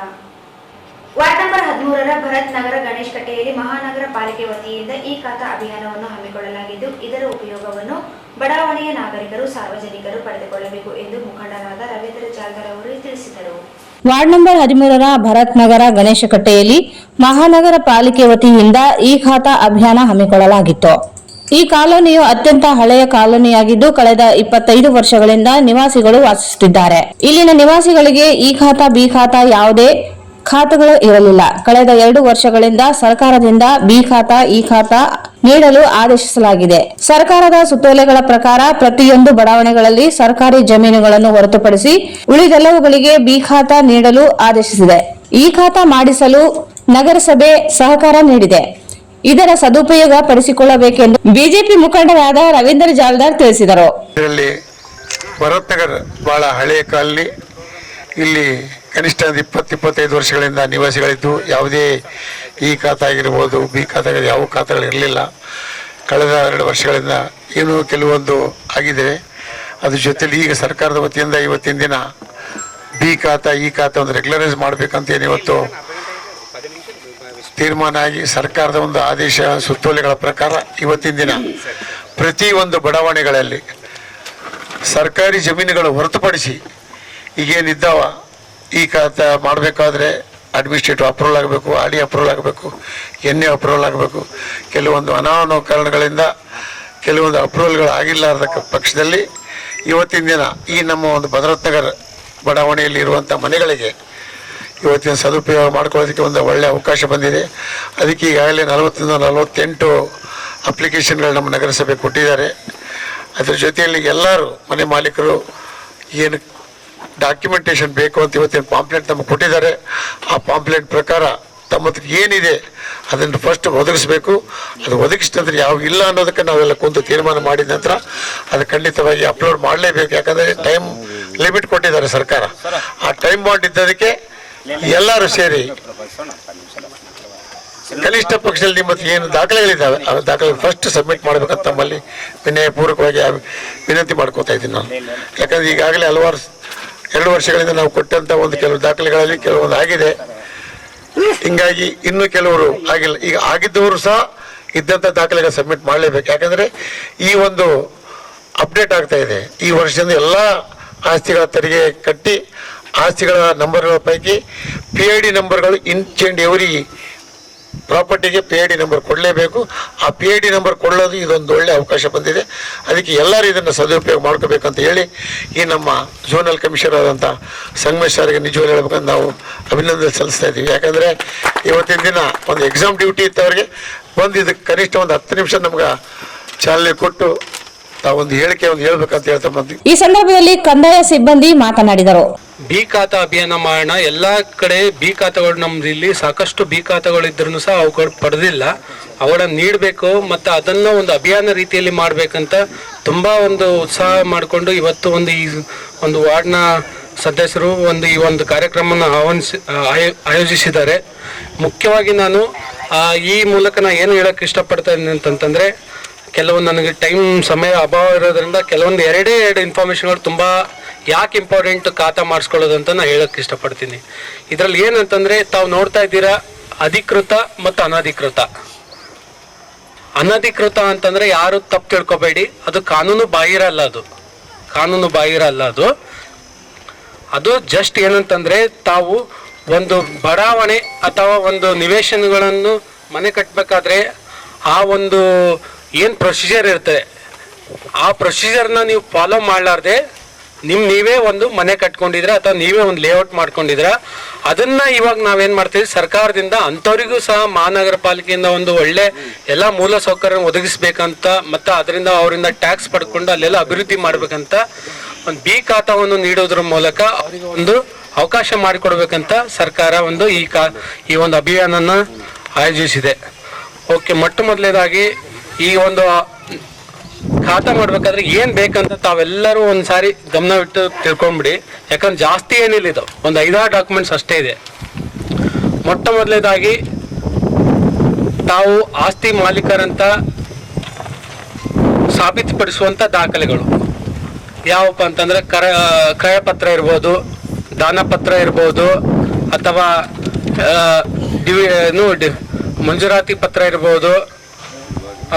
ವಾರ್ಡ್ ನಂಬರ್ 13ರ ಭರತ್ ನಗರ ಗಣೇಶ್ ಕಟ್ಟೆಯಲ್ಲಿ ಮಹಾನಗರ ಪಾಲಿಕೆ ವತಿಯಿಂದ ಈ ಖಾತಾ ಅಭಿಯಾನವನ್ನು ಹಮ್ಮಿಕೊಳ್ಳಲಾಗಿದ್ದು, ಇದರ ಉಪಯೋಗವನ್ನು ಬಡಾವಣೆಯ ನಾಗರಿಕರು, ಸಾರ್ವಜನಿಕರು ಪಡೆದುಕೊಳ್ಳಬೇಕು ಎಂದು ಮುಖಂಡರಾದ ರವೀಂದ್ರ ಜಾಲ್ದಾರ್ ಅವರು ತಿಳಿಸಿದರು. ವಾರ್ಡ್ ನಂಬರ್ 13ರ ಭರತ್ ನಗರ ಗಣೇಶ ಕಟ್ಟೆಯಲ್ಲಿ ಮಹಾನಗರ ಪಾಲಿಕೆ ವತಿಯಿಂದ ಈ ಖಾತಾ ಅಭಿಯಾನ ಹಮ್ಮಿಕೊಳ್ಳಲಾಗಿತ್ತು. ಈ ಕಾಲೋನಿಯು ಅತ್ಯಂತ ಹಳೆಯ ಕಾಲೋನಿಯಾಗಿದ್ದು ಕಳೆದ 25 ವರ್ಷಗಳಿಂದ ನಿವಾಸಿಗಳು ವಾಸಿಸುತ್ತಿದ್ದಾರೆ. ಇಲ್ಲಿನ ನಿವಾಸಿಗಳಿಗೆ ಈ ಖಾತಾ, ಬಿ ಖಾತಾ ಯಾವುದೇ ಖಾತೆಗಳು ಇರಲಿಲ್ಲ. ಕಳೆದ 2 ವರ್ಷಗಳಿಂದ ಸರ್ಕಾರದಿಂದ ಬಿ ಖಾತಾ, ಈ ಖಾತಾ ನೀಡಲು ಆದೇಶಿಸಲಾಗಿದೆ. ಸರ್ಕಾರದ ಸುತ್ತೋಲೆಗಳ ಪ್ರಕಾರ ಪ್ರತಿಯೊಂದು ಬಡಾವಣೆಗಳಲ್ಲಿ ಸರ್ಕಾರಿ ಜಮೀನುಗಳನ್ನು ಹೊರತುಪಡಿಸಿ ಉಳಿದೆಲ್ಲವುಗಳಿಗೆ ಬಿ ಖಾತಾ ನೀಡಲು ಆದೇಶಿಸಿದೆ. ಈ ಖಾತಾ ಮಾಡಿಸಲು ನಗರಸಭೆ ಸಹಕಾರ ನೀಡಿದೆ. ಇದರ ಸದುಪಯೋಗ ಪಡಿಸಿಕೊಳ್ಳಬೇಕೆಂದು ಬಿಜೆಪಿ ಮುಖಂಡರಾದ ರವೀಂದ್ರ ಜಾಲ್ದಾರ್ ತಿಳಿಸಿದರು. ಇದರಲ್ಲಿ ಭರತ್ ನಗರ್ ಬಹಳ ಹಳೆಯ ಕಾಲನಿ. ಇಲ್ಲಿ ಕನಿಷ್ಠ 20-25 ವರ್ಷಗಳಿಂದ ನಿವಾಸಿಗಳಿದ್ದು ಯಾವುದೇ ಈ ಖಾತಾ ಆಗಿರ್ಬೋದು, ಬಿ ಖಾತಾ ಯಾವ ಖಾತೆಗಳು ಇರಲಿಲ್ಲ. ಕಳೆದ 2 ವರ್ಷಗಳಿಂದ ಏನೋ ಕೆಲವೊಂದು ಆಗಿದೆ. ಅದ್ರ ಜೊತೆಲಿ ಈಗ ಸರ್ಕಾರದ ವತಿಯಿಂದ ಇವತ್ತಿನ ದಿನ ಬಿ ಖಾತಾ, ಈ ಖಾತಾ ಒಂದು ರೆಗ್ಯುಲರೈಸ್ ಮಾಡಬೇಕಂತ ಇವತ್ತು ತೀರ್ಮಾನ ಆಗಿ ಸರ್ಕಾರದ ಒಂದು ಆದೇಶ ಸುತ್ತೋಲೆಗಳ ಪ್ರಕಾರ ಇವತ್ತಿನ ದಿನ ಪ್ರತಿಯೊಂದು ಬಡಾವಣೆಗಳಲ್ಲಿ ಸರ್ಕಾರಿ ಜಮೀನುಗಳು ಹೊರತುಪಡಿಸಿ ಈಗೇನಿದ್ದಾವ ಈ ಖಾತಾ ಮಾಡಬೇಕಾದ್ರೆ ಅಡ್ಮಿನಿಸ್ಟ್ರೇಟಿವ್ ಅಪ್ರೂವಲ್ ಆಗಬೇಕು, ಆಡಿ ಅಪ್ರೂವಲ್ ಆಗಬೇಕು, ಎನ್ಎ ಅಪ್ರೂವಲ್ ಆಗಬೇಕು. ಕೆಲವೊಂದು ಅನಾವರಣ ಕಾರಣಗಳಿಂದ ಕೆಲವೊಂದು ಅಪ್ರೂವಲ್ಗಳು ಆಗಿಲ್ಲಾರ್ದ ಪಕ್ಷದಲ್ಲಿ ಇವತ್ತಿನ ದಿನ ಈ ನಮ್ಮ ಒಂದು ಭರತ್ ನಗರ್ ಬಡಾವಣೆಯಲ್ಲಿ ಇರುವಂಥ ಮನೆಗಳಿಗೆ ಇವತ್ತಿನ ಸದುಪಯೋಗ ಮಾಡ್ಕೊಳ್ಳೋದಕ್ಕೆ ಒಂದು ಒಳ್ಳೆಯ ಅವಕಾಶ ಬಂದಿದೆ. ಅದಕ್ಕೆ ಈಗಾಗಲೇ 40-48 ಅಪ್ಲಿಕೇಶನ್ಗಳು ನಮ್ಮ ನಗರಸಭೆ ಕೊಟ್ಟಿದ್ದಾರೆ. ಅದರ ಜೊತೆಯಲ್ಲಿ ಎಲ್ಲರೂ ಮನೆ ಮಾಲೀಕರು ಏನು ಡಾಕ್ಯುಮೆಂಟೇಶನ್ ಬೇಕು ಅಂತ ಇವತ್ತಿನ ಪಾಂಪ್ಲೆಟ್ ನಮಗೆ ಕೊಟ್ಟಿದ್ದಾರೆ. ಆ ಪಾಂಪ್ಲೆಟ್ ಪ್ರಕಾರ ತಮ್ಮದು ಏನಿದೆ ಅದನ್ನು ಫಸ್ಟ್ ಒದಗಿಸ್ಬೇಕು. ಅದು ಒದಗಿಸಿದ ನಂತರ ಯಾವ ಇಲ್ಲ ಅನ್ನೋದಕ್ಕೆ ನಾವೆಲ್ಲ ಕುಂತು ತೀರ್ಮಾನ ಮಾಡಿದ ನಂತರ ಅದು ಖಂಡಿತವಾಗಿ ಅಪ್ಲೋಡ್ ಮಾಡಲೇಬೇಕು. ಯಾಕಂದರೆ ಟೈಮ್ ಲಿಮಿಟ್ ಕೊಟ್ಟಿದ್ದಾರೆ ಸರ್ಕಾರ. ಆ ಟೈಮ್ ಬಾಂಡ್ ಇದ್ದದಕ್ಕೆ ಎಲ್ಲರೂ ಸೇರಿ ಕನಿಷ್ಠ ಪಕ್ಷದಲ್ಲಿ ನಿಮ್ಮದು ಏನು ದಾಖಲೆಗಳಿದ್ದಾವೆ ಆ ದಾಖಲೆ ಫಸ್ಟ್ ಸಬ್ಮಿಟ್ ಮಾಡಬೇಕಂತ ತಮ್ಮಲ್ಲಿ ವಿನಯಪೂರ್ವಕವಾಗಿ ವಿನಂತಿ ಮಾಡ್ಕೋತಾ ಇದ್ದೀನಿ ನಾನು. ಯಾಕಂದರೆ ಈಗಾಗಲೇ ಹಲವಾರು 2 ವರ್ಷಗಳಿಂದ ನಾವು ಕೊಟ್ಟಂಥ ಒಂದು ಕೆಲವು ದಾಖಲೆಗಳಲ್ಲಿ ಕೆಲವೊಂದು ಆಗಿದೆ. ಹಿಂಗಾಗಿ ಇನ್ನೂ ಕೆಲವರು ಆಗಿಲ್ಲ. ಈಗ ಆಗಿದ್ದವರು ಸಹ ಇದ್ದಂಥ ದಾಖಲೆಗಳು ಸಬ್ಮಿಟ್ ಮಾಡಲೇಬೇಕು. ಯಾಕಂದರೆ ಈ ಒಂದು ಅಪ್ಡೇಟ್ ಆಗ್ತಾ ಇದೆ. ಈ ವರ್ಷದಿಂದ ಎಲ್ಲ ಆಸ್ತಿಗಳ ತೆರಿಗೆ ಕಟ್ಟಿ ಆಸ್ತಿಗಳ ನಂಬರ್ಗಳ ಪೈಕಿ PID ನಂಬರ್ಗಳು ಈಚ್ ಆ್ಯಂಡ್ ಎವ್ರಿ ಪ್ರಾಪರ್ಟಿಗೆ PID ನಂಬರ್ ಕೊಡಲೇಬೇಕು. ಆ PID ನಂಬರ್ ಕೊಡೋದು ಇದೊಂದು ಒಳ್ಳೆ ಅವಕಾಶ ಬಂದಿದೆ. ಅದಕ್ಕೆ ಎಲ್ಲರೂ ಇದನ್ನು ಸದುಪಯೋಗ ಮಾಡ್ಕೋಬೇಕಂತ ಹೇಳಿ ಈ ನಮ್ಮ ಝೋನಲ್ ಕಮಿಷನರ್ ಆದಂಥ ಸಂಗಮೇಶ್ ಅವರಿಗೆ ನಿಜವಾಗ್ಲೂ ಹೇಳ್ಬೇಕಂತ ನಾವು ಅಭಿನಂದನೆ ಸಲ್ಲಿಸ್ತಾ ಇದ್ದೀವಿ. ಯಾಕಂದರೆ ಇವತ್ತಿನ ದಿನ ಒಂದು ಎಕ್ಸಾಮ್ ಡ್ಯೂಟಿ ಇತ್ತವರಿಗೆ ಬಂದು ಇದಕ್ಕೆ ಕನಿಷ್ಠ ಒಂದು 10 ನಿಮಿಷ ನಮ್ಗೆ ಚಾಲನೆ ಕೊಟ್ಟು ತಾವೊಂದು ಹೇಳಿಕೆ ಹೇಳ್ಬೇಕಂತ ಹೇಳ್ತಾ ಬಂದ್ವಿ. ಈ ಸಂದರ್ಭದಲ್ಲಿ ಕಂದಾಯ ಸಿಬ್ಬಂದಿ ಮಾತನಾಡಿದರು. ಬಿ ಖಾತಾ ಅಭಿಯಾನ ಮಾಡೋಣ. ಎಲ್ಲ ಕಡೆ ಬಿ ಖಾತೆಗಳು ನಮ್ದು ಇಲ್ಲಿ ಸಾಕಷ್ಟು ಬಿ ಖಾತೆಗಳು ಇದ್ರೂ ಸಹ ಅವುಗಳು ಪಡೆದಿಲ್ಲ. ಅವುಗಳನ್ನ ನೀಡಬೇಕು ಮತ್ತು ಅದನ್ನು ಒಂದು ಅಭಿಯಾನ ರೀತಿಯಲ್ಲಿ ಮಾಡಬೇಕಂತ ತುಂಬ ಒಂದು ಉತ್ಸಾಹ ಮಾಡಿಕೊಂಡು ಇವತ್ತು ಈ ಒಂದು ವಾರ್ಡ್ನ ಸದಸ್ಯರು ಈ ಒಂದು ಕಾರ್ಯಕ್ರಮವನ್ನು ಆಯೋಜಿಸಿದ್ದಾರೆ. ಮುಖ್ಯವಾಗಿ ನಾನು ಈ ಮೂಲಕ ನಾನು ಏನು ಹೇಳೋಕ್ಕೆ ಇಷ್ಟಪಡ್ತಾ ಇದ್ದೀನಿ ಅಂತಂತಂದರೆ ಕೆಲವೊಂದು ನನಗೆ ಸಮಯ ಅಭಾವ ಇರೋದ್ರಿಂದ ಕೆಲವೊಂದು ಎರಡೇ ಇನ್ಫಾರ್ಮೇಷನ್ಗಳು ತುಂಬ ಯಾಕೆ ಇಂಪಾರ್ಟೆಂಟ್ ಖಾತಾ ಮಾಡಿಸ್ಕೊಳ್ಳೋದು ಅಂತ ನಾನು ಹೇಳೋಕ್ಕೆ ಇಷ್ಟಪಡ್ತೀನಿ. ಇದರಲ್ಲಿ ಏನಂತಂದರೆ ತಾವು ನೋಡ್ತಾ ಇದ್ದೀರಾ ಅಧಿಕೃತ ಮತ್ತು ಅನಧಿಕೃತ. ಅನಧಿಕೃತ ಅಂತಂದರೆ ಯಾರು ತಪ್ಪು ತಿಳ್ಕೊಬೇಡಿ, ಅದು ಕಾನೂನು ಬಾಹಿರ ಅಲ್ಲ. ಅದು ಜಸ್ಟ್ ಏನಂತಂದರೆ ತಾವು ಒಂದು ಬಡಾವಣೆ ಅಥವಾ ಒಂದು ನಿವೇಶನಗಳನ್ನು ಮನೆ ಕಟ್ಟಬೇಕಾದ್ರೆ ಆ ಒಂದು ಏನು ಪ್ರೊಸೀಜರ್ ಇರ್ತದೆ ಆ ಪ್ರೊಸೀಜರ್ನ ನೀವು ಫಾಲೋ ಮಾಡಲಾರ್ದೆ ನೀವೇ ಒಂದು ಮನೆ ಕಟ್ಕೊಂಡಿದ್ರ ಅಥವಾ ನೀವೇ ಒಂದು ಲೇಔಟ್ ಮಾಡ್ಕೊಂಡಿದ್ರ, ಅದನ್ನ ಇವಾಗ ನಾವೇನ್ ಮಾಡ್ತೀವಿ, ಸರ್ಕಾರದಿಂದ ಅಂಥವ್ರಿಗೂ ಸಹ ಮಹಾನಗರ ಪಾಲಿಕೆಯಿಂದ ಒಂದು ಒಳ್ಳೆ ಎಲ್ಲ ಮೂಲ ಸೌಕರ್ಯ ಒದಗಿಸ್ಬೇಕಂತ ಮತ್ತು ಅದರಿಂದ ಅವರಿಂದ ಟ್ಯಾಕ್ಸ್ ಪಡ್ಕೊಂಡು ಅಲ್ಲೆಲ್ಲ ಅಭಿವೃದ್ಧಿ ಮಾಡ್ಬೇಕಂತ ಒಂದು ಬಿ ಖಾತಾವನ್ನು ನೀಡೋದ್ರ ಮೂಲಕ ಅವರಿಗೆ ಒಂದು ಅವಕಾಶ ಮಾಡಿಕೊಡ್ಬೇಕಂತ ಸರ್ಕಾರ ಒಂದು ಈ ಒಂದು ಅಭಿಯಾನನ ಆಯೋಜಿಸಿದೆ. ಓಕೆ, ಮೊಟ್ಟ ಮೊದಲನೇದಾಗಿ ಈ ಒಂದು ಖಾತಾ ಮಾಡ್ಬೇಕಾದ್ರೆ ಏನ್ ಬೇಕಂತ ತಾವೆಲ್ಲರೂ ಒಂದ್ಸಾರಿ ಗಮನವಿಟ್ಟು ತಿಳ್ಕೊಂಡ್ಬಿಡಿ. ಯಾಕಂದ್ರೆ ಜಾಸ್ತಿ ಏನಿಲ್ಲ, ಇದು ಒಂದು 5-6 ಡಾಕ್ಯುಮೆಂಟ್ಸ್ ಅಷ್ಟೇ ಇದೆ. ಮೊಟ್ಟ ಮೊದಲನೇದಾಗಿ ತಾವು ಆಸ್ತಿ ಮಾಲೀಕರಂತ ಸಾಬೀತುಪಡಿಸುವಂತ ದಾಖಲೆಗಳು ಯಾವಪ್ಪ ಅಂತಂದ್ರೆ ಕ್ರಯಪತ್ರ ಇರ್ಬೋದು, ದಾನಪತ್ರ ಇರ್ಬೋದು, ಅಥವಾ ಮಂಜೂರಾತಿ ಪತ್ರ ಇರ್ಬೋದು,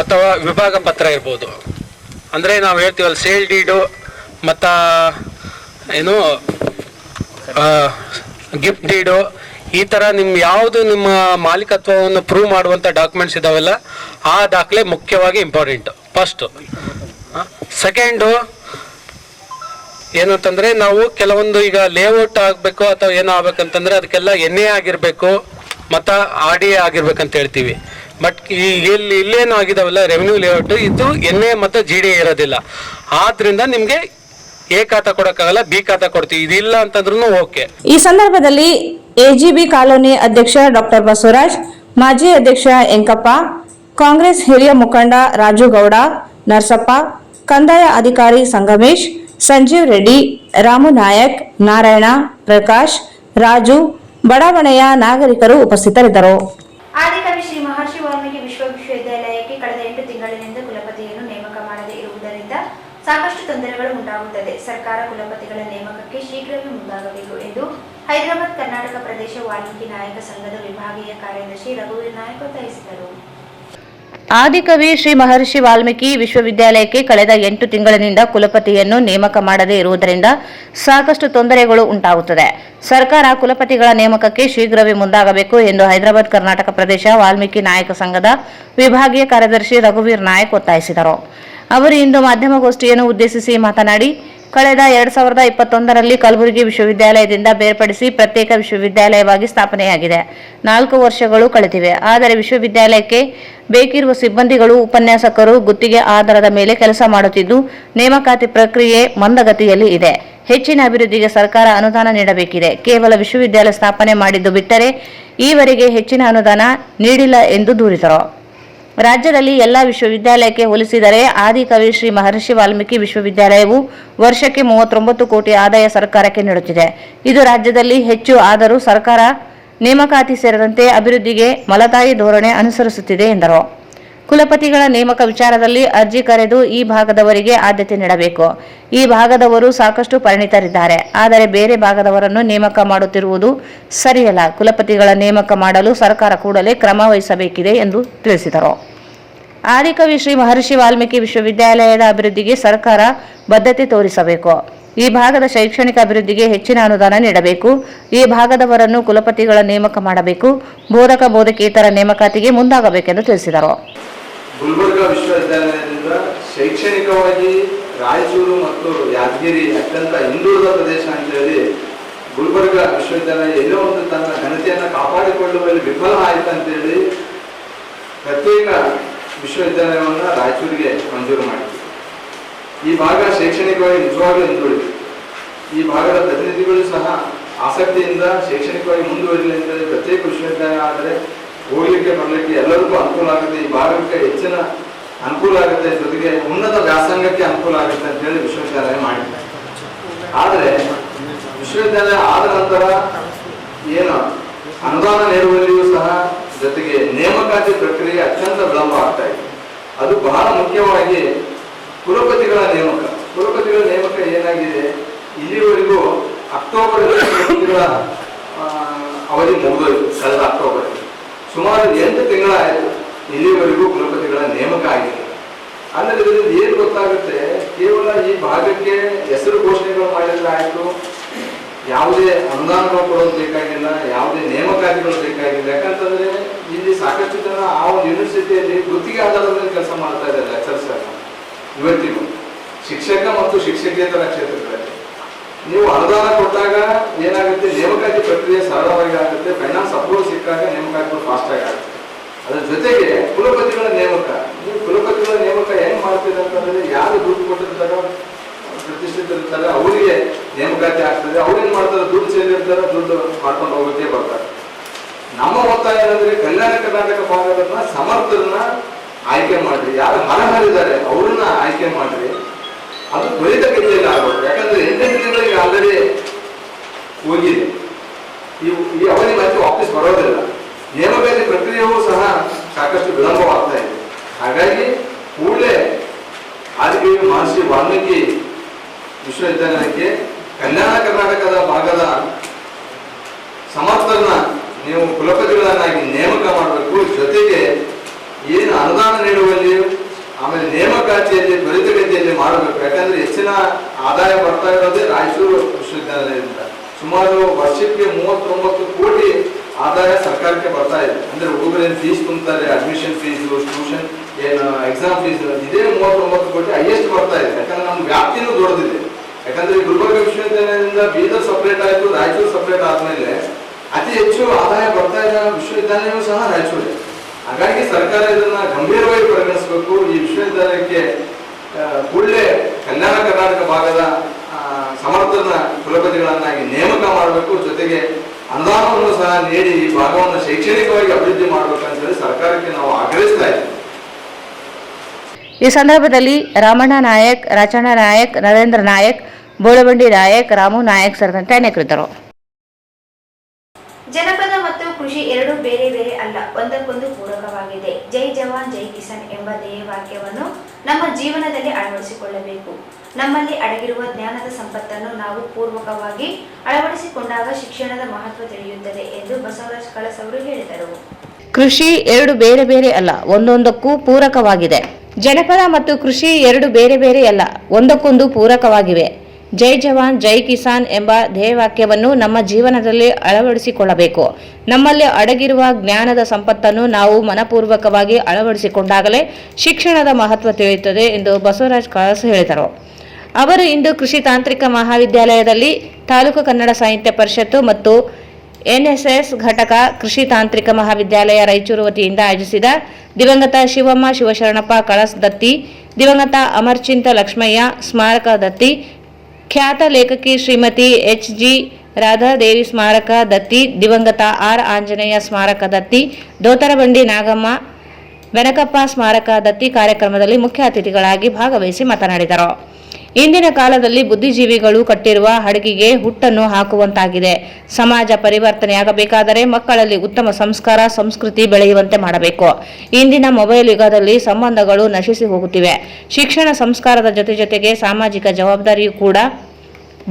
ಅಥವಾ ವಿಭಾಗ ಪತ್ರ ಇರ್ಬೋದು. ಅಂದರೆ ನಾವು ಹೇಳ್ತೀವಲ್ಲ ಸೇಲ್ ಡೀಡು ಮತ್ತು ಗಿಫ್ಟ್ ಡೀಡು, ಈ ಥರ ಯಾವುದು ನಿಮ್ಮ ಮಾಲೀಕತ್ವವನ್ನು ಪ್ರೂವ್ ಮಾಡುವಂಥ ಡಾಕ್ಯುಮೆಂಟ್ಸ್ ಇದಾವೆಲ್ಲ ಆ ದಾಖಲೆ ಮುಖ್ಯವಾಗಿ ಇಂಪಾರ್ಟೆಂಟು ಫಸ್ಟು. ಸೆಕೆಂಡು ಏನಂತಂದರೆ ನಾವು ಕೆಲವೊಂದು ಈಗ ಲೇಔಟ್ ಆಗಬೇಕು ಅಥವಾ ಏನೋ ಆಗ್ಬೇಕಂತಂದರೆ ಅದಕ್ಕೆಲ್ಲ NA ಆಗಿರಬೇಕು ಮತ್ತು RDA ಆಗಿರ್ಬೇಕಂತ ಹೇಳ್ತೀವಿ. ಬಟ್ ಇಲ್ಲೇನು ಆಗಿದಾವಲ್ಲ ರೆವಿನ್ಯೂ ಲೇಔಟ್, ಇದು NA ಮತ್ತು GDA ಇರೋದಿಲ್ಲ. ಆದ್ರಿಂದ ನಿಮಗೆ A ಖಾತಾ ಕೊಡೋಕ್ಕಾಗಲ್ಲ, B ಖಾತಾ ಕೊಡ್ತೀವಿ. ಇದಿಲ್ಲ ಅಂತಂದ್ರೂ ಓಕೆ. ಈ ಸಂದರ್ಭದಲ್ಲಿ AGB ಕಾಲೋನಿ ಅಧ್ಯಕ್ಷ ಡಾಕ್ಟರ್ ಬಸವರಾಜ್, ಮಾಜಿ ಅಧ್ಯಕ್ಷ ಎಂಕಪ್ಪ, ಕಾಂಗ್ರೆಸ್ ಹಿರಿಯ ಮುಖಂಡ ರಾಜು ಗೌಡ, ನರಸಪ್ಪ, ಕಂದಾಯ ಅಧಿಕಾರಿ ಸಂಗಮೇಶ್, ಸಂಜೀವ್ ರೆಡ್ಡಿ, ರಾಮು ನಾಯಕ್, ನಾರಾಯಣ, ಪ್ರಕಾಶ್, ರಾಜು, ಬಡಾವಣೆಯ ನಾಗರಿಕರು ಉಪಸ್ಥಿತರಿದ್ದರು. ಆದಿಕವಿ ಶ್ರೀ ಮಹರ್ಷಿ ವಾಲ್ಮೀಕಿ ವಿಶ್ವವಿದ್ಯಾಲಯಕ್ಕೆ ಕಳೆದ 8 ತಿಂಗಳಿನಿಂದ ಕುಲಪತಿಯನ್ನು ನೇಮಕ ಮಾಡದೇ ಇರುವುದರಿಂದ ಸಾಕಷ್ಟು ತೊಂದರೆಗಳು ಉಂಟಾಗುತ್ತದೆ. ಸರ್ಕಾರ ಕುಲಪತಿಗಳ ನೇಮಕಕ್ಕೆ ಶೀಘ್ರವೇ ಮುಂದಾಗಬೇಕು ಎಂದು ಹೈದರಾಬಾದ್ ಕರ್ನಾಟಕ ಪ್ರದೇಶ ವಾಲ್ಮೀಕಿ ನಾಯಕ ಸಂಘದ ವಿಭಾಗೀಯ ಕಾರ್ಯದರ್ಶಿ ರಘುವೀರ್ ನಾಯಕ್ ಒತ್ತಾಯಿಸಿದರು. ಆದಿಕವಿ ಶ್ರೀ ಮಹರ್ಷಿ ವಾಲ್ಮೀಕಿ ವಿಶ್ವವಿದ್ಯಾಲಯಕ್ಕೆ ಕಳೆದ 8 ತಿಂಗಳಿನಿಂದ ಕುಲಪತಿಯನ್ನು ನೇಮಕ ಮಾಡದೇ ಇರುವುದರಿಂದ ಸಾಕಷ್ಟು ತೊಂದರೆಗಳು ಉಂಟಾಗುತ್ತದೆ. ಸರ್ಕಾರ ಕುಲಪತಿಗಳ ನೇಮಕಕ್ಕೆ ಶೀಘ್ರವೇ ಮುಂದಾಗಬೇಕು ಎಂದು ಹೈದರಾಬಾದ್ ಕರ್ನಾಟಕ ಪ್ರದೇಶ ವಾಲ್ಮೀಕಿ ನಾಯಕ ಸಂಘದ ವಿಭಾಗೀಯ ಕಾರ್ಯದರ್ಶಿ ರಘುವೀರ್ ನಾಯಕ್ ಒತ್ತಾಯಿಸಿದರು. ಅವರು ಇಂದು ಮಾಧ್ಯಮಗೋಷ್ಠಿಯನ್ನು ಉದ್ದೇಶಿಸಿ ಮಾತನಾಡಿ, ಕಳೆದ 2021ರಲ್ಲಿ ಕಲಬುರಗಿ ವಿಶ್ವವಿದ್ಯಾಲಯದಿಂದ ಬೇರ್ಪಡಿಸಿ ಪ್ರತ್ಯೇಕ ವಿಶ್ವವಿದ್ಯಾಲಯವಾಗಿ ಸ್ಥಾಪನೆಯಾಗಿದೆ. 4 ವರ್ಷಗಳು ಕಳೆದಿವೆ. ಆದರೆ ವಿಶ್ವವಿದ್ಯಾಲಯಕ್ಕೆ ಬೇಕಿರುವ ಸಿಬ್ಬಂದಿಗಳು, ಉಪನ್ಯಾಸಕರು ಗುತ್ತಿಗೆ ಆಧಾರದ ಮೇಲೆ ಕೆಲಸ ಮಾಡುತ್ತಿದ್ದು ನೇಮಕಾತಿ ಪ್ರಕ್ರಿಯೆ ಮಂದಗತಿಯಲ್ಲಿ ಇದೆ. ಹೆಚ್ಚಿನ ಅಭಿವೃದ್ಧಿಗೆ ಸರ್ಕಾರ ಅನುದಾನ ನೀಡಬೇಕಿದೆ. ಕೇವಲ ವಿಶ್ವವಿದ್ಯಾಲಯ ಸ್ಥಾಪನೆ ಮಾಡಿದ್ದು ಬಿಟ್ಟರೆ ಈವರೆಗೆ ಹೆಚ್ಚಿನ ಅನುದಾನ ನೀಡಿಲ್ಲ ಎಂದು ದೂರಿದರು. ರಾಜ್ಯದಲ್ಲಿ ಎಲ್ಲ ವಿಶ್ವವಿದ್ಯಾಲಯಕ್ಕೆ ಹೋಲಿಸಿದರೆ ಆದಿಕವಿ ಶ್ರೀ ಮಹರ್ಷಿ ವಾಲ್ಮೀಕಿ ವಿಶ್ವವಿದ್ಯಾಲಯವು ವರ್ಷಕ್ಕೆ 39 ಕೋಟಿ ಆದಾಯ ಸರ್ಕಾರಕ್ಕೆ ನೀಡುತ್ತಿದೆ. ಇದು ರಾಜ್ಯದಲ್ಲಿ ಹೆಚ್ಚು. ಆದರೂ ಸರ್ಕಾರ ನೇಮಕಾತಿ ಸೇರಿದಂತೆ ಅಭಿವೃದ್ಧಿಗೆ ಮಲತಾಯಿ ಧೋರಣೆ ಅನುಸರಿಸುತ್ತಿದೆ ಎಂದರು. ಕುಲಪತಿಗಳ ನೇಮಕ ವಿಚಾರದಲ್ಲಿ ಅರ್ಜಿ ಕರೆದು ಈ ಭಾಗದವರಿಗೆ ಆದ್ಯತೆ ನೀಡಬೇಕು. ಈ ಭಾಗದವರು ಸಾಕಷ್ಟು ಪರಿಣಿತರಿದ್ದಾರೆ, ಆದರೆ ಬೇರೆ ಭಾಗದವರನ್ನು ನೇಮಕ ಮಾಡುತ್ತಿರುವುದು ಸರಿಯಲ್ಲ. ಕುಲಪತಿಗಳ ನೇಮಕ ಮಾಡಲು ಸರ್ಕಾರ ಕೂಡಲೇ ಕ್ರಮ ವಹಿಸಬೇಕಿದೆ ಎಂದು ತಿಳಿಸಿದರು. ಆದಿಕವಿ ಶ್ರೀ ಮಹರ್ಷಿ ವಾಲ್ಮೀಕಿ ವಿಶ್ವವಿದ್ಯಾಲಯದ ಅಭಿವೃದ್ಧಿಗೆ ಸರ್ಕಾರ ಬದ್ಧತೆ ತೋರಿಸಬೇಕು. ಈ ಭಾಗದ ಶೈಕ್ಷಣಿಕ ಅಭಿವೃದ್ಧಿಗೆ ಹೆಚ್ಚಿನ ಅನುದಾನ ನೀಡಬೇಕು. ಈ ಭಾಗದವರನ್ನು ಕುಲಪತಿಗಳ ನೇಮಕ ಮಾಡಬೇಕು. ಬೋಧಕ ಬೋಧಕೇತರ ನೇಮಕಾತಿಗೆ ಮುಂದಾಗಬೇಕೆಂದು ತಿಳಿಸಿದರು. ಗುಲ್ಬರ್ಗ ವಿಶ್ವವಿದ್ಯಾಲಯದಿಂದ ಶೈಕ್ಷಣಿಕವಾಗಿ ರಾಯಚೂರು ಮತ್ತು ಯಾದಗಿರಿ ಅತ್ಯಂತ ಹಿಂದುಳಿದ ಪ್ರದೇಶ ಅಂತ ಹೇಳಿ ಗುಲ್ಬರ್ಗ ವಿಶ್ವವಿದ್ಯಾಲಯ ಎಲ್ಲೋ ಒಂದು ತನ್ನ ಘನತೆಯನ್ನು ಕಾಪಾಡಿಕೊಳ್ಳುವಲ್ಲಿ ವಿಫಲ ಆಯಿತು ಅಂತೇಳಿ ಪ್ರತ್ಯೇಕ ವಿಶ್ವವಿದ್ಯಾಲಯವನ್ನು ರಾಯಚೂರಿಗೆ ಮಂಜೂರು ಮಾಡಿತು. ಈ ಭಾಗ ಶೈಕ್ಷಣಿಕವಾಗಿ ನಿಜವಾಗ್ಲೂ ಹಿಂದುಳಿದಿದೆ. ಈ ಭಾಗದ ಪ್ರತಿನಿಧಿಗಳು ಸಹ ಆಸಕ್ತಿಯಿಂದ ಶೈಕ್ಷಣಿಕವಾಗಿ ಮುಂದುವರಿಲಿ ಅಂತೇಳಿ ಪ್ರತ್ಯೇಕ ವಿಶ್ವವಿದ್ಯಾಲಯ ಆದರೆ ಹೋಗ್ಲಿಕ್ಕೆ ಬರಲಿಕ್ಕೆ ಎಲ್ಲರಿಗೂ ಅನುಕೂಲ ಆಗುತ್ತೆ, ಈ ಭಾಗಕ್ಕೆ ಹೆಚ್ಚಿನ ಅನುಕೂಲ ಆಗುತ್ತೆ, ಜೊತೆಗೆ ಉನ್ನತ ವ್ಯಾಸಂಗಕ್ಕೆ ಅನುಕೂಲ ಆಗುತ್ತೆ ಅಂತ ಹೇಳಿ ವಿಶ್ವವಿದ್ಯಾಲಯ ಮಾಡಿದೆ. ಆದರೆ ವಿಶ್ವವಿದ್ಯಾಲಯ ಆದ ನಂತರ ಏನು ಅನುದಾನ ನೀಡುವಲ್ಲಿಯೂ ಸಹ ಜೊತೆಗೆ ನೇಮಕಾತಿ ಪ್ರಕ್ರಿಯೆ ಅತ್ಯಂತ ವಿಳಂಬ ಆಗ್ತಾ ಇದೆ. ಅದು ಬಹಳ ಮುಖ್ಯವಾಗಿ ಕುಲಪತಿಗಳ ನೇಮಕ. ಕುಲಪತಿಗಳ ನೇಮಕ ಏನಾಗಿದೆ, ಇಲ್ಲಿವರೆಗೂ ಅಕ್ಟೋಬರ್ ಅವಧಿ ಮುಗಿದೋಯ್ತು. ಕಳೆದ ಅಕ್ಟೋಬರ್ ಸುಮಾರು 8 ತಿಂಗಳಾಯಿತು ಇಲ್ಲಿವರೆಗೂ ಕುಲಪತಿಗಳ ನೇಮಕ ಆಗಿದೆ. ಅಂದ್ರೆ ಇದರಿಂದ ಏನು ಗೊತ್ತಾಗುತ್ತೆ, ಕೇವಲ ಈ ಭಾಗಕ್ಕೆ ಹೆಸರು ಘೋಷಣೆಗಳು ಮಾಡಿದ್ರೆ ಆಯಿತು, ಯಾವುದೇ ಅನುದಾನಗಳು ಕೊಡೋದು ಬೇಕಾಗಿಲ್ಲ, ಯಾವುದೇ ನೇಮಕಾತಿಗಳು ಬೇಕಾಗಿಲ್ಲ. ಯಾಕಂತಂದ್ರೆ ಇಲ್ಲಿ ಸಾಕಷ್ಟು ಜನ ಆ ಒಂದು ಯೂನಿವರ್ಸಿಟಿಯಲ್ಲಿ ಗುತ್ತಿಗೆ ಆಧಾರದ ಮೇಲೆ ಕೆಲಸ ಮಾಡ್ತಾ ಇದ್ದಾರೆ ಲೆಕ್ಚರ್ಸ್ ಇವತ್ತಿಗೂ, ಶಿಕ್ಷಕ ಮತ್ತು ಶಿಕ್ಷಕೇತರ ಕ್ಷೇತ್ರಗಳಲ್ಲಿ. ನೀವು ಅನುದಾನ ಕೊಟ್ಟಾಗ ಏನಾಗುತ್ತೆ, ನೇಮಕಾತಿ ಪ್ರಕ್ರಿಯೆ ಸರಳವಾಗಿ ಆಗುತ್ತೆ, ಫೈನಾನ್ಸ್ ಅಪ್ರೂವಲ್ ಸಿಕ್ಕಾಗ ನೇಮಕಾತಿಗಳು ಫಾಸ್ಟ್ ಆಗಿ ಆಗುತ್ತೆ. ಅದ್ರ ಜೊತೆಗೆ ಕುಲಪತಿಗಳ ನೇಮಕ, ನೀವು ಕುಲಪತಿಗಳ ನೇಮಕ ಹೆಂಗ್ ಮಾಡ್ತೀರಿ ಅಂತಂದ್ರೆ, ಯಾರು ದುಡ್ಡು ಕೊಟ್ಟಿರ್ತಾರೋ ಪ್ರತಿಷ್ಠಿತರಿರ್ತಾರೆ ಅವರಿಗೆ ನೇಮಕಾತಿ ಆಗ್ತದೆ. ಅವ್ರೇನ್ ಮಾಡ್ತಾರೆ, ದುಡ್ಡು ಸೇರಿರ್ತಾರೆ, ದುಡ್ಡು ಮಾಡ್ಕೊಂಡು ಹೋಗೋಕೆ ಬರ್ತಾರೆ. ನಮ್ಮ ಒತ್ತಾಯ ಏನಂದ್ರೆ, ಕಲ್ಯಾಣ ಕರ್ನಾಟಕ ಭಾಗದನ್ನ ಸಮರ್ಥರನ್ನ ಆಯ್ಕೆ ಮಾಡ್ರಿ, ಯಾರು ಹರಹರಿದ್ದಾರೆ ಅವ್ರನ್ನ ಆಯ್ಕೆ ಮಾಡ್ರಿ. ಅದು ತ್ವರಿತ ಗತಿಯಲ್ಲಿ ಆಗೋದು. ಯಾಕಂದ್ರೆ 8 ತಿಂಗಳಿಗೆ ಆಲ್ರೆಡಿ ಹೋಗಿದೆ, ಈ ಅವಧಿ ಮತ್ತೆ ವಾಪಸ್ ಬರೋದಿಲ್ಲ. ನೇಮಕಾತಿ ಪ್ರಕ್ರಿಯೆಯೂ ಸಹ ಸಾಕಷ್ಟು ವಿಳಂಬವಾಗ್ತಾ ಇದೆ. ಹಾಗಾಗಿ ಕೂಡಲೇ ಆದಿಕವಿ ಮಹರ್ಷಿ ವಾಲ್ಮೀಕಿ ವಿಶ್ವವಿದ್ಯಾಲಯಕ್ಕೆ ಕಲ್ಯಾಣ ಕರ್ನಾಟಕದ ಭಾಗದ ಸಮರ್ಥರನ್ನ ನೀವು ಕುಲಪತಿಗಳನ್ನಾಗಿ ನೇಮಕ ಮಾಡಬೇಕು. ಜೊತೆಗೆ ಏನು ಅನುದಾನ ನೀಡುವಲ್ಲಿ, ಆಮೇಲೆ ನೇಮಕಾತಿಯಲ್ಲಿ ತ್ವರಿತಗತಿಯಲ್ಲಿ ಮಾಡಬೇಕು. ಯಾಕಂದ್ರೆ ಹೆಚ್ಚಿನ ಆದಾಯ ಬರ್ತಾ ಇರೋದೇ ರಾಯಚೂರು ವಿಶ್ವವಿದ್ಯಾಲಯದಿಂದ. ಸುಮಾರು ವರ್ಷಕ್ಕೆ 39 ಕೋಟಿ ಆದಾಯ ಸರ್ಕಾರಕ್ಕೆ ಬರ್ತಾ ಇದೆ. ಅಂದ್ರೆ ಹುಡುಗರೇನು ಫೀಸ್ ತುಂಬ್ತಾರೆ, ಅಡ್ಮಿಷನ್ ಫೀಸ್, ಟ್ಯೂಷನ್ ಏನು ಎಕ್ಸಾಮ್ ಫೀಸ್, ಇದೇ 39 ಕೋಟಿ ಹೈಯೆಸ್ಟ್ ಬರ್ತಾ ಇದೆ. ಯಾಕಂದ್ರೆ ನಮ್ಮ ವ್ಯಾಪ್ತಿನೂ ದೊಡ್ಡದಿದೆ. ಯಾಕಂದ್ರೆ ಗುಲ್ಬರ್ಗ ವಿಶ್ವವಿದ್ಯಾಲಯದಿಂದ ಬೀದರ್ ಸಪ್ರೇಟ್ ಆಯ್ತು, ರಾಯಚೂರು ಸಪ್ರೇಟ್ ಆದ್ಮೇಲೆ ಅತಿ ಹೆಚ್ಚು ಆದಾಯ ಬರ್ತಾ ಇರೋ ವಿಶ್ವವಿದ್ಯಾಲಯವೂ ಸಹ ರಾಯಚೂರು. ಹಾಗಾಗಿ ಸರ್ಕಾರ ಇದನ್ನ ಗಂಭೀರವಾಗಿ ಪರಿಗಣಿಸಬೇಕು. ಈ ವಿಶ್ವವಿದ್ಯಾಲಯಕ್ಕೆ ಕೂಡಲೇ ಕಲ್ಯಾಣ ಕರ್ನಾಟಕ ಭಾಗದ ಸಮರ್ಥನ ಕುಲಪತಿಗಳನ್ನಾಗಿ ನೇಮಕ ಮಾಡಬೇಕು. ಜೊತೆಗೆ ಅನುದಾನವನ್ನು ಸಹ ನೀಡಿ ಈ ಭಾಗವನ್ನು ಶೈಕ್ಷಣಿಕವಾಗಿ ಅಭಿವೃದ್ಧಿ ಮಾಡಬೇಕಂತ ಹೇಳಿ ಸರ್ಕಾರಕ್ಕೆ ನಾವು ಆಗ್ರಹಿಸ್ತಾ ಇದ್ದೀವಿ. ಈ ಸಂದರ್ಭದಲ್ಲಿ ರಾಮಣ್ಣ ನಾಯಕ್, ರಾಚಣ್ಣ ನಾಯಕ್, ನರೇಂದ್ರ ನಾಯಕ್, ಬೋಳಬಂಡಿ ನಾಯಕ್, ರಾಮು ನಾಯಕ್ ಸೇರಿದಂತೆ ಅನೇಕರಿದ್ದರು. ಜನಪದ ಮತ್ತು ಕೃಷಿ ಎರಡೂ ಬೇರೆ ಬೇರೆ ಅಲ್ಲ, ಒಂದಕ್ಕೊಂದು ಪೂರಕವಾಗಿದೆ. ಜೈ ಜವಾನ್ ಜೈ ಕಿಸಾನ್ ಎಂಬ ಧ್ಯೇಯವಾಕ್ಯವನ್ನು ನಮ್ಮ ಜೀವನದಲ್ಲಿ ಅಳವಡಿಸಿಕೊಳ್ಳಬೇಕು. ನಮ್ಮಲ್ಲಿ ಅಡಗಿರುವ ಜ್ಞಾನದ ಸಂಪತ್ತನ್ನು ನಾವು ಪೂರ್ವಕವಾಗಿ ಅಳವಡಿಸಿಕೊಂಡಾಗ ಶಿಕ್ಷಣದ ಮಹತ್ವ ತಿಳಿಯುತ್ತದೆ ಎಂದು ಬಸವರಾಜ್ ಕಳಸ್ ಅವರು ಹೇಳಿದರು. ಕೃಷಿ ಎರಡು ಬೇರೆ ಬೇರೆ ಅಲ್ಲ, ಒಂದೊಂದಕ್ಕೂ ಪೂರಕವಾಗಿದೆ. ಜನಪದ ಮತ್ತು ಕೃಷಿ ಎರಡು ಬೇರೆ ಬೇರೆ ಅಲ್ಲ, ಒಂದಕ್ಕೊಂದು ಪೂರಕವಾಗಿವೆ. ಜೈ ಜವಾನ್ ಜೈ ಕಿಸಾನ್ ಎಂಬ ಧ್ಯೇಯವಾಕ್ಯವನ್ನು ನಮ್ಮ ಜೀವನದಲ್ಲಿ ಅಳವಡಿಸಿಕೊಳ್ಳಬೇಕು. ನಮ್ಮಲ್ಲಿ ಅಡಗಿರುವ ಜ್ಞಾನದ ಸಂಪತ್ತನ್ನು ನಾವು ಮನಪೂರ್ವಕವಾಗಿ ಅಳವಡಿಸಿಕೊಂಡಾಗಲೇ ಶಿಕ್ಷಣದ ಮಹತ್ವ ತಿಳಿಯುತ್ತದೆ ಎಂದು ಬಸವರಾಜ್ ಕಳಸ್ ಹೇಳಿದರು. ಅವರು ಇಂದು ಕೃಷಿ ತಾಂತ್ರಿಕ ಮಹಾವಿದ್ಯಾಲಯದಲ್ಲಿ ತಾಲೂಕು ಕನ್ನಡ ಸಾಹಿತ್ಯ ಪರಿಷತ್ತು ಮತ್ತು ಎನ್ಎಸ್ಎಸ್ ಘಟಕ ಕೃಷಿ ತಾಂತ್ರಿಕ ಮಹಾವಿದ್ಯಾಲಯ ರಾಯಚೂರು ವತಿಯಿಂದ ಆಯೋಜಿಸಿದ ದಿವಂಗತ ಶಿವಮ್ಮ ಶಿವಶರಣಪ್ಪ ಕಳಸ್ ದತ್ತಿ, ದಿವಂಗತ ಅಮರ್ಚಿಂತ ಲಕ್ಷ್ಮಯ್ಯ ಸ್ಮಾರಕ ದತ್ತಿ, ಖ್ಯಾತ ಲೇಖಕಿ ಶ್ರೀಮತಿ ಎಚ್.ಜಿ. ರಾಧಾದೇವಿ ಸ್ಮಾರಕ ದತ್ತಿ, ದಿವಂಗತ ಆರ್. ಆಂಜನೇಯ ಸ್ಮಾರಕ ದತ್ತಿ, ದೋತರಬಂಡಿ ನಾಗಮ್ಮ ಬೆನಕಪ್ಪ ಸ್ಮಾರಕ ದತ್ತಿ ಕಾರ್ಯಕ್ರಮದಲ್ಲಿ ಮುಖ್ಯ ಅತಿಥಿಗಳಾಗಿ ಭಾಗವಹಿಸಿ ಮಾತನಾಡಿದರು. ಇಂದಿನ ಕಾಲದಲ್ಲಿ ಬುದ್ಧಿಜೀವಿಗಳು ಕಟ್ಟಿರುವ ಹಡಗಿಗೆ ಹುಟ್ಟನ್ನು ಹಾಕುವಂತಾಗಿದೆ. ಸಮಾಜ ಪರಿವರ್ತನೆಯಾಗಬೇಕಾದರೆ ಮಕ್ಕಳಲ್ಲಿ ಉತ್ತಮ ಸಂಸ್ಕಾರ, ಸಂಸ್ಕೃತಿ ಬೆಳೆಯುವಂತೆ ಮಾಡಬೇಕು. ಇಂದಿನ ಮೊಬೈಲ್ ಯುಗದಲ್ಲಿ ಸಂಬಂಧಗಳು ನಶಿಸಿ ಹೋಗುತ್ತಿವೆ. ಶಿಕ್ಷಣ ಸಂಸ್ಕಾರದ ಜೊತೆಗೆ ಸಾಮಾಜಿಕ ಜವಾಬ್ದಾರಿಯೂ ಕೂಡ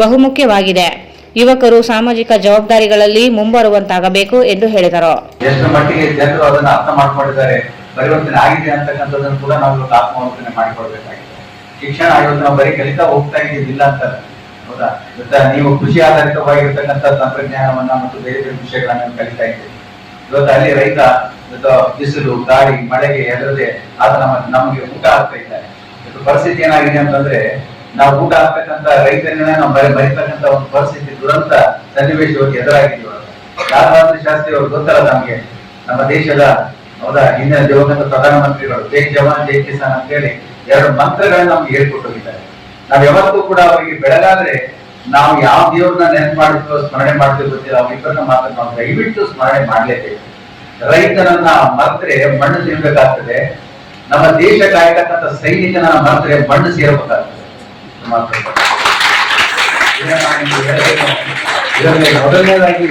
ಬಹುಮುಖ್ಯವಾಗಿದೆ. ಯುವಕರು ಸಾಮಾಜಿಕ ಜವಾಬ್ದಾರಿಗಳಲ್ಲಿ ಮುಂಬರುವಂತಾಗಬೇಕು ಎಂದು ಹೇಳಿದರು. ಎಷ್ಟು ಮಟ್ಟಿಗೆ ಜನರು ಅದನ್ನು ಅರ್ಥ ಮಾಡ್ಕೊಂಡಿದ್ದಾರೆ, ಪರಿವರ್ತನೆ ಆಗಿದೆ ಅಂತಕ್ಕಂಥದ್ದನ್ನು ಕೂಡ ನಾವು ಆತ್ಮಾವಲೋಕನೆ ಮಾಡಿಕೊಳ್ಬೇಕಾಗಿದೆ. ಶಿಕ್ಷಣ ಇವತ್ತು ನಾವು ಬರೀ ಕಲಿತಾ ಹೋಗ್ತಾ ಇದ್ದೀವಿಲ್ಲ ಅಂತಾರೆ, ಹೌದಾ? ಇವತ್ತು ನೀವು ಕೃಷಿ ಆಧಾರಿತವಾಗಿರ್ತಕ್ಕಂಥ ತಂತ್ರಜ್ಞಾನವನ್ನ ಮತ್ತು ಬೇರೆ ಬೇರೆ ವಿಷಯಗಳನ್ನ ಕಲಿತಾ ಇದ್ದೀವಿ. ಇವತ್ತು ಅಲ್ಲಿ ರೈತ ಬಿಸಿಲು, ಗಾಳಿ, ಮಳೆಗೆ ಎದುರದೆ ಆತ ನಮಗೆ ಊಟ ಆಗ್ತಾ ಇದ್ದಾರೆ. ಇವತ್ತು ಪರಿಸ್ಥಿತಿ ಏನಾಗಿದೆ ಅಂತಂದ್ರೆ, ನಾವು ಊಟ ಆಗ್ತಕ್ಕಂಥ ರೈತರನ್ನ ನಾವು ಬರೀತಕ್ಕಂಥ ಒಂದು ಪರಿಸ್ಥಿತಿ, ದುರಂತ ಸನ್ನಿವೇಶ ಇವತ್ತು ಎದುರಾಗಿದ್ದೀವಿ. ಲಾಲ್ ಶಾಸ್ತ್ರಿ ಅವರು ಗೊತ್ತಲ್ಲ ನಮಗೆ, ನಮ್ಮ ದೇಶದ ಹೌದಾ ಹಿಂದಿನ ದಿವಂಗತ ಪ್ರಧಾನಮಂತ್ರಿಗಳು ಜೈ ಜವಾನ್ ಜೈ ಕಿಸಾನ್ ಅಂತ ಹೇಳಿ 2 ಮಂತ್ರಗಳನ್ನ ನಮ್ಗೆ ಹೇಳ್ಕೊಟ್ಟು ಹೋಗಿದ್ದಾರೆ. ನಾವ್ ಯಾವತ್ತೂ ಕೂಡ ಅವರಿಗೆ ಬೆಳಗಾದ್ರೆ ನಾವು ಯಾವ ದೇವ್ರನ್ನ ನೆನಪು ಮಾಡ್ತೀವೋ, ಸ್ಮರಣೆ ಮಾಡ್ತೀವಿ ಗೊತ್ತಿಲ್ಲ, ಅವ್ರಿಬ್ಬರನ್ನ ಮಾತ್ರ ನಾವು ದಯವಿಟ್ಟು ಸ್ಮರಣೆ ಮಾಡ್ಲೇಬೇಕು. ರೈತನನ್ನ ಮರೆತರೆ ಮಣ್ಣು ತಿನ್ಬೇಕಾಗ್ತದೆ, ನಮ್ಮ ದೇಶ ಕಾಯ್ತಕ್ಕಂಥ ಸೈನಿಕನ ಮರೆತರೆ ಮಣ್ಣು ಸೇರ್ಬೇಕಾಗ್ತದೆ. ಮೊದಲನೇದಾಗಿ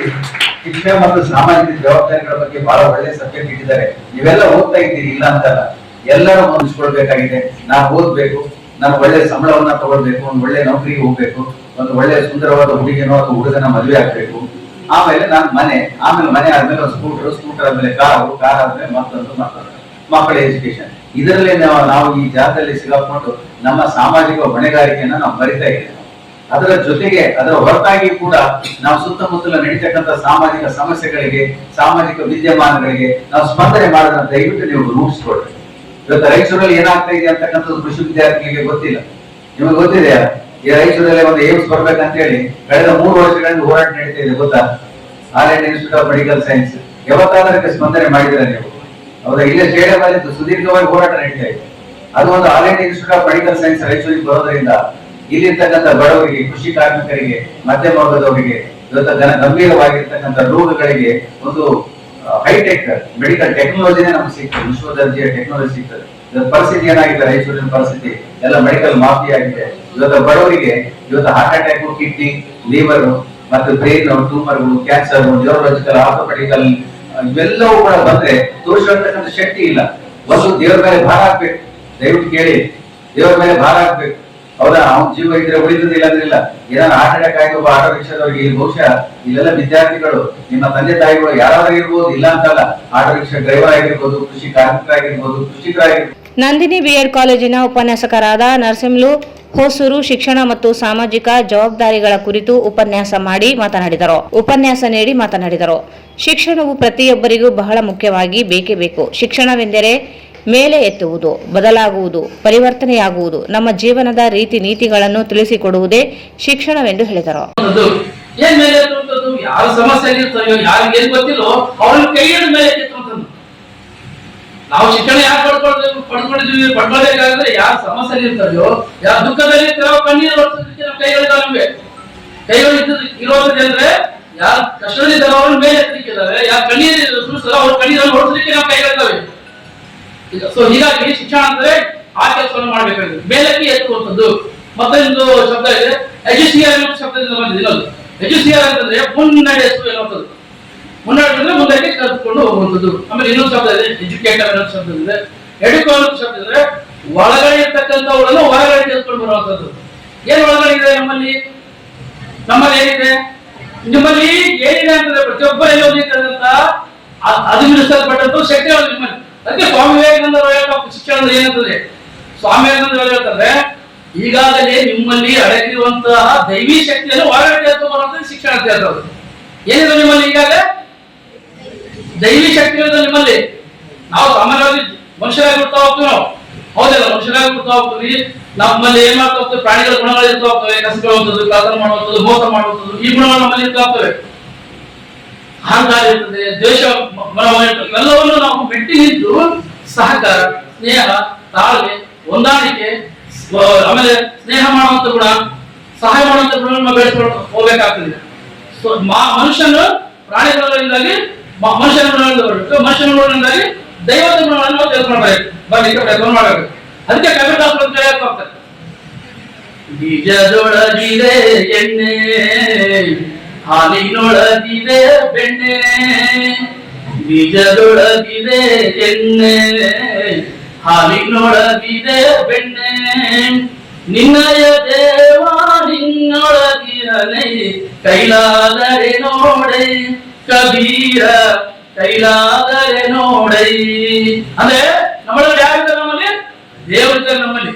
ಶಿಕ್ಷಣ ಮತ್ತು ಸಾಮಾಜಿಕ ಜವಾಬ್ದಾರಿಗಳ ಬಗ್ಗೆ ಬಹಳ ಒಳ್ಳೆ ಸಬ್ಜೆಕ್ಟ್ ಇಟ್ಟಿದ್ದಾರೆ. ನೀವೆಲ್ಲ ಓದ್ತಾ ಇದ್ದೀರಿ, ಇಲ್ಲ ಅಂತಲ್ಲ. ಎಲ್ಲರೂ ಹೊಂದಿಸ್ಕೊಳ್ಬೇಕಾಗಿದೆ. ನಾನು ಓದ್ಬೇಕು, ನಾನು ಒಳ್ಳೆ ಸಂಬಳವನ್ನ ತಗೊಳ್ಬೇಕು, ಒಂದು ಒಳ್ಳೆ ನೌಕರಿಗೆ ಹೋಗ್ಬೇಕು, ಒಂದು ಒಳ್ಳೆ ಸುಂದರವಾದ ಹುಡುಗಿನೋ ಅಥವಾ ಹುಡುಗನ ಮದುವೆ ಆಗ್ಬೇಕು, ಆಮೇಲೆ ನಾನು ಮನೆ ಆದ್ಮೇಲೆ ಒಂದು ಸ್ಕೂಟರ್ ಆದ್ಮೇಲೆ ಕಾರ್ ಆದ್ಮೇಲೆ ಮತ್ತೊಂದು ಮಕ್ಕಳ ಎಜುಕೇಶನ್. ಇದರಲ್ಲಿ ನಾವು ಈ ಜಾಗದಲ್ಲಿ ಸಿಗಾಕೊಂಡು ನಮ್ಮ ಸಾಮಾಜಿಕ ಹೊಣೆಗಾರಿಕೆಯನ್ನ ನಾವು ಬರಿತಾ ಇದ್ದೇವೆ. ಅದರ ಜೊತೆಗೆ ಅದರ ಹೊರತಾಗಿ ಕೂಡ ನಾವು ಸುತ್ತಮುತ್ತಲ ನಡೀತಕ್ಕಂಥ ಸಾಮಾಜಿಕ ಸಮಸ್ಯೆಗಳಿಗೆ, ಸಾಮಾಜಿಕ ವಿದ್ಯಮಾನಗಳಿಗೆ ನಾವು ಸ್ಪಂದನೆ ಮಾಡೋದನ್ನ ದಯವಿಟ್ಟು ನೀವು ರೂಢಿಸ್ಕೊಳ್ರಿ. ಇವತ್ತು ರಾಯಚೂರಲ್ಲಿ ಏನಾಗ್ತಾ ಇದೆ ಅಂತಕ್ಕಂಥದ್ದು ಕೃಷಿ ವಿದ್ಯಾರ್ಥಿಗಳಿಗೆ ಗೊತ್ತಿಲ್ಲ. ನಿಮಗೆ ಗೊತ್ತಿದೆಯಾ? ಈ ರಾಯಚೂರಲ್ಲಿ ಒಂದು ಏಮ್ಸ್ ಬರ್ಬೇಕಂತ ಹೇಳಿ ಕಳೆದ 3 ವರ್ಷಗಳಿಂದ ಹೋರಾಟ ನಡೀತಾ ಇದೆ, ಗೊತ್ತಾ? All India Institute of Medical science. ಯಾವತ್ತಾದ್ರೂ ಸ್ಪಂದನೆ ಮಾಡಿದ್ರೆ ನೀವು? ಹೌದಾ? ಇಲ್ಲೇ ಸ್ಟೇಡಿಯಂ ಅಲ್ಲಿ ಸುದೀರ್ಘವಾಗಿ ಹೋರಾಟ ನಡೀತಾ ಇದೆ. ಅದು ಒಂದು All India Institute of Medical Science ರಾಯಚೂರಿಗೆ ಬರೋದ್ರಿಂದ ಇಲ್ಲಿರ್ತಕ್ಕಂಥ ಬಡವರಿಗೆ, ಕೃಷಿ ಕಾರ್ಮಿಕರಿಗೆ, ಮಧ್ಯಮ ವರ್ಗದವರಿಗೆ, ಗಂಭೀರವಾಗಿರ್ತಕ್ಕಂಥ ರೋಗಗಳಿಗೆ ಒಂದು ಹೈಟೆಕ್ ಮೆಡಿಕಲ್ ಟೆಕ್ನಾಲಜಿನೇ ನಮ್ಗೆ ಸಿಗ್ತದೆ, ವಿಶ್ವ ದರ್ಜೆಯ ಟೆಕ್ನಾಲಜಿ ಸಿಗ್ತದೆ. ಇವತ್ತು ಪರಿಸ್ಥಿತಿ ಏನಾಗಿದೆ, ರಾಯಚೂರಿನ ಪರಿಸ್ಥಿತಿ ಎಲ್ಲ ಮೆಡಿಕಲ್ ಮಾಫಿ ಆಗಿದೆ. ಇವತ್ತು ಬಡವರಿಗೆ ಹಾರ್ಟ್ ಅಟ್ಯಾಕ್, ಕಿಡ್ನಿ, ಲಿವರ್ ಮತ್ತು ಬ್ರೈನ್ ಟ್ಯೂಮರ್ಗಳು, ಕ್ಯಾನ್ಸರ್, ನ್ಯೂರೋಲಾಜಿಕಲ್, ಆರ್ಥೋಪೆಡಿಕಲ್ ಇವೆಲ್ಲವೂ ಕೂಡ ಬಂದ್ರೆ ತೋರಿಸಿರ್ತಕ್ಕಂಥ ಶಕ್ತಿ ಇಲ್ಲ. ಒಂದು ದೇವರ ಮೇಲೆ ಭಾರ ಹಾಕ್ಬೇಕು. ದಯವಿಟ್ಟು ಕೇಳಿ, ದೇವರ ಮೇಲೆ ಭಾರ ಹಾಕ್ಬೇಕು. ಹೌದಾ? ಅವ್ನ ಜೀವ ಇದ್ರೆ ಉಳಿದಿಲ್ಲ ಅಂದ್ರಿಲ್ಲ. ಏನಾದ್ರು ಹಾರ್ಟ್ ಅಟ್ಯಾಕ್ ಆಗಿ ಒಬ್ಬ ಆಟೋ ರಿಕ್ಷಾದವ್ರಿಗೆ ಇಲ್ಲಿ ಬಹುಶಃ ಇಲ್ಲೆಲ್ಲ ವಿದ್ಯಾರ್ಥಿಗಳು, ನಿಮ್ಮ ತಂದೆ ತಾಯಿಗಳು ಯಾರಾದ್ರೂ ಇರ್ಬೋದು, ಇಲ್ಲ ಅಂತಲ್ಲ. ಆಟೋ ರಿಕ್ಷಾ ಡ್ರೈವರ್ ಆಗಿರ್ಬೋದು, ಕೃಷಿ ಕಾರ್ಮಿಕರಾಗಿರ್ಬೋದು, ಕೃಷಿಕರಾಗಿರ್ಬೋದು. ನಂದಿನಿ ಬಿಎಡ್ ಕಾಲೇಜಿನ ಉಪನ್ಯಾಸಕರಾದ ನರಸಿಂಹಲು ಹೊಸೂರು ಶಿಕ್ಷಣ ಮತ್ತು ಸಾಮಾಜಿಕ ಜವಾಬ್ದಾರಿಗಳ ಕುರಿತು ಉಪನ್ಯಾಸ ನೀಡಿ ಮಾತನಾಡಿದರು. ಶಿಕ್ಷಣವು ಪ್ರತಿಯೊಬ್ಬರಿಗೂ ಬಹಳ ಮುಖ್ಯವಾಗಿ ಬೇಕೇ ಬೇಕು. ಶಿಕ್ಷಣವೆಂದರೆ ಮೇಲೆ ಎತ್ತುವುದು, ಬದಲಾಗುವುದು, ಪರಿವರ್ತನೆಯಾಗುವುದು, ನಮ್ಮ ಜೀವನದ ರೀತಿ ನೀತಿಗಳನ್ನು ತಿಳಿಸಿಕೊಡುವುದೇ ಶಿಕ್ಷಣವೆಂದು ಹೇಳಿದರು. ಏನ್ ಮೇಲೆ ಎತ್ತುವಂಥದ್ದು? ಯಾರ ಸಮಸ್ಯೆ ಇರ್ತಾರೋ, ಯಾರಿಗೆ ಏನ್ ಗೊತ್ತಿಲ್ಲೋ ಅವ್ರನ್ನ ಕೈ ಹಿಡಿದ ಮೇಲೆ ಎತ್ತುವಂಥದ್ದು. ನಾವು ಶಿಕ್ಷಣ ಯಾಕೆ ಪಡ್ಕೊಳ್ಬೇಕಾದ್ರೆ ಯಾರ ಸಮಸ್ಯೆ ಇರ್ತಾರೋ, ಯಾರ ದುಃಖದಲ್ಲಿ ಇರ್ತಾರೋ ಕಣ್ಣೀರು ಹೊರಸೋದಕ್ಕೆ ನಾವು ಕೈ ಹಿಡಿದ ನಮ್ಗೆ ಕೈ ಇರೋದ್ರಿಂದ ಅಂದ್ರೆ ಯಾರ ಕಷ್ಟದಲ್ಲಿದ್ದಾರೋ ಅವ್ರನ್ನ ಮೇಲೆ ಎತ್ತಲಿಕ್ಕಿದ್ದಾರೆ, ಯಾರ ಕಣ್ಣೀರು ಸುರಿಸ್ತಾರೋ ಅವ್ರ ಕಣ್ಣೀರನ್ನು ಹೊರಸಲಿಕ್ಕೆ ನಾವು ಕೈ ಹಿಡಿದಾವೆ. ಸೊ ಹೀಗಾಗಿ ಶಿಕ್ಷಣ ಅಂದ್ರೆ ಆ ಕೆಲಸವನ್ನು ಮಾಡ್ಬೇಕಾಗಿದೆ, ಮೇಲಕ್ಕೆ ಎತ್ತುವಂಥದ್ದು. ಮತ್ತೊಂದು ಶಬ್ದ ಇದೆ, ಎಜುಸಿಯರ್ ಅನ್ನೋ ಶಬ್ದದಿಂದ ಬಂದಿದೆ. ಎಜುಸಿಯರ್ ಅಂತಂದ್ರೆ ಮುನ್ನಡೆಸು ಎನ್ನುವಂಥದ್ದು. ಮುನ್ನಡೆಸಿದ್ರೆ ಮುಂದಕ್ಕೆ ಕರೆದುಕೊಂಡು ಹೋಗುವಂಥದ್ದು. ಆಮೇಲೆ ಇನ್ನೊಂದು ಶಬ್ದ ಇದೆ, ಎಜುಕೇಟರ್ ಅನ್ನೋ ಶಬ್ದ ಇದೆ. ಎಡುಕೋ ಅನ್ನೋ ಶಬ್ದ ಇದ್ರೆ ಒಳಗಡೆ ಇರ್ತಕ್ಕಂಥವುಗಳನ್ನು ಹೊರಗಡೆ ತೆಗೆದುಕೊಂಡು ಬರುವಂಥದ್ದು. ಏನ್ ಒಳಗಡೆ ಇದೆ ನಮ್ಮಲ್ಲಿ ಏನಿದೆ? ನಿಮ್ಮಲ್ಲಿ ಏನಿದೆ ಅಂತಂದ್ರೆ ಪ್ರತಿಯೊಬ್ಬರಲ್ಲಿ ಓದಿರ್ತಕ್ಕಂಥ ಅಧಿಮಿನಿಸಲ್ಪಟ್ಟಂತ ಶಕ್ತಿಗಳು ನಿಮ್ಮಲ್ಲಿ. ಅದಕ್ಕೆ ಸ್ವಾಮಿ ವಿವೇಕಾನಂದರು ಶಿಕ್ಷಣ ಅಂದ್ರೆ ಏನಂತಂದ್ರೆ, ಸ್ವಾಮಿ ವಿವೇಕಾನಂದರು ಹೇಳ್ತಾರೆ, ಈಗಾಗಲೇ ನಿಮ್ಮಲ್ಲಿ ಅಡಗಿರುವಂತಹ ದೈವಿ ಶಕ್ತಿಯನ್ನು ಹೊರಗಡೆ ತೆಗೆದುಕೊಂಡು ಶಿಕ್ಷಣ ಅಂತ ಹೇಳ್ತಾರೆ. ಏನಿದೆ ನಿಮ್ಮಲ್ಲಿ? ಈಗಾಗಲೇ ದೈವಿ ಶಕ್ತಿ ಇರೋದು ನಿಮ್ಮಲ್ಲಿ. ನಾವು ಸಾಮಾನ್ಯವಾಗಿ ಮನುಷ್ಯರಾಗಿ ಬಿಡ್ತಾ ಹೋಗ್ತೀವಿ. ನಾವು ಹೌದಲ್ಲ, ಮನುಷ್ಯರಾಗಿ ಬಿಡ್ತಾ ಹೋಗ್ತೀವಿ. ನಮ್ಮಲ್ಲಿ ಏನ್ ಮಾಡ್ತಾ ಹೋಗ್ತೇವೆ? ಪ್ರಾಣಿಗಳ ಗುಣಗಳು ಇರ್ತಾ ಹೋಗ್ತವೆ, ಕಸಕೊಳ್ಳುವಂಥದ್ದು, ಕಳ್ಳತನ ಮಾಡುವಂಥದ್ದು, ಮೋಸ ಮಾಡುವಂಥದ್ದು, ಈ ಗುಣಗಳು ನಮ್ಮಲ್ಲಿ ಇರ್ತಾ ಹೋಗ್ತವೆ. ಅಹಂಕಾರ ಇರ್ತದೆ, ದ್ವೇಷ ಎಲ್ಲವನ್ನು ನಾವು ಮೆಟ್ಟಿ ನಿಂತು ಸಹಕಾರ, ಸ್ನೇಹ, ತಾಳ್ಮೆ, ಹೊಂದಾಣಿಕೆ, ಆಮೇಲೆ ಸ್ನೇಹ ಮಾಡುವಂತ ಗುಣ, ಸಹಾಯ ಮಾಡುವಂತ ಗುಣವನ್ನು ಬೆಳೆಸ್ಕೊಂಡು ಹೋಗ್ಬೇಕಾಗ್ತದೆ. ಸೊ ಮನುಷ್ಯನು ಪ್ರಾಣಿಗಳಿಂದಾಗಿ ಮನುಷ್ಯನ ಗುಣಗಳಿಂದ ಬರಬೇಕು, ಮನುಷ್ಯನ ಗುಣಗಳಿಂದಾಗಿ ದೈವದ ಗುಣಗಳನ್ನು ನಾವು ತಿಳ್ಕೊಳ್ಬೇಕು, ಬರ್ಲಿಕ್ಕೆ ಪ್ರಯತ್ನ ಮಾಡಬೇಕು. ಅದಕ್ಕೆ ಕವಿದಾಸರು ಅಂತ ಹೇಳ್ತಾರೆ, ಬೀಜದೊಳಗಿದೆ ಎಣ್ಣೆ, ಹಾಲಿನೊಳಗಿದೆ ಬೆಣ್ಣೆ, ಬೀಜದೊಳಗಿದೆ ಎಣ್ಣೆ, ಹಾಲಿನೊಳಗಿದೆ ಬೆಣ್ಣೆ, ನಿನ್ನಯ ದೇವ ನಿನ್ನೊಳಗಿರಲೇ, ಕೈಲಾದರೆ ನೋಡೆ ಕಬೀರ, ಕೈಲಾದರೆ ನೋಡೈ. ಅಂದ್ರೆ ನಮ್ಮಲ್ಲಿ ಯಾರಿದ್ದಾರೆ? ನಮ್ಮಲ್ಲಿ ದೇವರಿದ್ದಾರೆ. ನಮ್ಮಲ್ಲಿ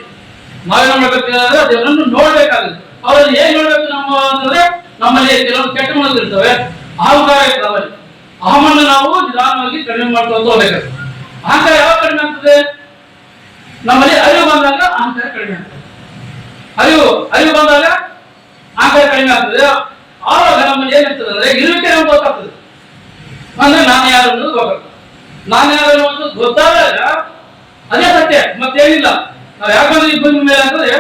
ನಾವೇನು ಮಾಡ್ಬೇಕಾದ್ರೆ ದೇವರನ್ನು ನೋಡ್ಬೇಕಾಗುತ್ತೆ. ಅವರಲ್ಲಿ ಏನ್ ನೋಡ್ಬೇಕು ನಮ್ಮ ಅಂತಂದ್ರೆ, ನಮ್ಮಲ್ಲಿ ಕೆಲವೊಂದು ಕೆಟ್ಟ ಗುಣಗಳು ಇರ್ತವೆ, ಅಹಂಕಾರ ಇರ್ತದೆ. ನಮ್ಮಲ್ಲಿ ಅಹಮನ್ನು ನಾವು ನಿಧಾನವಾಗಿ ಕಡಿಮೆ ಮಾಡ್ಕೊಂತ ಹೋಗ್ಬೇಕಾಗ್ತದೆ. ಅಹಂಕಾರ ಯಾವಾಗ ಕಡಿಮೆ ಆಗ್ತದೆ? ನಮ್ಮಲ್ಲಿ ಅರಿವು ಬಂದಾಗ ಅಹಂಕಾರ ಕಡಿಮೆ ಆಗ್ತದೆ. ಅರಿವು ಬಂದಾಗ ಅಹಂಕಾರ ಕಡಿಮೆ ಆಗ್ತದೆ. ಆವಾಗ ನಮ್ಮಲ್ಲಿ ಏನಿರ್ತದೆ ಅಂದ್ರೆ ಇರುವಿಕೆ ನಮ್ಗೆ ಗೊತ್ತಾಗ್ತದೆ. ಅಂದ್ರೆ ನಾನು ಯಾರು ಅನ್ನೋದು ಗೊತ್ತಾಗ್ತದೆ. ನಾನು ಯಾರು ಅನ್ನೋದು ಗೊತ್ತಾದಾಗ ಅದೇ ಸತ್ಯ, ಮತ್ತೇನಿಲ್ಲ. ನಾವು ಯಾಕಂದ್ರೆ ಈ ಭೂಮಿ ಮೇಲೆ ಅಂತಂದ್ರೆ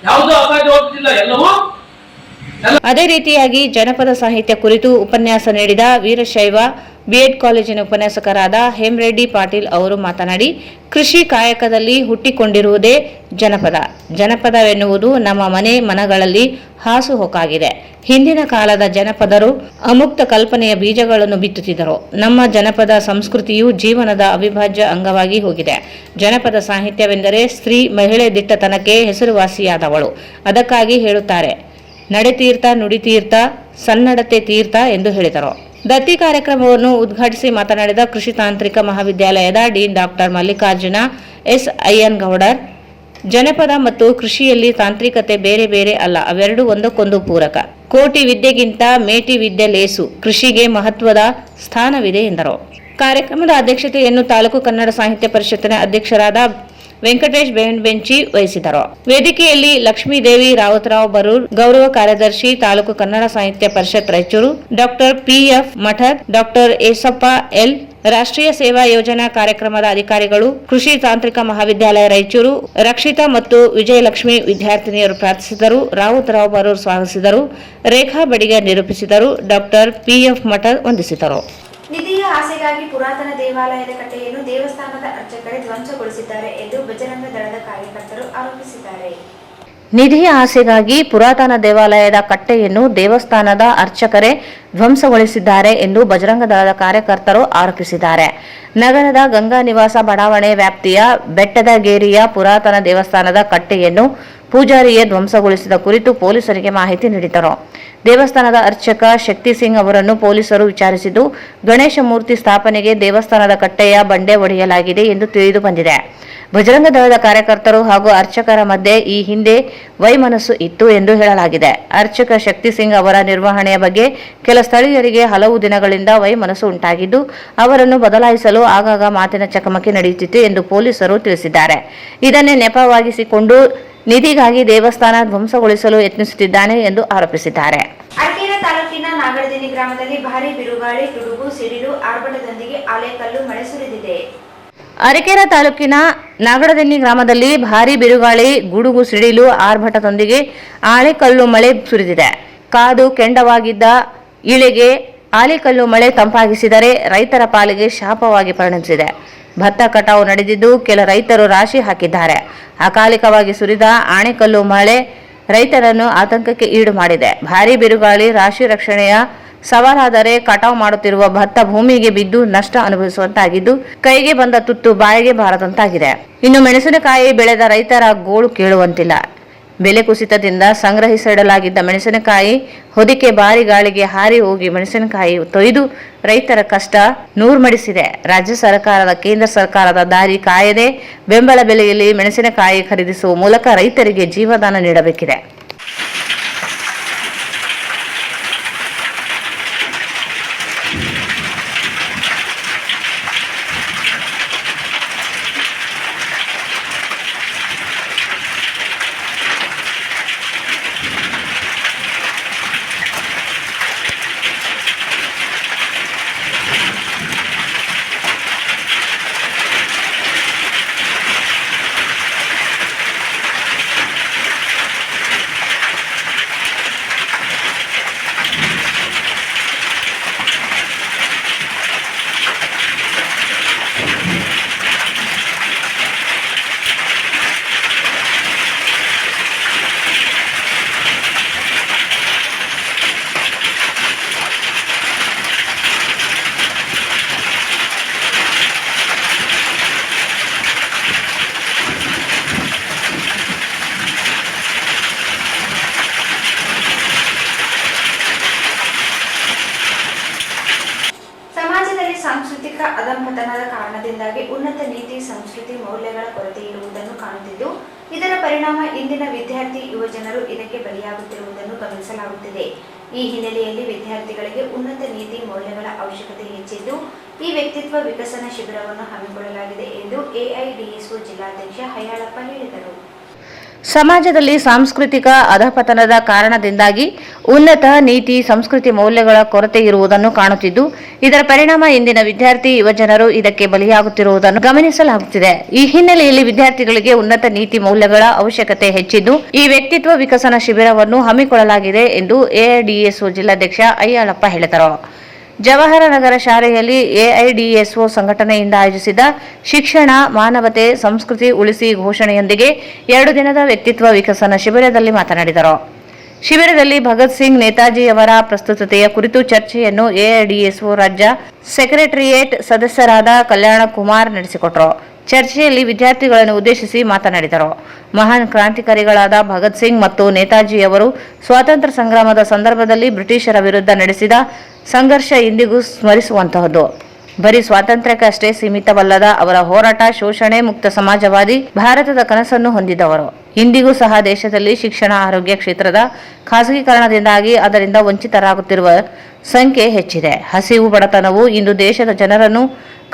ಯಾವುದೂ ಅಸಾಧ್ಯವಾಗುತ್ತಿಲ್ಲ, ಎಲ್ಲವೂ. ಅದೇ ರೀತಿಯಾಗಿ ಜನಪದ ಸಾಹಿತ್ಯ ಕುರಿತು ಉಪನ್ಯಾಸ ನೀಡಿದ ವೀರಶೈವ ಬಿಎಡ್ ಕಾಲೇಜಿನ ಉಪನ್ಯಾಸಕರಾದ ಹೇಮರೆಡ್ಡಿ ಪಾಟೀಲ್ ಅವರು ಮಾತನಾಡಿ, ಕೃಷಿ ಕಾಯಕದಲ್ಲಿ ಹುಟ್ಟಿಕೊಂಡಿರುವುದೇ ಜನಪದವೆನ್ನುವುದು ನಮ್ಮ ಮನೆ ಮನಗಳಲ್ಲಿ ಹಾಸುಹೊಕ್ಕಾಗಿದೆ. ಹಿಂದಿನ ಕಾಲದ ಜನಪದರು ಅಮುಕ್ತ ಕಲ್ಪನೆಯ ಬೀಜಗಳನ್ನು ಬಿತ್ತುತ್ತಿದ್ದರು. ನಮ್ಮ ಜನಪದ ಸಂಸ್ಕೃತಿಯು ಜೀವನದ ಅವಿಭಾಜ್ಯ ಅಂಗವಾಗಿ ಹೋಗಿದೆ. ಜನಪದ ಸಾಹಿತ್ಯವೆಂದರೆ ಸ್ತ್ರೀ ಮಹಿಳೆ ದಿಟ್ಟತನಕ್ಕೆ ಹೆಸರುವಾಸಿಯಾದವಳು. ಅದಕ್ಕಾಗಿ ಹೇಳುತ್ತಾರೆ, ನಡೆತೀರ್ಥ ನುಡಿತೀರ್ಥ ಸನ್ನಡತೆ ತೀರ್ಥ ಎಂದು ಹೇಳಿದರು. ದತ್ತಿ ಕಾರ್ಯಕ್ರಮವನ್ನು ಉದ್ಘಾಟಿಸಿ ಮಾತನಾಡಿದ ಕೃಷಿ ತಾಂತ್ರಿಕ ಮಹಾವಿದ್ಯಾಲಯದ ಡೀನ್ ಡಾಕ್ಟರ್ ಮಲ್ಲಿಕಾರ್ಜುನ ಎಸ್ ಅಯ್ಯನಗೌಡರ್, ಜನಪದ ಮತ್ತು ಕೃಷಿಯಲ್ಲಿ ತಾಂತ್ರಿಕತೆ ಬೇರೆ ಬೇರೆ ಅಲ್ಲ, ಅವೆರಡೂ ಒಂದಕ್ಕೊಂದು ಪೂರಕ. ಕೋಟಿ ವಿದ್ಯೆಗಿಂತ ಮೇಟಿ ವಿದ್ಯೆ ಲೇಸು, ಕೃಷಿಗೆ ಮಹತ್ವದ ಸ್ಥಾನವಿದೆ ಎಂದರು. ಕಾರ್ಯಕ್ರಮದ ಅಧ್ಯಕ್ಷತೆಯನ್ನು ತಾಲೂಕು ಕನ್ನಡ ಸಾಹಿತ್ಯ ಪರಿಷತ್ತಿನ ಅಧ್ಯಕ್ಷರಾದ ವೆಂಕಟೇಶ್ ಬೆಂಚಿ ವಹಿಸಿದರು. ವೇದಿಕೆಯಲ್ಲಿ ಲಕ್ಷ್ಮೀದೇವಿ ರಾವತರಾವ್ ಬರೂರ್, ಗೌರವ ಕಾರ್ಯದರ್ಶಿ ತಾಲೂಕು ಕನ್ನಡ ಸಾಹಿತ್ಯ ಪರಿಷತ್ ರಾಯಚೂರು, ಡಾಕ್ಟರ್ ಪಿಎಫ್ ಮಠದ್, ಡಾಕ್ಟರ್ ಏಸಪ್ಪ ಎಲ್, ರಾಷ್ಟ್ರೀಯ ಸೇವಾ ಯೋಜನಾ ಕಾರ್ಯಕ್ರಮದ ಅಧಿಕಾರಿಗಳು, ಕೃಷಿ ತಾಂತ್ರಿಕ ಮಹಾವಿದ್ಯಾಲಯ ರಾಯಚೂರು, ರಕ್ಷಿತಾ ಮತ್ತು ವಿಜಯಲಕ್ಷ್ಮಿ ವಿದ್ಯಾರ್ಥಿನಿಯರು ಪ್ರಾರ್ಥಿಸಿದರು. ರಾವತರಾವ್ ಬರೂರ್ ಸ್ವಾಗತಿಸಿದರು. ರೇಖಾ ಬಡಿಗೆ ನಿರೂಪಿಸಿದರು. ಡಾಕ್ಟರ್ ಪಿಎಫ್ ಮಠದ್ ವಂದಿಸಿದರು. ನಿಧಿಯ ಆಸೆಗಾಗಿ ಪುರಾತನ ದೇವಾಲಯದ ಕಟ್ಟೆಯನ್ನು ದೇವಸ್ಥಾನದ ಅರ್ಚಕರೇ ಧ್ವಂಸಗೊಳಿಸಿದ್ದಾರೆ ಎಂದು ಬಜರಂಗ ದಳದ ಕಾರ್ಯಕರ್ತರು ಆರೋಪಿಸಿದ್ದಾರೆ. ನಿಧಿಯ ಆಸೆಗಾಗಿ ಪುರಾತನ ದೇವಾಲಯದ ಕಟ್ಟೆಯನ್ನು ದೇವಸ್ಥಾನದ ಅರ್ಚಕರೇ ಧ್ವಂಸಗೊಳಿಸಿದ್ದಾರೆ ಎಂದು ಬಜರಂಗ ದಳದ ಕಾರ್ಯಕರ್ತರು ಆರೋಪಿಸಿದ್ದಾರೆ. ನಗರದ ಗಂಗಾ ನಿವಾಸ ಬಡಾವಣೆ ವ್ಯಾಪ್ತಿಯ ಬೆಟ್ಟದಗೇರಿಯ ಪುರಾತನ ದೇವಸ್ಥಾನದ ಕಟ್ಟೆಯನ್ನು ಪೂಜಾರಿಯೇ ಧ್ವಂಸಗೊಳಿಸಿದ ಕುರಿತು ಪೊಲೀಸರಿಗೆ ಮಾಹಿತಿ ನೀಡಿದರು. ದೇವಸ್ಥಾನದ ಅರ್ಚಕ ಶಕ್ತಿ ಸಿಂಗ್ ಅವರನ್ನು ಪೊಲೀಸರು ವಿಚಾರಿಸಿದ್ದು, ಗಣೇಶ ಮೂರ್ತಿ ಸ್ಥಾಪನೆಗೆ ದೇವಸ್ಥಾನದ ಕಟ್ಟೆಯ ಬಂಡೆ ಒಡೆಯಲಾಗಿದೆ ಎಂದು ತಿಳಿದು ಬಂದಿದೆ. ಬಜರಂಗ ದಳದ ಕಾರ್ಯಕರ್ತರು ಹಾಗೂ ಅರ್ಚಕರ ಮಧ್ಯೆ ಈ ಹಿಂದೆ ವೈಮನಸ್ಸು ಇತ್ತು ಎಂದು ಹೇಳಲಾಗಿದೆ. ಅರ್ಚಕ ಶಕ್ತಿ ಸಿಂಗ್ ಅವರ ನಿರ್ವಹಣೆಯ ಬಗ್ಗೆ ಕೆಲ ಸ್ಥಳೀಯರಿಗೆ ಹಲವು ದಿನಗಳಿಂದ ವೈಮನಸ್ಸು ಉಂಟಾಗಿದ್ದು, ಅವರನ್ನು ಬದಲಾಯಿಸಲು ಆಗಾಗ ಮಾತಿನ ಚಕಮಕಿ ನಡೆಯುತ್ತಿತ್ತು ಎಂದು ಪೊಲೀಸರು ತಿಳಿಸಿದ್ದಾರೆ. ಇದನ್ನೇ ನೆಪವಾಗಿಸಿಕೊಂಡು ನಿಧಿಗಾಗಿ ದೇವಸ್ಥಾನ ಧ್ವಂಸಗೊಳಿಸಲು ಯತ್ನಿಸುತ್ತಿದ್ದಾನೆ ಎಂದು ಆರೋಪಿಸಿದ್ದಾರೆ. ಅರಕೆರೆ ತಾಲೂಕಿನ ನಾಗರದಿನ್ನಿ ಗ್ರಾಮದಲ್ಲಿ ಭಾರೀ ಬಿರುಗಾಳಿ, ಗುಡುಗು, ಸಿಡಿಲು, ಆರ್ಭಟದೊಂದಿಗೆ ಆಲೆಕಲ್ಲು ಮಳೆ ಸುರಿದಿದೆ. ಅರಕೆರೆ ತಾಲೂಕಿನ ನಾಗರದಿನ್ನಿ ಗ್ರಾಮದಲ್ಲಿ ಭಾರೀ ಬಿರುಗಾಳಿ, ಗುಡುಗು, ಸಿಡಿಲು, ಆರ್ಭಟದೊಂದಿಗೆ ಆಲೆಕಲ್ಲು ಮಳೆ ಸುರಿದಿದೆ. ಕಾದು ಕೆಂಡವಾಗಿದ್ದ ಇಳೆಗೆ ಆಲಿಕಲ್ಲು ಮಳೆ ತಂಪಾಗಿಸಿದರೆ ರೈತರ ಪಾಲಿಗೆ ಶಾಪವಾಗಿ ಪರಿಣಮಿಸಿದೆ. ಭತ್ತ ಕಟಾವು ನಡೆದಿದ್ದು ಕೆಲ ರೈತರು ರಾಶಿ ಹಾಕಿದ್ದಾರೆ. ಅಕಾಲಿಕವಾಗಿ ಸುರಿದ ಆಣೆಕಲ್ಲು ಮಳೆ ರೈತರನ್ನು ಆತಂಕಕ್ಕೆ ಈಡು ಮಾಡಿದೆ. ಭಾರೀ ಬಿರುಗಾಳಿ ರಾಶಿ ರಕ್ಷಣೆಯ ಸವಾಲಾದರೆ ಕಟಾವು ಮಾಡುತ್ತಿರುವ ಭತ್ತ ಭೂಮಿಗೆ ಬಿದ್ದು ನಷ್ಟ ಅನುಭವಿಸುವಂತಾಗಿದ್ದು, ಕೈಗೆ ಬಂದ ತುತ್ತು ಬಾಯಿಗೆ ಬಾರದಂತಾಗಿದೆ. ಇನ್ನು ಮೆಣಸಿನಕಾಯಿ ಬೆಳೆದ ರೈತರ ಗೋಳು ಕೇಳುವಂತಿಲ್ಲ. ಬೆಲೆ ಕುಸಿತದಿಂದ ಸಂಗ್ರಹಿಸಿಡಲಾಗಿದ್ದ ಮೆಣಸಿನಕಾಯಿ ಹೊದಿಕೆ ಭಾರಿ ಗಾಳಿಗೆ ಹಾರಿ ಹೋಗಿ ಮೆಣಸಿನಕಾಯಿ ತೊಯ್ದು ರೈತರ ಕಷ್ಟ ನೂರ್ಮಡಿಸಿದೆ. ರಾಜ್ಯ ಸರ್ಕಾರದ ಕೇಂದ್ರ ಸರ್ಕಾರದ ದಾರಿ ಕಾಯದೆ ಬೆಂಬಲ ಬೆಲೆಯಲ್ಲಿ ಮೆಣಸಿನಕಾಯಿ ಖರೀದಿಸುವ ಮೂಲಕ ರೈತರಿಗೆ ಜೀವದಾನ ನೀಡಬೇಕಿದೆ. ಸಾಂಸ್ಕೃತಿಕ ಅಧಃಪತನದ ಕಾರಣದಿಂದಾಗಿ ಉನ್ನತ ನೀತಿ ಸಂಸ್ಕೃತಿ ಮೌಲ್ಯಗಳ ಕೊರತೆ ಇರುವುದನ್ನು ಕಾಣುತ್ತಿದ್ದು, ಇದರ ಪರಿಣಾಮ ಇಂದಿನ ವಿದ್ಯಾರ್ಥಿ ಯುವಜನರು ಇದಕ್ಕೆ ಬಲಿಯಾಗುತ್ತಿರುವುದನ್ನು ಗಮನಿಸಲಾಗುತ್ತಿದೆ. ಈ ಹಿನ್ನೆಲೆಯಲ್ಲಿ ವಿದ್ಯಾರ್ಥಿಗಳಿಗೆ ಉನ್ನತ ನೀತಿ ಮೌಲ್ಯಗಳ ಅವಶ್ಯಕತೆ ಹೆಚ್ಚಿದ್ದು, ಈ ವ್ಯಕ್ತಿತ್ವ ವಿಕಸನ ಶಿಬಿರವನ್ನು ಹಮ್ಮಿಕೊಳ್ಳಲಾಗಿದೆ ಎಂದು ಎಐಡಿಎಸ್ಒ ಜಿಲ್ಲಾಧ್ಯಕ್ಷ ಹಯ್ಯಾಳಪ್ಪ ಹೇಳಿದರು. ಸಮಾಜದಲ್ಲಿ ಸಾಂಸ್ಕೃತಿಕ ಅಧಃಪತನದ ಕಾರಣದಿಂದಾಗಿ ಉನ್ನತ ನೀತಿ ಸಂಸ್ಕೃತಿ ಮೌಲ್ಯಗಳ ಕೊರತೆ ಇರುವುದನ್ನು ಕಾಣುತ್ತಿದ್ದು, ಇದರ ಪರಿಣಾಮ ಇಂದಿನ ವಿದ್ಯಾರ್ಥಿ ಯುವಜನರು ಇದಕ್ಕೆ ಬಲಿಯಾಗುತ್ತಿರುವುದನ್ನು ಗಮನಿಸಲಾಗುತ್ತಿದೆ. ಈ ಹಿನ್ನೆಲೆಯಲ್ಲಿ ವಿದ್ಯಾರ್ಥಿಗಳಿಗೆ ಉನ್ನತ ನೀತಿ ಮೌಲ್ಯಗಳ ಅವಶ್ಯಕತೆ ಹೆಚ್ಚಿದ್ದು, ಈ ವ್ಯಕ್ತಿತ್ವ ವಿಕಸನ ಶಿಬಿರವನ್ನು ಹಮ್ಮಿಕೊಳ್ಳಲಾಗಿದೆ ಎಂದು ಎಐಡಿಎಸ್ಒ ಜಿಲ್ಲಾಧ್ಯಕ್ಷ ಅಯ್ಯಾಳಪ್ಪ ಹೇಳಿದರು. ಜವಾಹರನಗರ ಶಾಲೆಯಲ್ಲಿ ಎಐಡಿಎಸ್ಒ ಸಂಘಟನೆಯಿಂದ ಆಯೋಜಿಸಿದ ಶಿಕ್ಷಣ, ಮಾನವತೆ, ಸಂಸ್ಕೃತಿ ಉಳಿಸಿ ಘೋಷಣೆಯೊಂದಿಗೆ 2 ದಿನದ ವ್ಯಕ್ತಿತ್ವ ವಿಕಸನ ಶಿಬಿರದಲ್ಲಿ ಮಾತನಾಡಿದರು. ಶಿಬಿರದಲ್ಲಿ ಭಗತ್ ಸಿಂಗ್ ನೇತಾಜಿಯವರ ಪ್ರಸ್ತುತತೆಯ ಕುರಿತು ಚರ್ಚೆಯನ್ನು ಎಐಡಿಎಸ್ಒ ರಾಜ್ಯ ಸೆಕ್ರೆಟರಿಯೇಟ್ ಸದಸ್ಯರಾದ ಕಲ್ಯಾಣ ಕುಮಾರ್ ನಡೆಸಿಕೊಟ್ಟರು. ಚರ್ಚೆಯಲ್ಲಿ ವಿದ್ಯಾರ್ಥಿಗಳನ್ನು ಉದ್ದೇಶಿಸಿ ಮಾತನಾಡಿದರು. ಮಹಾನ್ ಕ್ರಾಂತಿಕಾರಿಗಳಾದ ಭಗತ್ ಸಿಂಗ್ ಮತ್ತು ನೇತಾಜಿಯವರು ಸ್ವಾತಂತ್ರ್ಯ ಸಂಗ್ರಾಮದ ಸಂದರ್ಭದಲ್ಲಿ ಬ್ರಿಟಿಷರ ವಿರುದ್ಧ ನಡೆಸಿದ ಸಂಘರ್ಷ ಇಂದಿಗೂ ಸ್ಮರಿಸುವಂತಹದ್ದು. ಬರೀ ಸ್ವಾತಂತ್ರ್ಯಕ್ಕಷ್ಟೇ ಸೀಮಿತವಲ್ಲದ ಅವರ ಹೋರಾಟ ಶೋಷಣೆ ಮುಕ್ತ ಸಮಾಜವಾದಿ ಭಾರತದ ಕನಸನ್ನು ಹೊಂದಿದವರು. ಇಂದಿಗೂ ಸಹ ದೇಶದಲ್ಲಿ ಶಿಕ್ಷಣ, ಆರೋಗ್ಯ ಕ್ಷೇತ್ರದ ಖಾಸಗೀಕರಣದಿಂದಾಗಿ ಅದರಿಂದ ವಂಚಿತರಾಗುತ್ತಿರುವ ಸಂಖ್ಯೆ ಹೆಚ್ಚಿದೆ. ಹಸಿವು, ಬಡತನವು ಇಂದು ದೇಶದ ಜನರನ್ನು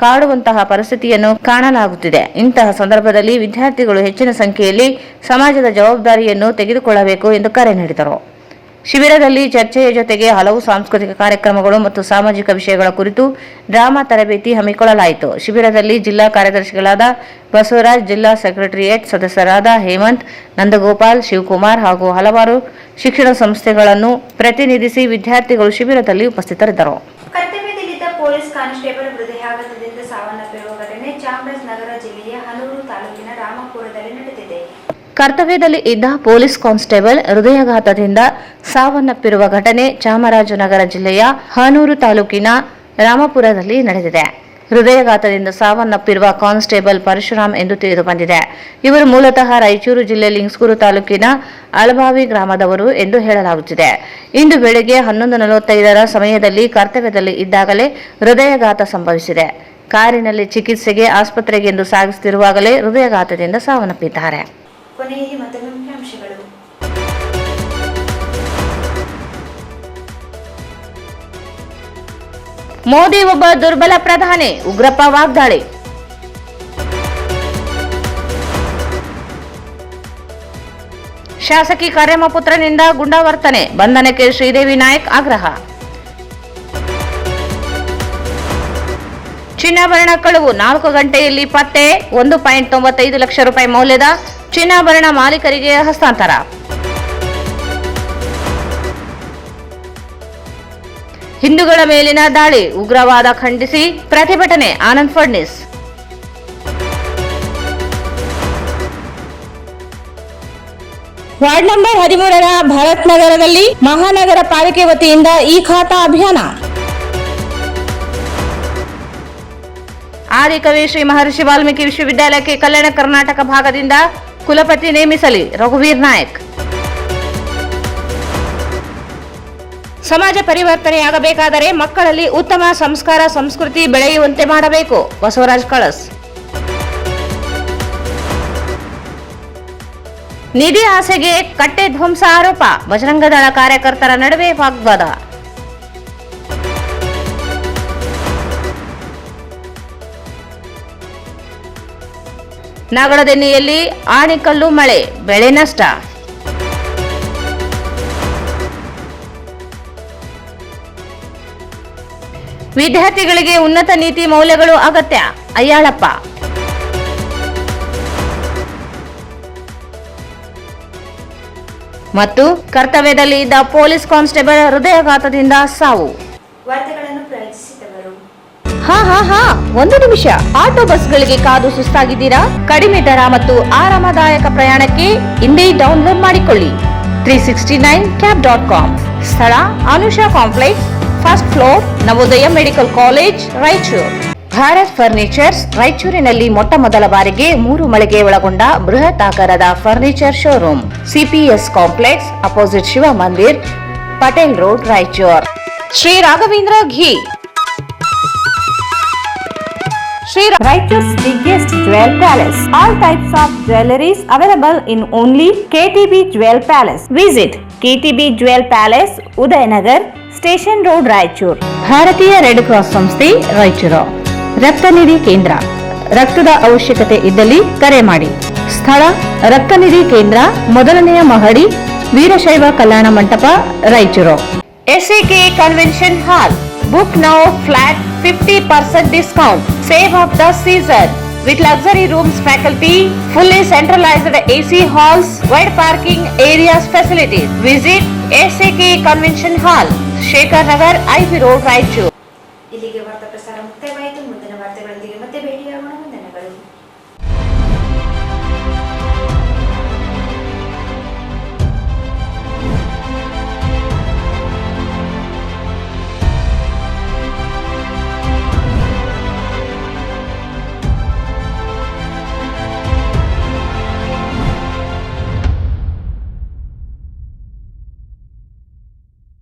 ಕಾಡುವಂತಹ ಪರಿಸ್ಥಿತಿಯನ್ನು ಕಾಣಲಾಗುತ್ತಿದೆ. ಇಂತಹ ಸಂದರ್ಭದಲ್ಲಿ ವಿದ್ಯಾರ್ಥಿಗಳು ಹೆಚ್ಚಿನ ಸಂಖ್ಯೆಯಲ್ಲಿ ಸಮಾಜದ ಜವಾಬ್ದಾರಿಯನ್ನು ತೆಗೆದುಕೊಳ್ಳಬೇಕು ಎಂದು ಕರೆ ನೀಡಿದರು. ಶಿಬಿರದಲ್ಲಿ ಚರ್ಚೆಯ ಜೊತೆಗೆ ಹಲವು ಸಾಂಸ್ಕೃತಿಕ ಕಾರ್ಯಕ್ರಮಗಳು ಮತ್ತು ಸಾಮಾಜಿಕ ವಿಷಯಗಳ ಕುರಿತು ಡ್ರಾಮಾ ತರಬೇತಿ ಹಮ್ಮಿಕೊಳ್ಳಲಾಯಿತು. ಶಿಬಿರದಲ್ಲಿ ಜಿಲ್ಲಾ ಕಾರ್ಯದರ್ಶಿಗಳಾದ ಬಸವರಾಜ್, ಜಿಲ್ಲಾ ಸೆಕ್ರೆಟರಿಯೇಟ್ ಸದಸ್ಯರಾದ ಹೇಮಂತ್, ನಂದಗೋಪಾಲ್, ಶಿವಕುಮಾರ್ ಹಾಗೂ ಹಲವಾರು ಶಿಕ್ಷಣ ಸಂಸ್ಥೆಗಳನ್ನು ಪ್ರತಿನಿಧಿಸಿ ವಿದ್ಯಾರ್ಥಿಗಳು ಶಿಬಿರದಲ್ಲಿ ಉಪಸ್ಥಿತರಿದ್ದರು. ಕರ್ತವ್ಯದಲ್ಲಿದ್ದ ಪೊಲೀಸ್ ಕಾನ್ಸ್ಟೇಬಲ್ ಹೃದಯಾಘಾತದಿಂದ ಸಾವನ್ನಪ್ಪಿರುವ ಘಟನೆ ಚಾಮರಾಜನಗರ ಜಿಲ್ಲೆಯ ಹನೂರು ತಾಲೂಕಿನ ರಾಮಪುರದಲ್ಲಿ ನಡೆದಿದೆ. ಕರ್ತವ್ಯದಲ್ಲಿ ಇದ್ದ ಪೊಲೀಸ್ ಕಾನ್ಸ್ಟೇಬಲ್ ಹೃದಯಾಘಾತದಿಂದ ಸಾವನ್ನಪ್ಪಿರುವ ಘಟನೆ ಚಾಮರಾಜನಗರ ಜಿಲ್ಲೆಯ ಹನೂರು ತಾಲೂಕಿನ ರಾಮಪುರದಲ್ಲಿ ನಡೆದಿದೆ. ಹೃದಯಾಘಾತದಿಂದ ಸಾವನ್ನಪ್ಪಿರುವ ಕಾನ್ಸ್ಟೇಬಲ್ ಪರಶುರಾಮ್ ಎಂದು ತಿಳಿದು ಬಂದಿದೆ. ಇವರು ಮೂಲತಃ ರಾಯಚೂರು ಜಿಲ್ಲೆ ಲಿಂಗಸ್ಗೂರು ತಾಲೂಕಿನ ಅಳಬಾವಿ ಗ್ರಾಮದವರು ಎಂದು ಹೇಳಲಾಗುತ್ತಿದೆ. ಇಂದು ಬೆಳಗ್ಗೆ 11:45 ಸಮಯದಲ್ಲಿ ಕರ್ತವ್ಯದಲ್ಲಿ ಇದ್ದಾಗಲೇ ಹೃದಯಾಘಾತ ಸಂಭವಿಸಿದೆ. ಕಾರಿನಲ್ಲಿ ಚಿಕಿತ್ಸೆಗೆ ಆಸ್ಪತ್ರೆಗೆಂದು ಸಾಗಿಸುತ್ತಿರುವಾಗಲೇ ಹೃದಯಾಘಾತದಿಂದ ಸಾವನ್ನಪ್ಪಿದ್ದಾರೆ. ಕೊನೆಯಲ್ಲಿ ಮತ್ತೊಮ್ಮೆ ಮುಖ್ಯಾಂಶಗಳು. ಮೋದಿ ಒಬ್ಬ ದುರ್ಬಲ ಪ್ರಧಾನಿ, ಉಗ್ರಪ್ಪ ವಾಗ್ದಾಳಿ. ಶಾಸಕಿ ಕಾರ್ಯಮ್ಮ ಪುತ್ರನಿಂದ ಗುಂಡಾವರ್ತನೆ, ಬಂಧನಕ್ಕೆ ಶ್ರೀದೇವಿ ನಾಯಕ್ ಆಗ್ರಹ. ಚಿನ್ನಾಭರಣ ಕಳವು, 4 ಗಂಟೆಯಲ್ಲಿ ಪತ್ತೆ, 1.95 ಲಕ್ಷ ರೂಪಾಯಿ ಮೌಲ್ಯದ ಚಿನ್ನಾಭರಣ ಮಾಲೀಕರಿಗೆ ಹಸ್ತಾಂತರ. ಹಿಂದೂಗಳ ಮೇಲಿನ ದಾಳಿ, ಉಗ್ರವಾದ ಖಂಡಿಸಿ ಪ್ರತಿಭಟನೆ, ಆನಂದ್ ಫಡ್ನೀಸ್. ವಾರ್ಡ್ ನಂಬರ್ 13ರ ಭಾರತ್ ನಗರದಲ್ಲಿ ಮಹಾನಗರ ಪಾಲಿಕೆ ವತಿಯಿಂದ ಈ ಖಾತಾ ಅಭಿಯಾನ. ಆದಿಕವಿ ಶ್ರೀ ಮಹರ್ಷಿ ವಾಲ್ಮೀಕಿ ವಿಶ್ವವಿದ್ಯಾಲಯಕ್ಕೆ ಕಲ್ಯಾಣ ಕರ್ನಾಟಕ ಭಾಗದಿಂದ ಕುಲಪತಿ ನೇಮಿಸಲಿ, ರಘುವೀರ್ ನಾಯಕ್. ಸಮಾಜ ಪರಿವರ್ತನೆಯಾಗಬೇಕಾದರೆ ಮಕ್ಕಳಲ್ಲಿ ಉತ್ತಮ ಸಂಸ್ಕಾರ ಸಂಸ್ಕೃತಿ ಬೆಳೆಯುವಂತೆ ಮಾಡಬೇಕು, ಬಸವರಾಜ್ ಕಳಸ್. ನಿಧಿ ಆಸೆಗೆ ಕಟ್ಟೆ ಧ್ವಂಸ ಆರೋಪ, ಬಜರಂಗದಳ ಕಾರ್ಯಕರ್ತರ ನಡುವೆ ವಾಗ್ವಾದ. ನಾಗಡದೆನ್ನಿಯಲ್ಲಿ ಆಣಿಕಲ್ಲು ಮಳೆ, ಬೆಳೆ ನಷ್ಟ. ವಿದ್ಯಾರ್ಥಿಗಳಿಗೆ ಉನ್ನತ ನೀತಿ ಮೌಲ್ಯಗಳು ಅಗತ್ಯ, ಅಯ್ಯಾಳಪ್ಪ. ಮತ್ತು ಕರ್ತವ್ಯದಲ್ಲಿ ಇದ್ದ ಪೊಲೀಸ್ ಕಾನ್ಸ್ಟೇಬಲ್ ಹೃದಯಾಘಾತದಿಂದ ಸಾವು. ವಾರ್ತೆಗಳನ್ನು ಪ್ರಾಯೋಜಿಸಿದವರು. ಒಂದು ನಿಮಿಷ. ಆಟೋ ಬಸ್ಗಳಿಗೆ ಕಾದು ಸುಸ್ತಾಗಿದ್ದೀರಾ? ಕಡಿಮೆ ದರ ಮತ್ತು ಆರಾಮದಾಯಕ ಪ್ರಯಾಣಕ್ಕೆ ಇಂದೇ ಡೌನ್ಲೋಡ್ ಮಾಡಿಕೊಳ್ಳಿ 369cab.com. ಸ್ಥಳ Anusha complex, first floor, Navodaya medical college, Raichur. Bharat furnitures ರಾಯಚೂರಿನಲ್ಲಿ ಮೊಟ್ಟ ಮೊದಲ ಬಾರಿಗೆ 3 ಮಳಿಗೆ ಒಳಗೊಂಡ ಬೃಹತ್ ಆಕಾರದ furniture showroom. CPS complex, opposite Shiva Mandir, Patel road, Raichur. Shri Raghavendra ghee. Raichur's biggest jewel palace. All types of jewelries available in only KTB Jewel Palace. Visit KTB Jewel Palace, Udayanagar, Station Road, Raichur. ಭಾರತೀಯ red cross ಸಂಸ್ಥೆ, ರಾಯಚೂರು. ರಕ್ತನಿಧಿ ಕೇಂದ್ರ. ರಕ್ತದ ಅವಶ್ಯಕತೆ ಇದ್ದಲ್ಲಿ ಕರೆ ಮಾಡಿ. ಸ್ಥಳ ರಕ್ತನಿಧಿ ಕೇಂದ್ರ, ಮೊದಲನೆಯ ಮಹಡಿ, Veerashaiva Kalyana Mantapa, Raichur. SAK convention hall. Book now, flat 50% discount. Save of the season with luxury rooms, faculty, fully centralized AC halls, wide parking areas, facilities. Visit SAK Convention Hall, Shekhar Nagar, IV Road, Raichur. ಧನ್ಯವಾದಗಳು.